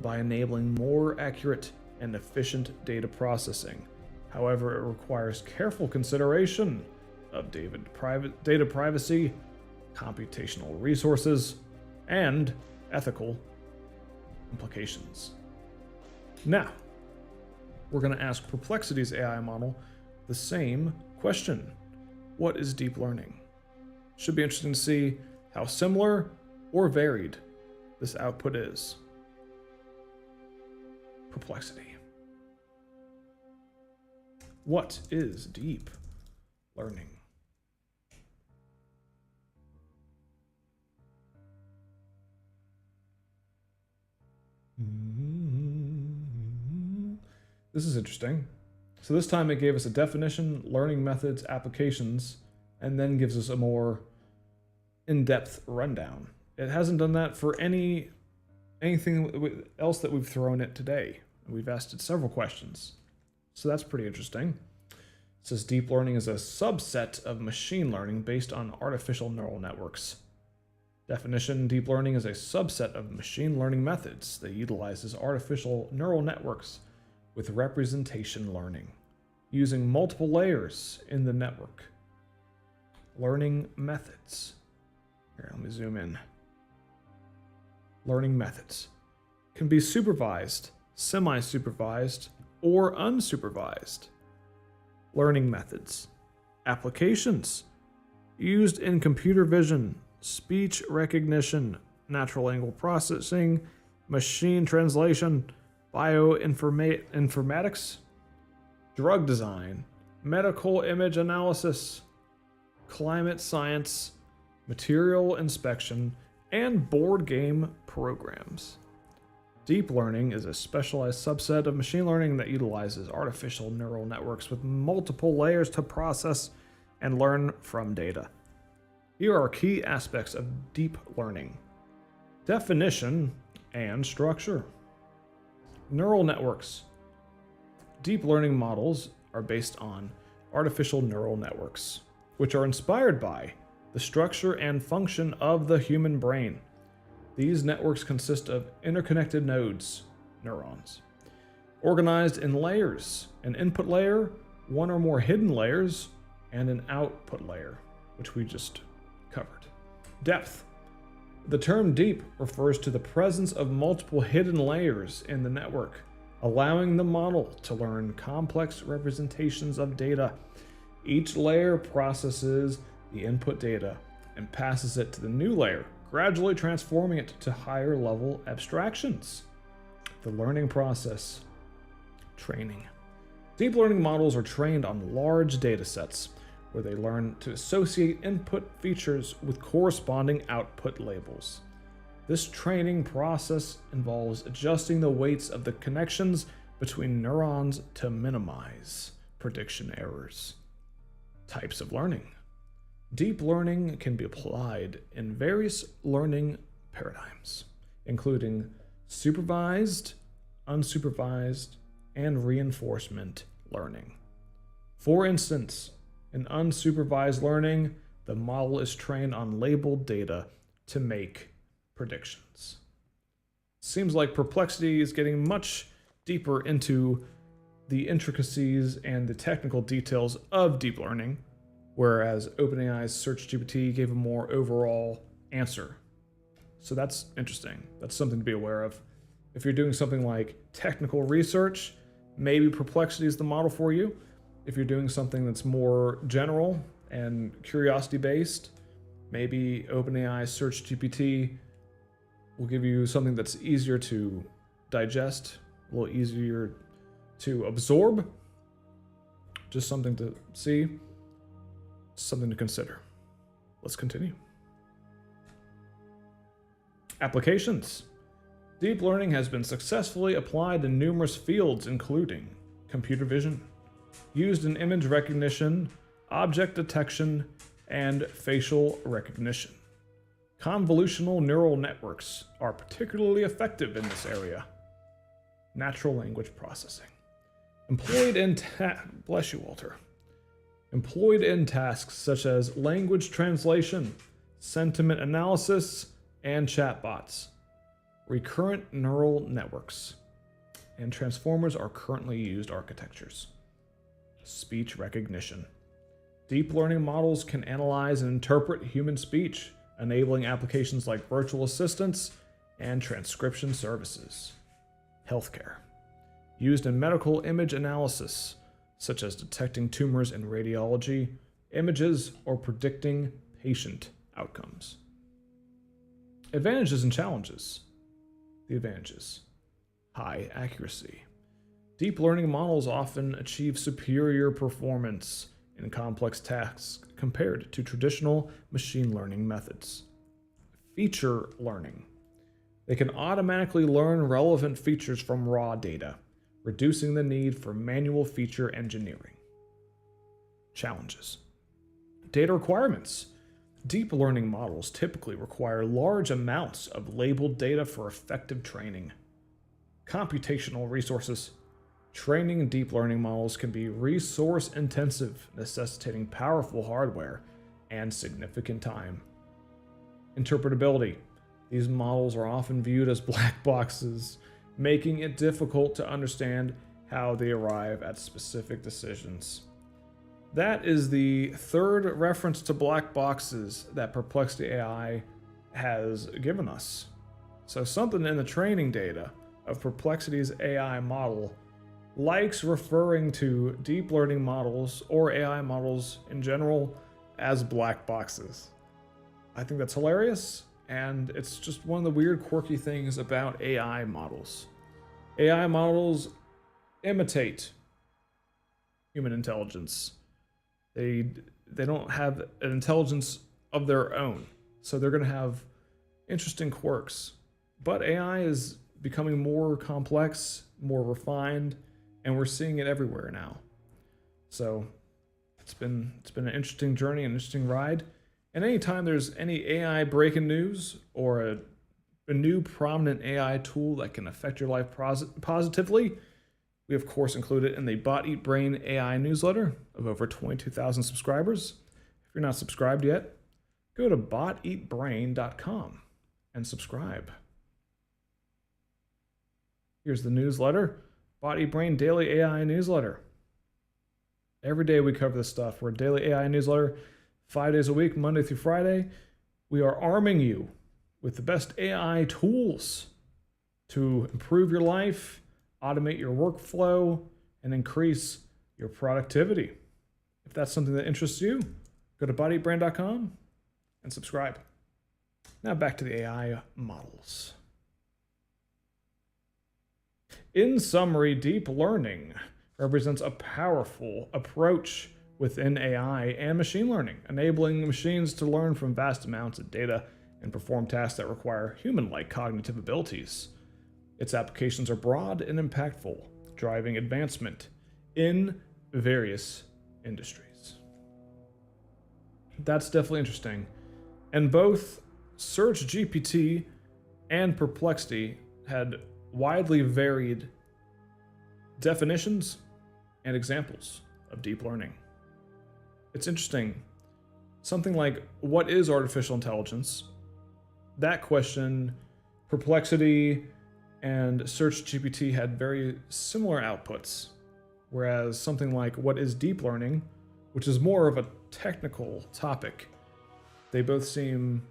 by enabling more accurate and efficient data processing. However, it requires careful consideration of data privacy, computational resources, and ethical implications. Now, we're going to ask Perplexity's AI model the same question. what is deep learning? Should be interesting to see how similar or varied this output is. Perplexity. What is deep learning? This is interesting. So this time it gave us a definition, learning methods, applications, and then gives us a more in-depth rundown. It hasn't done that for anything else that we've thrown it today. We've asked it several questions. So that's pretty interesting. It says deep learning is a subset of machine learning based on artificial neural networks. Definition: deep learning is a subset of machine learning methods that utilizes artificial neural networks with representation learning, using multiple layers in the network. Learning methods. Here, let me zoom in. Learning methods can be supervised, semi-supervised, or unsupervised. Learning methods. Applications used in computer vision, speech recognition, natural language processing, machine translation, bioinformatics, drug design, medical image analysis, climate science, material inspection, and board game programs. Deep learning is a specialized subset of machine learning that utilizes artificial neural networks with multiple layers to process and learn from data. Here are key aspects of deep learning: definition and structure. Neural networks. Deep learning models are based on artificial neural networks, which are inspired by the structure and function of the human brain. These networks consist of interconnected nodes, neurons, organized in layers: an input layer, one or more hidden layers, and an output layer, which we just covered. Depth. The term deep refers to the presence of multiple hidden layers in the network, allowing the model to learn complex representations of data. Each layer processes the input data and passes it to the new layer, gradually transforming it to higher level abstractions. The learning process. Training. Deep learning models are trained on large data sets, where they learn to associate input features with corresponding output labels. This training process involves adjusting the weights of the connections between neurons to minimize prediction errors. Types of learning. Deep learning can be applied in various learning paradigms, including supervised, unsupervised, and reinforcement learning. For instance, in unsupervised learning, the model is trained on labeled data to make predictions. Seems like Perplexity is getting much deeper into the intricacies and the technical details of deep learning, whereas OpenAI's SearchGPT gave a more overall answer. So that's interesting. That's something to be aware of. If you're doing something like technical research, maybe Perplexity is the model for you. If you're doing something that's more general and curiosity-based, maybe OpenAI's SearchGPT will give you something that's easier to digest, a little easier to absorb. Just something to see, something to consider. Let's continue. Applications. Deep learning has been successfully applied in numerous fields, including computer vision, used in image recognition, object detection, and facial recognition. Convolutional neural networks are particularly effective in this area. Natural language processing. Employed in tasks such as language translation, sentiment analysis, and chatbots. Recurrent neural networks and transformers are currently used architectures. Speech recognition. Deep learning models can analyze and interpret human speech, enabling applications like virtual assistants and transcription services. Healthcare. Used in medical image analysis, such as detecting tumors in radiology, images, or predicting patient outcomes. Advantages and challenges. The advantages: high accuracy. Deep learning models often achieve superior performance in complex tasks compared to traditional machine learning methods. Feature learning. They can automatically learn relevant features from raw data, reducing the need for manual feature engineering. Challenges. Data requirements. Deep learning models typically require large amounts of labeled data for effective training. Computational resources. Training deep learning models can be resource intensive, necessitating powerful hardware and significant time. Interpretability. These models are often viewed as black boxes, making it difficult to understand how they arrive at specific decisions. That is the third reference to black boxes that Perplexity AI has given us. So something in the training data of Perplexity's AI model likes referring to deep learning models or AI models in general as black boxes. I think that's hilarious, and it's just one of the weird, quirky things about AI models. AI models imitate human intelligence. They don't have an intelligence of their own, so they're going to have interesting quirks. But AI is becoming more complex, more refined, and we're seeing it everywhere now. So it's been an interesting journey, an interesting ride. And anytime there's any AI breaking news or a new prominent AI tool that can affect your life positively, we of course include it in the Bot Eat Brain AI newsletter of over 22,000 subscribers. If you're not subscribed yet, go to boteatbrain.com and subscribe. Here's the newsletter, Bot Eat Brain Daily AI Newsletter. Every day we cover this stuff. We're a daily AI newsletter, 5 days a week, Monday through Friday. We are arming you with the best AI tools to improve your life, automate your workflow, and increase your productivity. If that's something that interests you, go to boteatbrain.com and subscribe. Now back to the AI models. In summary, deep learning represents a powerful approach within AI and machine learning, enabling machines to learn from vast amounts of data and perform tasks that require human-like cognitive abilities. Its applications are broad and impactful, driving advancement in various industries. That's definitely interesting. And both SearchGPT and Perplexity had widely varied definitions and examples of deep learning. It's interesting. Something like, what is artificial intelligence? That question, Perplexity and SearchGPT had very similar outputs, whereas something like, what is deep learning, which is more of a technical topic, they both seem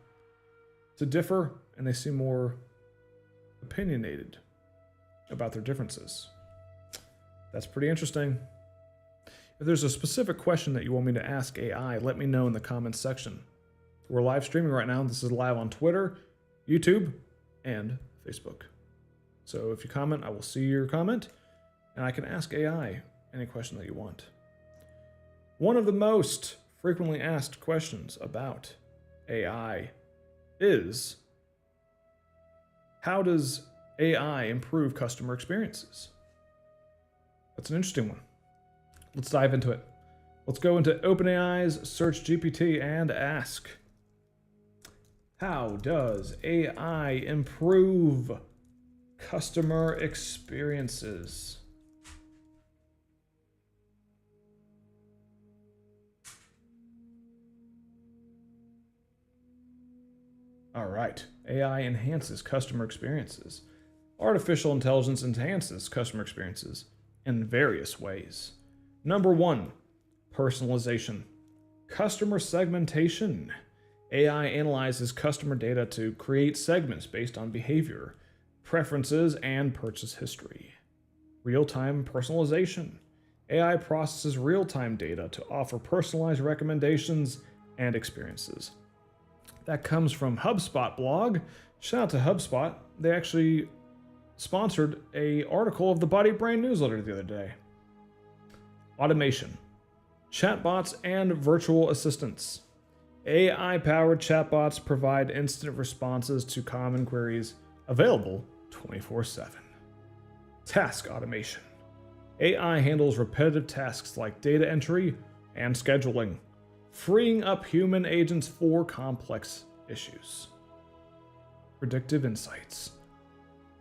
to differ, and they seem more opinionated about their differences. That's pretty interesting. If there's a specific question that you want me to ask AI, let me know in the comments section. We're live streaming right now. This is live on Twitter, YouTube, and Facebook. So if you comment, I will see your comment, and I can ask AI any question that you want. One of the most frequently asked questions about AI is, how does AI improve customer experiences? That's an interesting one. Let's dive into it. Let's go into OpenAI's SearchGPT and ask, how does AI improve customer experiences? All right, AI enhances customer experiences. Artificial intelligence enhances customer experiences in various ways. Number 1, personalization. Customer segmentation. AI analyzes customer data to create segments based on behavior, preferences, and purchase history. Real-time personalization. AI processes real-time data to offer personalized recommendations and experiences. That comes from HubSpot blog. Shout out to HubSpot. They actually sponsored an article of the Body Brain newsletter the other day. Automation. Chatbots and virtual assistants. AI-powered chatbots provide instant responses to common queries, available 24/7. Task automation. AI handles repetitive tasks like data entry and scheduling, freeing up human agents for complex issues. Predictive insights.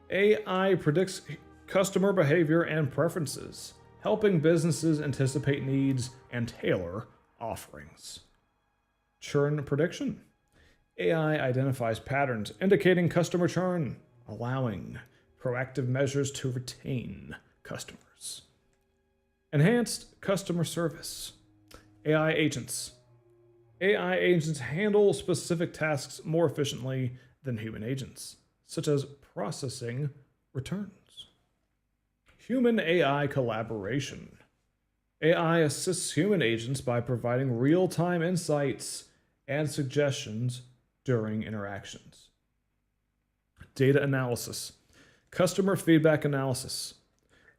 AI predicts customer behavior and preferences, helping businesses anticipate needs and tailor offerings. Churn prediction. AI identifies patterns indicating customer churn, allowing proactive measures to retain customers. Enhanced customer service. AI agents. AI agents handle specific tasks more efficiently than human agents, such as processing returns. Human AI collaboration. AI assists human agents by providing real-time insights and suggestions during interactions. Data analysis. Customer feedback analysis.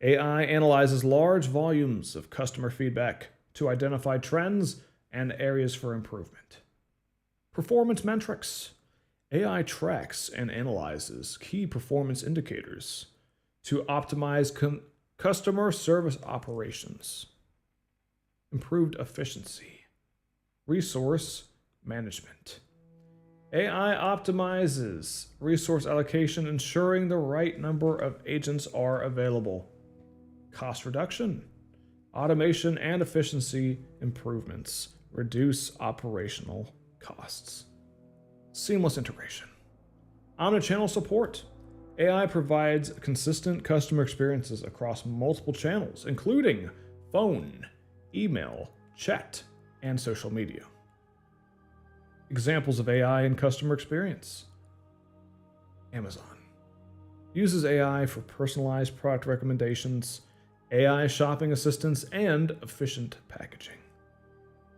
AI analyzes large volumes of customer feedback to identify trends and areas for improvement. Performance metrics. AI tracks and analyzes key performance indicators to optimize customer service operations. Improved efficiency. Resource management. AI optimizes resource allocation, ensuring the right number of agents are available. Cost reduction. Automation and efficiency improvements reduce operational costs. Seamless integration. Omnichannel support. AI provides consistent customer experiences across multiple channels, including phone, email, chat, and social media. Examples of AI in customer experience. Amazon uses AI for personalized product recommendations, AI shopping assistance, and efficient packaging.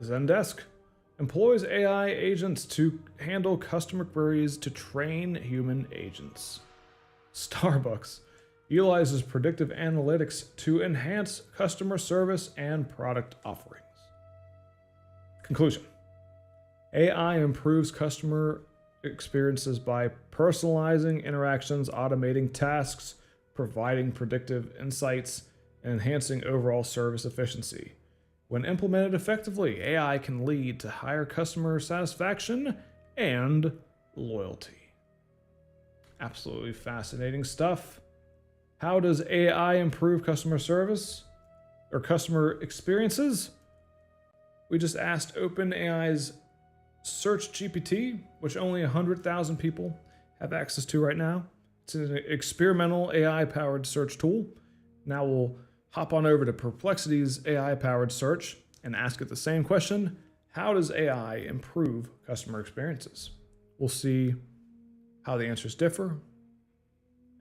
Zendesk employs AI agents to handle customer queries to train human agents. Starbucks utilizes predictive analytics to enhance customer service and product offerings. Conclusion. AI improves customer experiences by personalizing interactions, automating tasks, providing predictive insights, and enhancing overall service efficiency. When implemented effectively, AI can lead to higher customer satisfaction and loyalty. Absolutely fascinating stuff. How does AI improve customer service or customer experiences? We just asked OpenAI's SearchGPT, which only 100,000 people have access to right now. It's an experimental AI-powered search tool. Now we'll hop on over to Perplexity's AI-powered search and ask it the same question: how does AI improve customer experiences? We'll see how the answers differ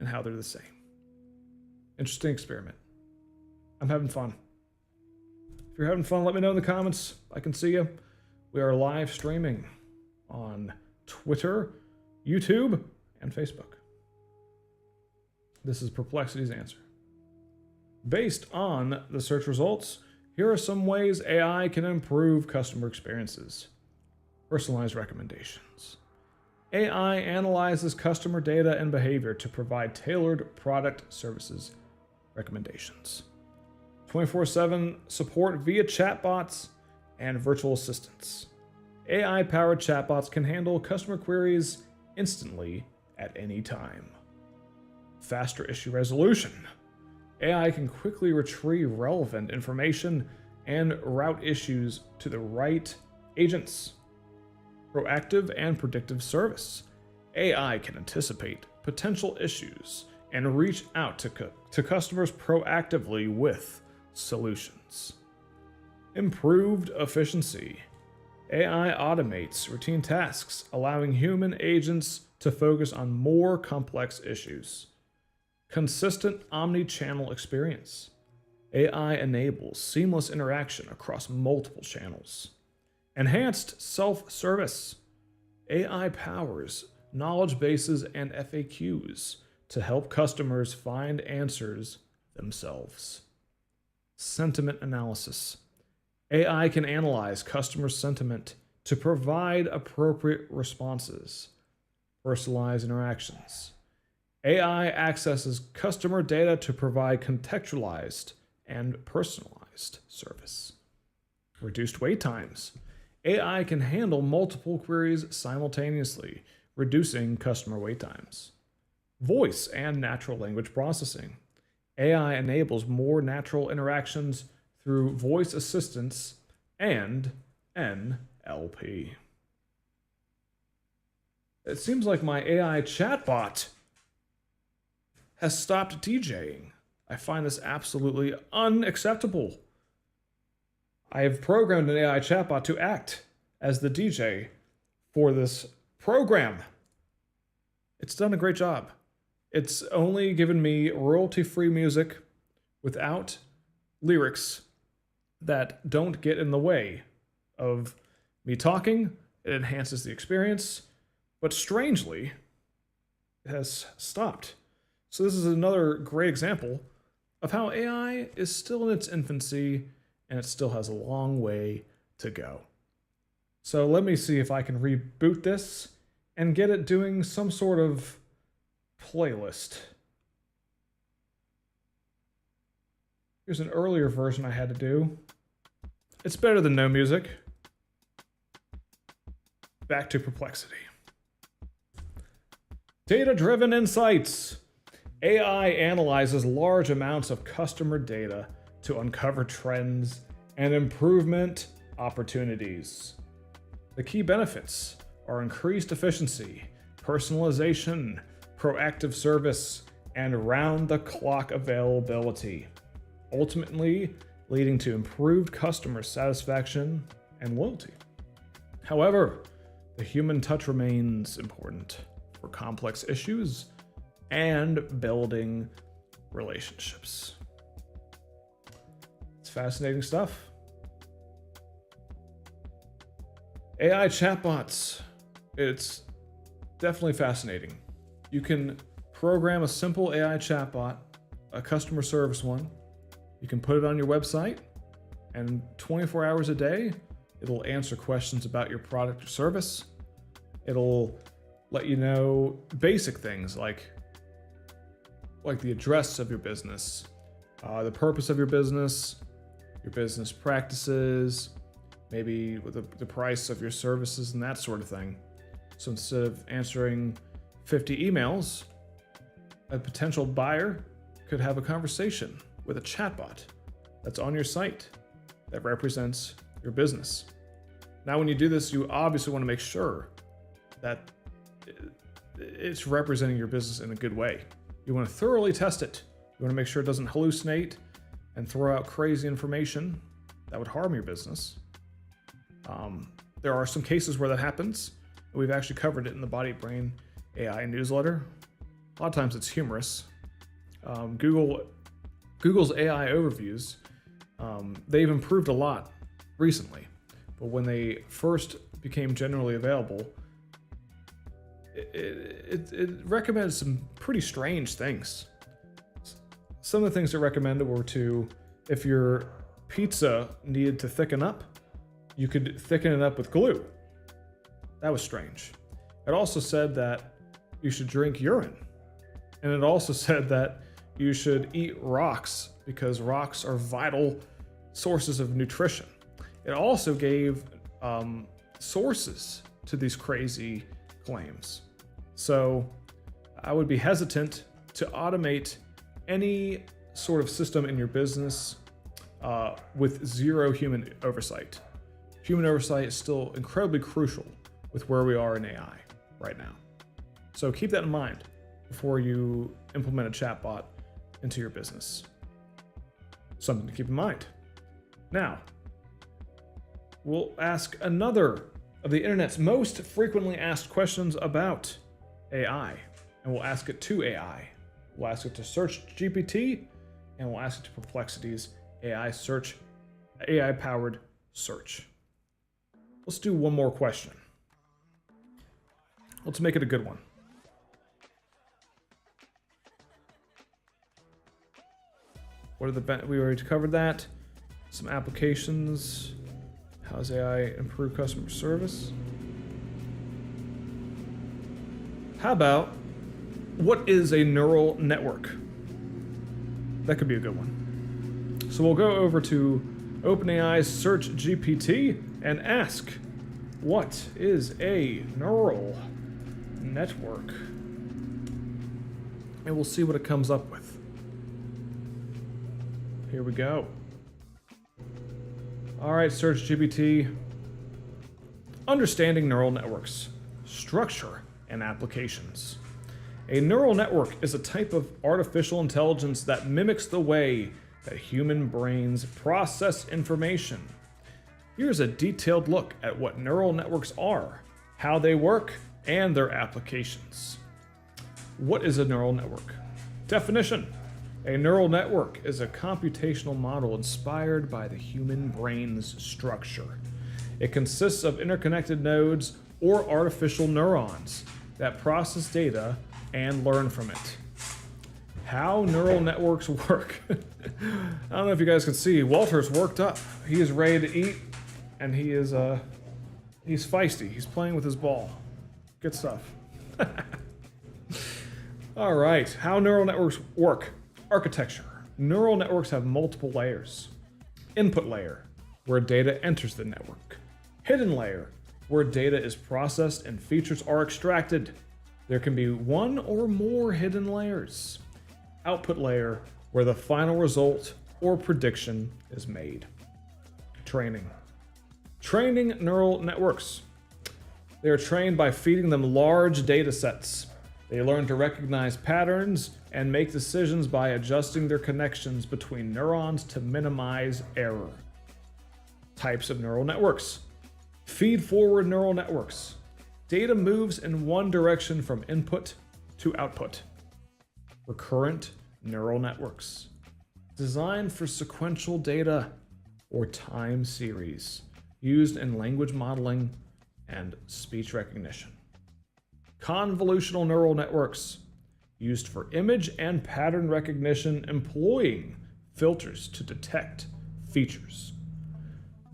and how they're the same. Interesting experiment. I'm having fun. If you're having fun, let me know in the comments. I can see you. We are live streaming on Twitter, YouTube, and Facebook. This is Perplexity's answer. Based on the search results, here are some ways AI can improve customer experiences. Personalized recommendations. AI analyzes customer data and behavior to provide tailored product services recommendations. 24/7 support via chatbots and virtual assistants. AI-powered chatbots can handle customer queries instantly at any time. Faster issue resolution. AI can quickly retrieve relevant information and route issues to the right agents. Proactive and predictive service. AI can anticipate potential issues and reach out to customers proactively with solutions. Improved efficiency. AI automates routine tasks, allowing human agents to focus on more complex issues. Consistent omni-channel experience. AI enables seamless interaction across multiple channels. Enhanced self-service. AI powers knowledge bases and FAQs to help customers find answers themselves. Sentiment analysis. AI can analyze customer sentiment to provide appropriate responses. Personalized interactions. AI accesses customer data to provide contextualized and personalized service. Reduced wait times. AI can handle multiple queries simultaneously, reducing customer wait times. Voice and natural language processing. AI enables more natural interactions through voice assistance and NLP. It seems like my AI chatbot has stopped DJing. I find this absolutely unacceptable. I have programmed an AI chatbot to act as the DJ for this program. It's done a great job. It's only given me royalty-free music without lyrics that don't get in the way of me talking. It enhances the experience, but strangely, it has stopped. So this is another great example of how AI is still in its infancy and it still has a long way to go. So let me see if I can reboot this and get it doing some sort of playlist. Here's an earlier version I had to do. It's better than no music. Back to Perplexity. Data-driven insights. AI analyzes large amounts of customer data to uncover trends and improvement opportunities. The key benefits are increased efficiency, personalization, proactive service, and round-the-clock availability, ultimately leading to improved customer satisfaction and loyalty. However, the human touch remains important for complex issues and building relationships. It's fascinating stuff. AI chatbots. It's definitely fascinating. You can program a simple AI chatbot, a customer service one. You can put it on your website, and 24 hours a day, it'll answer questions about your product or service. It'll let you know basic things like the address of your business, the purpose of your business practices, maybe the price of your services and that sort of thing. So instead of answering 50 emails, a potential buyer could have a conversation with a chatbot that's on your site that represents your business. Now, when you do this, you obviously want to make sure that it's representing your business in a good way. You want to thoroughly test it. You want to make sure it doesn't hallucinate and throw out crazy information that would harm your business. There are some cases where that happens. We've actually covered it in the Body Brain AI newsletter. A lot of times it's humorous. Google's AI overviews, they've improved a lot recently, but when they first became generally available, it recommended some pretty strange things. Some of the things it recommended were if your pizza needed to thicken up, you could thicken it up with glue. That was strange. It also said that you should drink urine. And it also said that you should eat rocks because rocks are vital sources of nutrition. It also gave sources to these crazy claims. So I would be hesitant to automate any sort of system in your business with zero human oversight. Human oversight is still incredibly crucial with where we are in AI right now. So keep that in mind before you implement a chatbot into your business. Something to keep in mind. Now, we'll ask another of the internet's most frequently asked questions about AI, and we'll ask it to AI. We'll ask it to SearchGPT, and we'll ask it to Perplexity's AI-powered search. Let's do one more question. Let's make it a good one. What are the we already covered that. Some applications. How does AI improve customer service? How about, what is a neural network? That could be a good one. So we'll go over to OpenAI's SearchGPT and ask, what is a neural network? And we'll see what it comes up with. Here we go. All right, SearchGPT. Understanding neural networks, structure, and applications. A neural network is a type of artificial intelligence that mimics the way that human brains process information. Here's a detailed look at what neural networks are, how they work, and their applications. What is a neural network? Definition. A neural network is a computational model inspired by the human brain's structure. It consists of interconnected nodes or artificial neurons that process data and learn from it. How neural networks work. I don't know if you guys can see, Walter's worked up. He is ready to eat, and he's feisty. He's playing with his ball. Good stuff. All right, how neural networks work. Architecture. Neural networks have multiple layers. Input layer, where data enters the network. Hidden layer, where data is processed and features are extracted. There can be one or more hidden layers. Output layer, where the final result or prediction is made. Training. Training neural networks. They are trained by feeding them large data sets. They learn to recognize patterns and make decisions by adjusting their connections between neurons to minimize error. Types of neural networks. Feed-forward neural networks. Data moves in one direction from input to output. Recurrent neural networks. Designed for sequential data or time series, used in language modeling and speech recognition. Convolutional neural networks, used for image and pattern recognition, employing filters to detect features.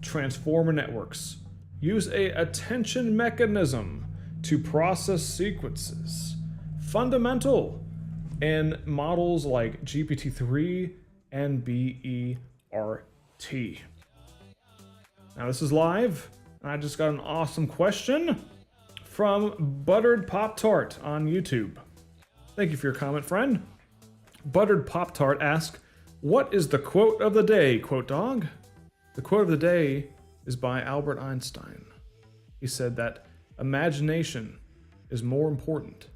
Transformer networks use an attention mechanism to process sequences, fundamental in models like GPT-3 and BERT. Now this is live, and I just got an awesome question from Buttered Pop-Tart on YouTube. Thank you for your comment, friend. Buttered Pop-Tart asks, what is the quote of the day, quote dog? The quote of the day is by Albert Einstein. He said that imagination is more important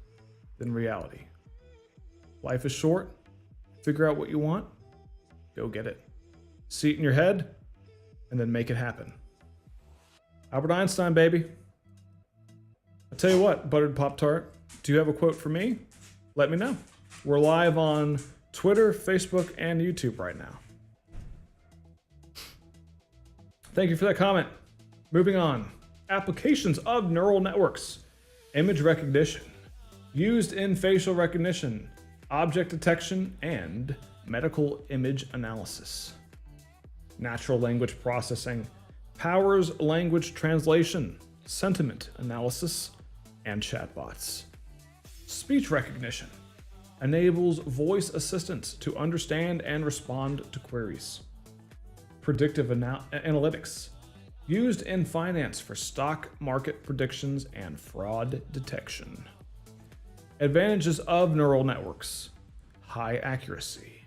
than reality. Life is short. Figure out what you want. Go get it. See it in your head, and then make it happen. Albert Einstein, baby. I'll tell you what, Buttered Pop-Tart, do you have a quote for me? Let me know. We're live on Twitter, Facebook, and YouTube right now. Thank you for that comment. Moving on. Applications of neural networks. Image recognition. Used in facial recognition, object detection, and medical image analysis. Natural language processing. Powers language translation, sentiment analysis, and chatbots. Speech recognition enables voice assistants to understand and respond to queries. Predictive analytics, used in finance for stock market predictions and fraud detection. Advantages of neural networks. High accuracy.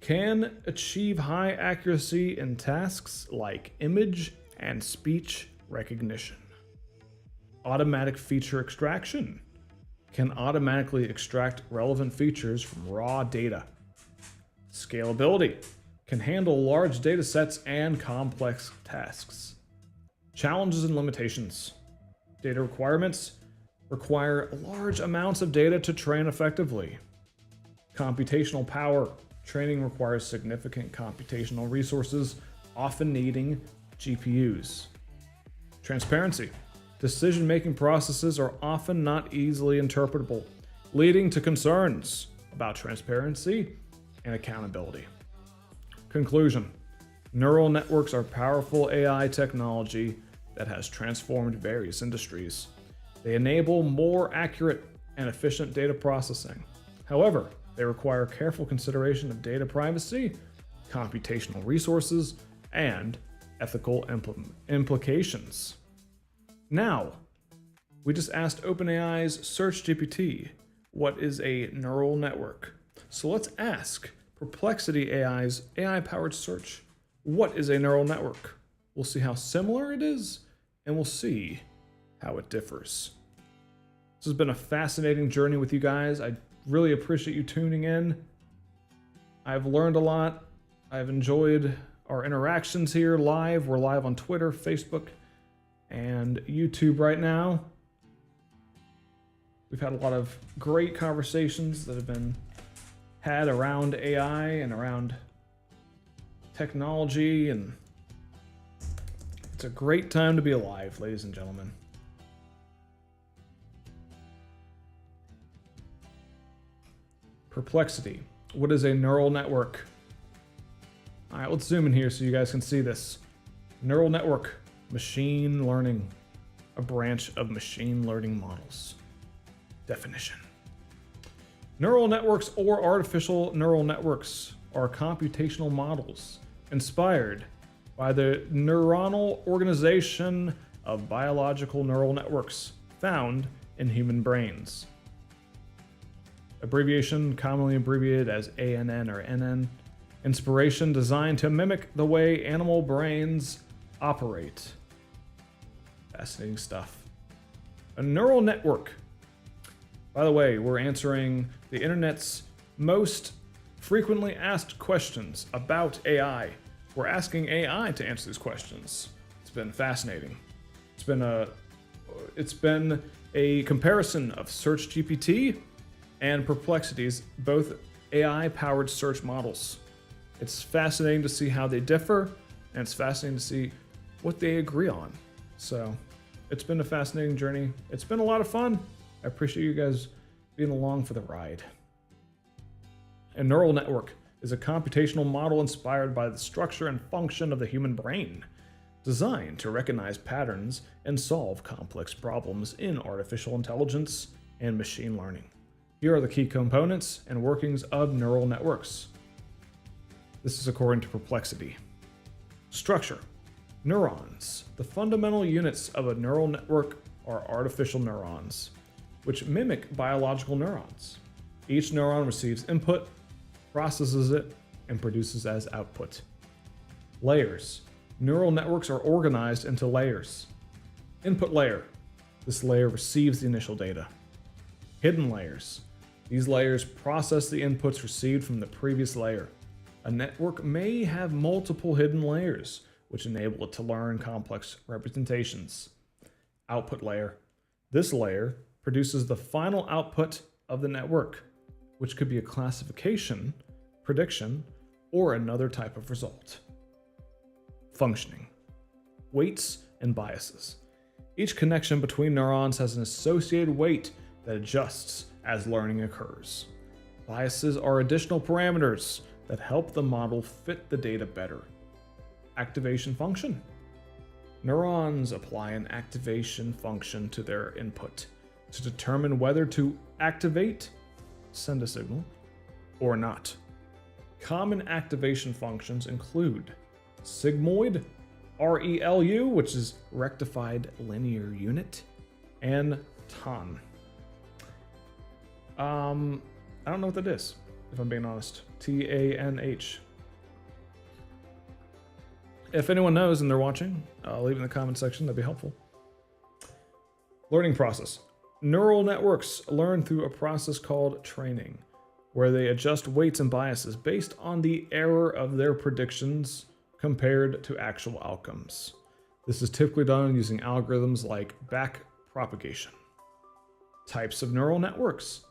Can achieve high accuracy in tasks like image and speech recognition. Automatic feature extraction. Can automatically extract relevant features from raw data. Scalability. Can handle large data sets and complex tasks. Challenges and limitations. Data requirements require large amounts of data to train effectively. Computational power. Training requires significant computational resources, often needing GPUs. Transparency. Decision-making processes are often not easily interpretable, leading to concerns about transparency and accountability. Conclusion. Neural networks are powerful AI technology that has transformed various industries. They enable more accurate and efficient data processing. However, they require careful consideration of data privacy, computational resources, and ethical implications. Now, we just asked OpenAI's SearchGPT, what is a neural network? So let's ask Perplexity AI's AI-powered search, what is a neural network? We'll see how similar it is, and we'll see how it differs. This has been a fascinating journey with you guys. I really appreciate you tuning in. I've learned a lot. I've enjoyed our interactions here live. We're live on Twitter, Facebook, and YouTube right now. We've had a lot of great conversations that have been had around AI and around technology, and it's a great time to be alive, ladies and gentlemen. Perplexity. What is a neural network? All right, let's zoom in here so you guys can see this. Neural network, machine learning, a branch of machine learning models. Definition. Neural networks or artificial neural networks are computational models inspired by the neuronal organization of biological neural networks found in human brains. Abbreviation, commonly abbreviated as ANN or NN. Inspiration designed to mimic the way animal brains operate. Fascinating stuff. A neural network. By the way, we're answering the internet's most frequently asked questions about AI. We're asking AI to answer these questions. It's been fascinating. It's been a comparison of SearchGPT and Perplexity's both AI-powered search models. It's fascinating to see how they differ, and it's fascinating to see what they agree on. So it's been a fascinating journey. It's been a lot of fun. I appreciate you guys being along for the ride. A neural network is a computational model inspired by the structure and function of the human brain, designed to recognize patterns and solve complex problems in artificial intelligence and machine learning. Here are the key components and workings of neural networks. This is according to Perplexity. Structure. Neurons. The fundamental units of a neural network are artificial neurons, which mimic biological neurons. Each neuron receives input, processes it, and produces as output. Layers. Neural networks are organized into layers. Input layer. This layer receives the initial data. Hidden layers. These layers process the inputs received from the previous layer. A network may have multiple hidden layers, which enable it to learn complex representations. Output layer. This layer produces the final output of the network, which could be a classification, prediction, or another type of result. Functioning. Weights and biases. Each connection between neurons has an associated weight that adjusts as learning occurs. Biases are additional parameters that help the model fit the data better. Activation function. Neurons apply an activation function to their input to determine whether to activate, send a signal, or not. Common activation functions include sigmoid, ReLU, which is rectified linear unit, and TAN. I don't know what that is, if I'm being honest. TANH. If anyone knows and they're watching, leave it in the comment section, that'd be helpful. Learning process. Neural networks learn through a process called training, where they adjust weights and biases based on the error of their predictions compared to actual outcomes. This is typically done using algorithms like backpropagation. Types of neural networks.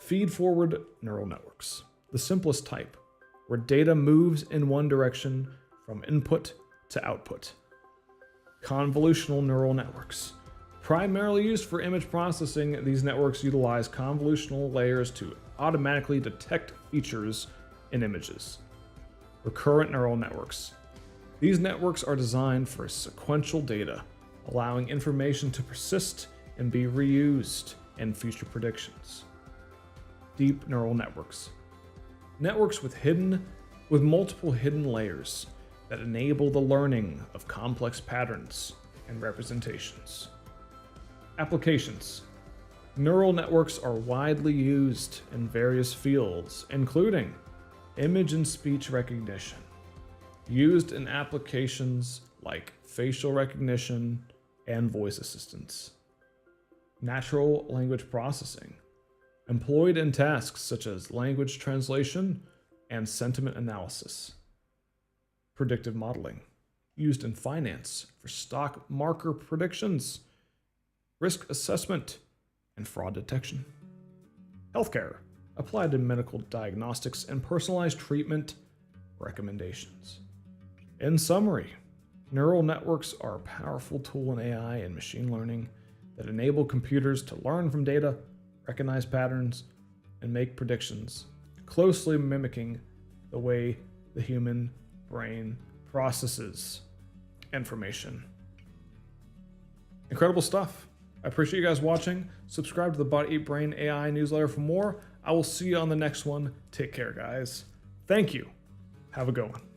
Feed-forward neural networks. The simplest type where data moves in one direction from input to output. Convolutional neural networks. Primarily used for image processing, these networks utilize convolutional layers to automatically detect features in images. Recurrent neural networks. These networks are designed for sequential data, allowing information to persist and be reused in future predictions. Deep neural networks. Networks with multiple hidden layers that enable the learning of complex patterns and representations. Applications. Neural networks are widely used in various fields, including image and speech recognition, used in applications like facial recognition and voice assistants. Natural language processing, employed in tasks such as language translation and sentiment analysis. Predictive modeling, used in finance for stock market predictions, risk assessment, and fraud detection. Healthcare, applied in medical diagnostics and personalized treatment recommendations. In summary, neural networks are a powerful tool in AI and machine learning that enable computers to learn from data, recognize patterns, and make predictions, closely mimicking the way the human brain processes information. Incredible stuff. I appreciate you guys watching. Subscribe to the Body Eat Brain AI newsletter for more. I will see you on the next one. Take care, guys. Thank you. Have a good one.